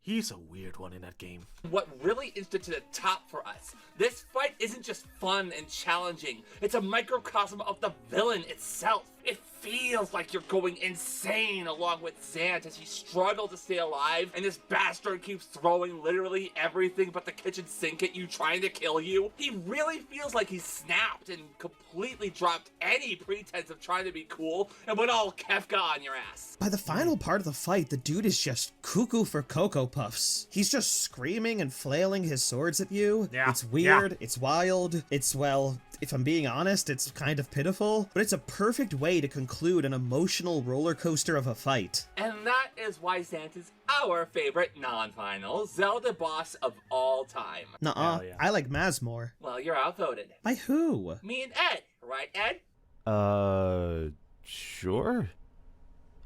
he's a weird one in that game. what really is to the top for us, this fight isn't just fun and challenging, it's a microcosm of the villain itself. It feels like you're going insane along with Zant as he struggles to stay alive, and this bastard keeps throwing literally everything but the kitchen sink at you, trying to kill you. He really feels like he's snapped and completely dropped any pretense of trying to be cool and went all Kefka on your ass. By the final part of the fight, the dude is just cuckoo for Cocoa Puffs. He's just screaming and flailing his swords at you. Yeah. It's weird, it's wild, it's, well, if I'm being honest, it's kind of pitiful, but it's a perfect way to conclude an emotional roller coaster of a fight. And that is why Zant is our favorite non-final Zelda boss of all time. Nuh-uh, I like Maz more. Well, you're outvoted. By who? Me and Ed, right, Ed? Sure.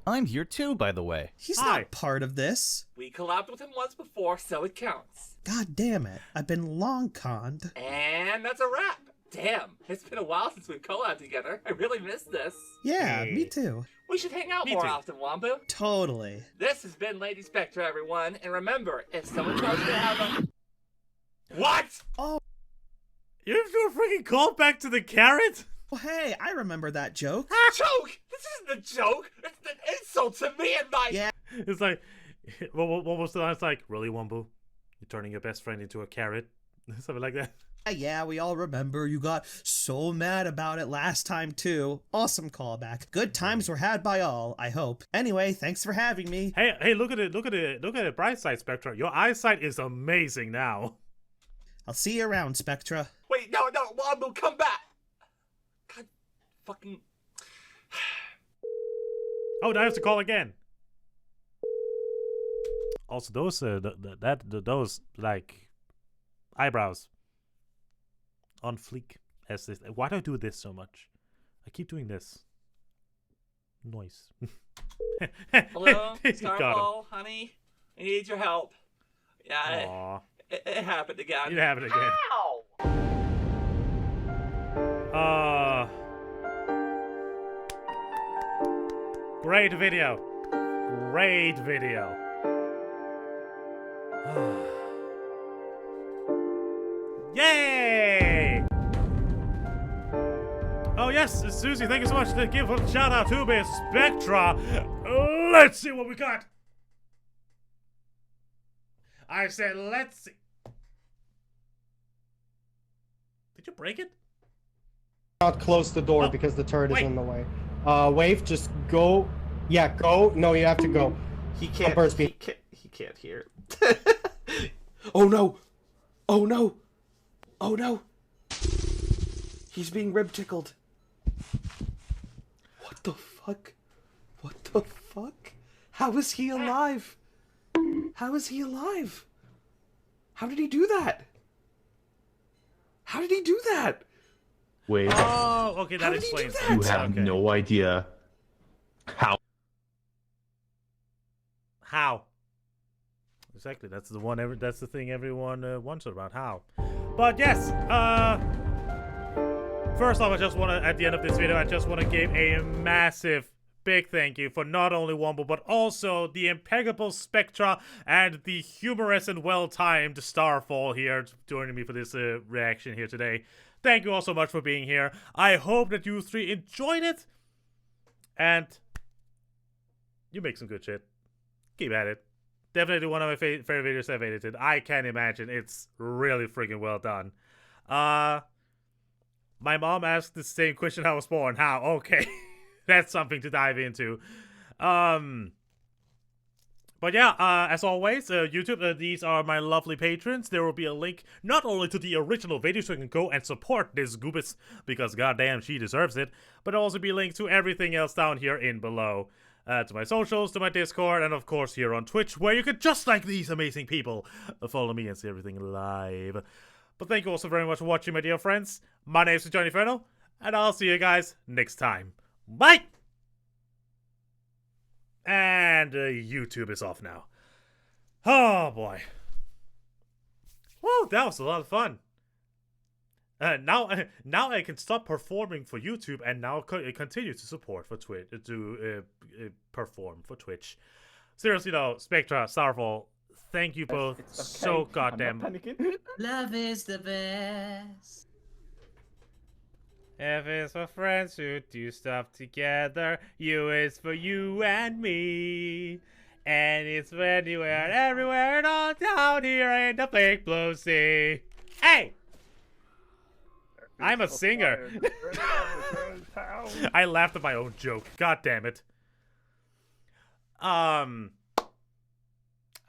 I'm here too, by the way. He's not part of this. We collabed with him once before, so it counts. God damn it, I've been long conned. And that's a wrap. Damn, it's been a while since we've collabed together. I really missed this. Yeah, me too. We should hang out more often, Wambu. Totally. This has been Lady Spectra, everyone. And remember, if someone tells you to have a... What? Oh. You have to freaking call back to the carrot? Well, hey, I remember that joke. Joke? This isn't a joke. It's an insult to me and my... Yeah. It's like, what was the line? It's like, really, Wambu? You're turning your best friend into a carrot? Something like that. Yeah, we all remember. You got so mad about it last time, too. Awesome callback. Good times were had by all, I hope. Anyway, thanks for having me. Hey, look at it, bright side, Spectra. Your eyesight is amazing now. I'll see you around, Spectra. Wait, no, Wambu, come back. God fucking... Oh, now I have to call again. Also, those, those, like, eyebrows. On fleek as this. Why do I do this so much? I keep doing this. Noise. Hello, Starball, honey. I need your help. Yeah, it happened again. It happened again. Ow! Great video. Great video. Yay! Oh yes, Susie, thank you so much to give a shout out to me, Spectra. Let's see what we got. I said, let's see. Did you break it? Not close the door because the turret is in the way. Wave, just go. Yeah, go. No, you have to go. He can't. He can't hear it. Oh no! Oh no! Oh no! He's being rib tickled. What the fuck? What the fuck? How is he alive? How is he alive? How did he do that? How did he do that? Wait. Oh, okay, that explains it. You have no idea how. How? Exactly. That's the one. That's the thing everyone wants about. How? But yes. First off, I just want to, at the end of this video, I just want to give a massive, big thank you for not only Womble, but also the impeccable Spectra and the humorous and well-timed Starfall here joining me for this reaction here today. Thank you all so much for being here. I hope that you three enjoyed it. And you make some good shit. Keep at it. Definitely one of my favorite videos I've edited. I can't imagine. It's really freaking well done. My mom asked the same question how I was born. How? Okay. That's something to dive into. But yeah, as always, YouTube, these are my lovely patrons. There will be a link not only to the original video so you can go and support this goobus, because goddamn she deserves it, but also be linked to everything else down here in below. To my socials, to my Discord, and of course here on Twitch, where you can, just like these amazing people, follow me and see everything live. But thank you also very much for watching, my dear friends. My name is Johnny Inferno, and I'll see you guys next time. Bye! And YouTube is off now. Oh boy. Whoa, that was a lot of fun. Now I can stop performing for YouTube and now continue to support for Twitch, perform for Twitch. Seriously though, Spectra, Starfall, thank you both so goddamn. Love is the best. F is for friends who do stuff together. U is for you and me. And it's for anywhere and everywhere and all down here in the big blue sea. Hey! I'm a singer. I laughed at my own joke. God damn it. I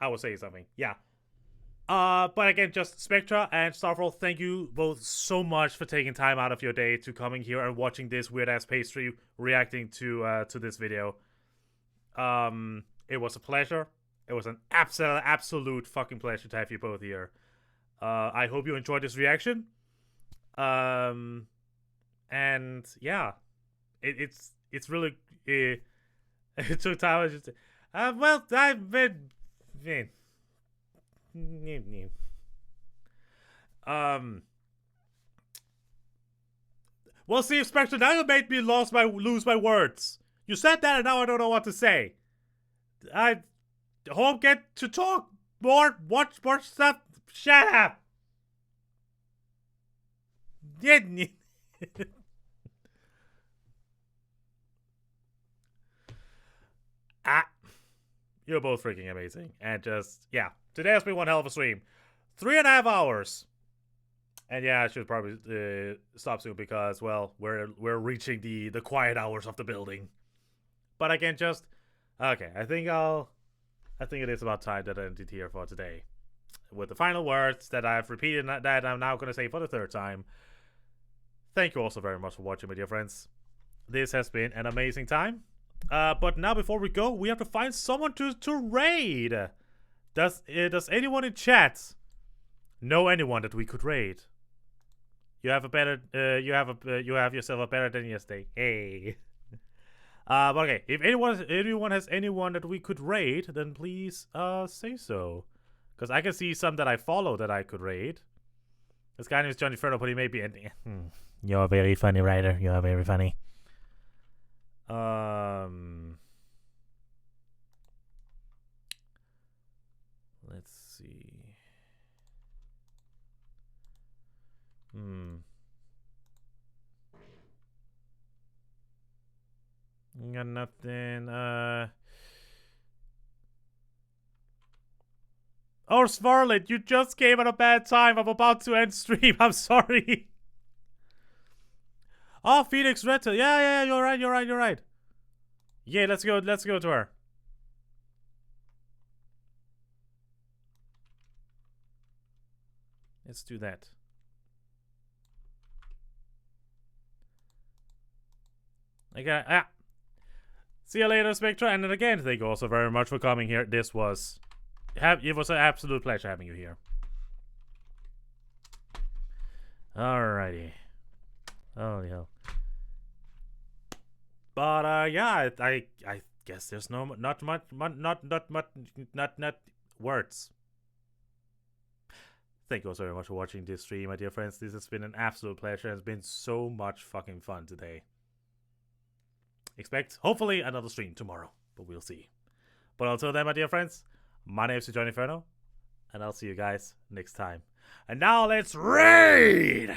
was saying something. Yeah. But again, just Spectra and Starfall, thank you both so much for taking time out of your day to coming here and watching this weird-ass pastry reacting to this video. It was a pleasure. It was an absolute fucking pleasure to have you both here. I hope you enjoyed this reaction. And yeah, it's really it took time. I just well, I've been well, see, Spectre, now you made me lose my words. You said that, and now I don't know what to say. I hope get to talk more, watch more stuff. Shut up. You're both freaking amazing. And just, yeah. Today has been one hell of a stream. 3.5 hours. And yeah, I should probably stop soon because, well, we're reaching the quiet hours of the building. But I can just, okay, I think it is about time that I ended here for today. With the final words that I've repeated that I'm now going to say for the third time. Thank you also very much for watching, my dear friends. This has been an amazing time. But now before we go, we have to find someone to raid. Does anyone in chat know anyone that we could raid? You have a better you have yourself a better than yesterday. Hey. But okay, if anyone has anyone that we could raid, then please say so. Because I can see some that I follow that I could raid. This guy name is Johnny Inferno, but he may be You're very funny, Ryder. You are very funny. nothing. Oh, Svarlet, you just came at a bad time. I'm about to end stream. I'm sorry. Oh, Phoenix Retta. Yeah, you're right. Yeah, let's go to her. Let's do that. Okay, see you later, Spectra. And then again, thank you also very much for coming here. It was an absolute pleasure having you here. Alrighty. Holy hell. But yeah, I guess there's not much words. Thank you also very much for watching this stream, my dear friends. This has been an absolute pleasure. It's been so much fucking fun today. Expect, hopefully, another stream tomorrow, but we'll see. But until then, my dear friends, my name is John Inferno, and I'll see you guys next time. And now let's raid!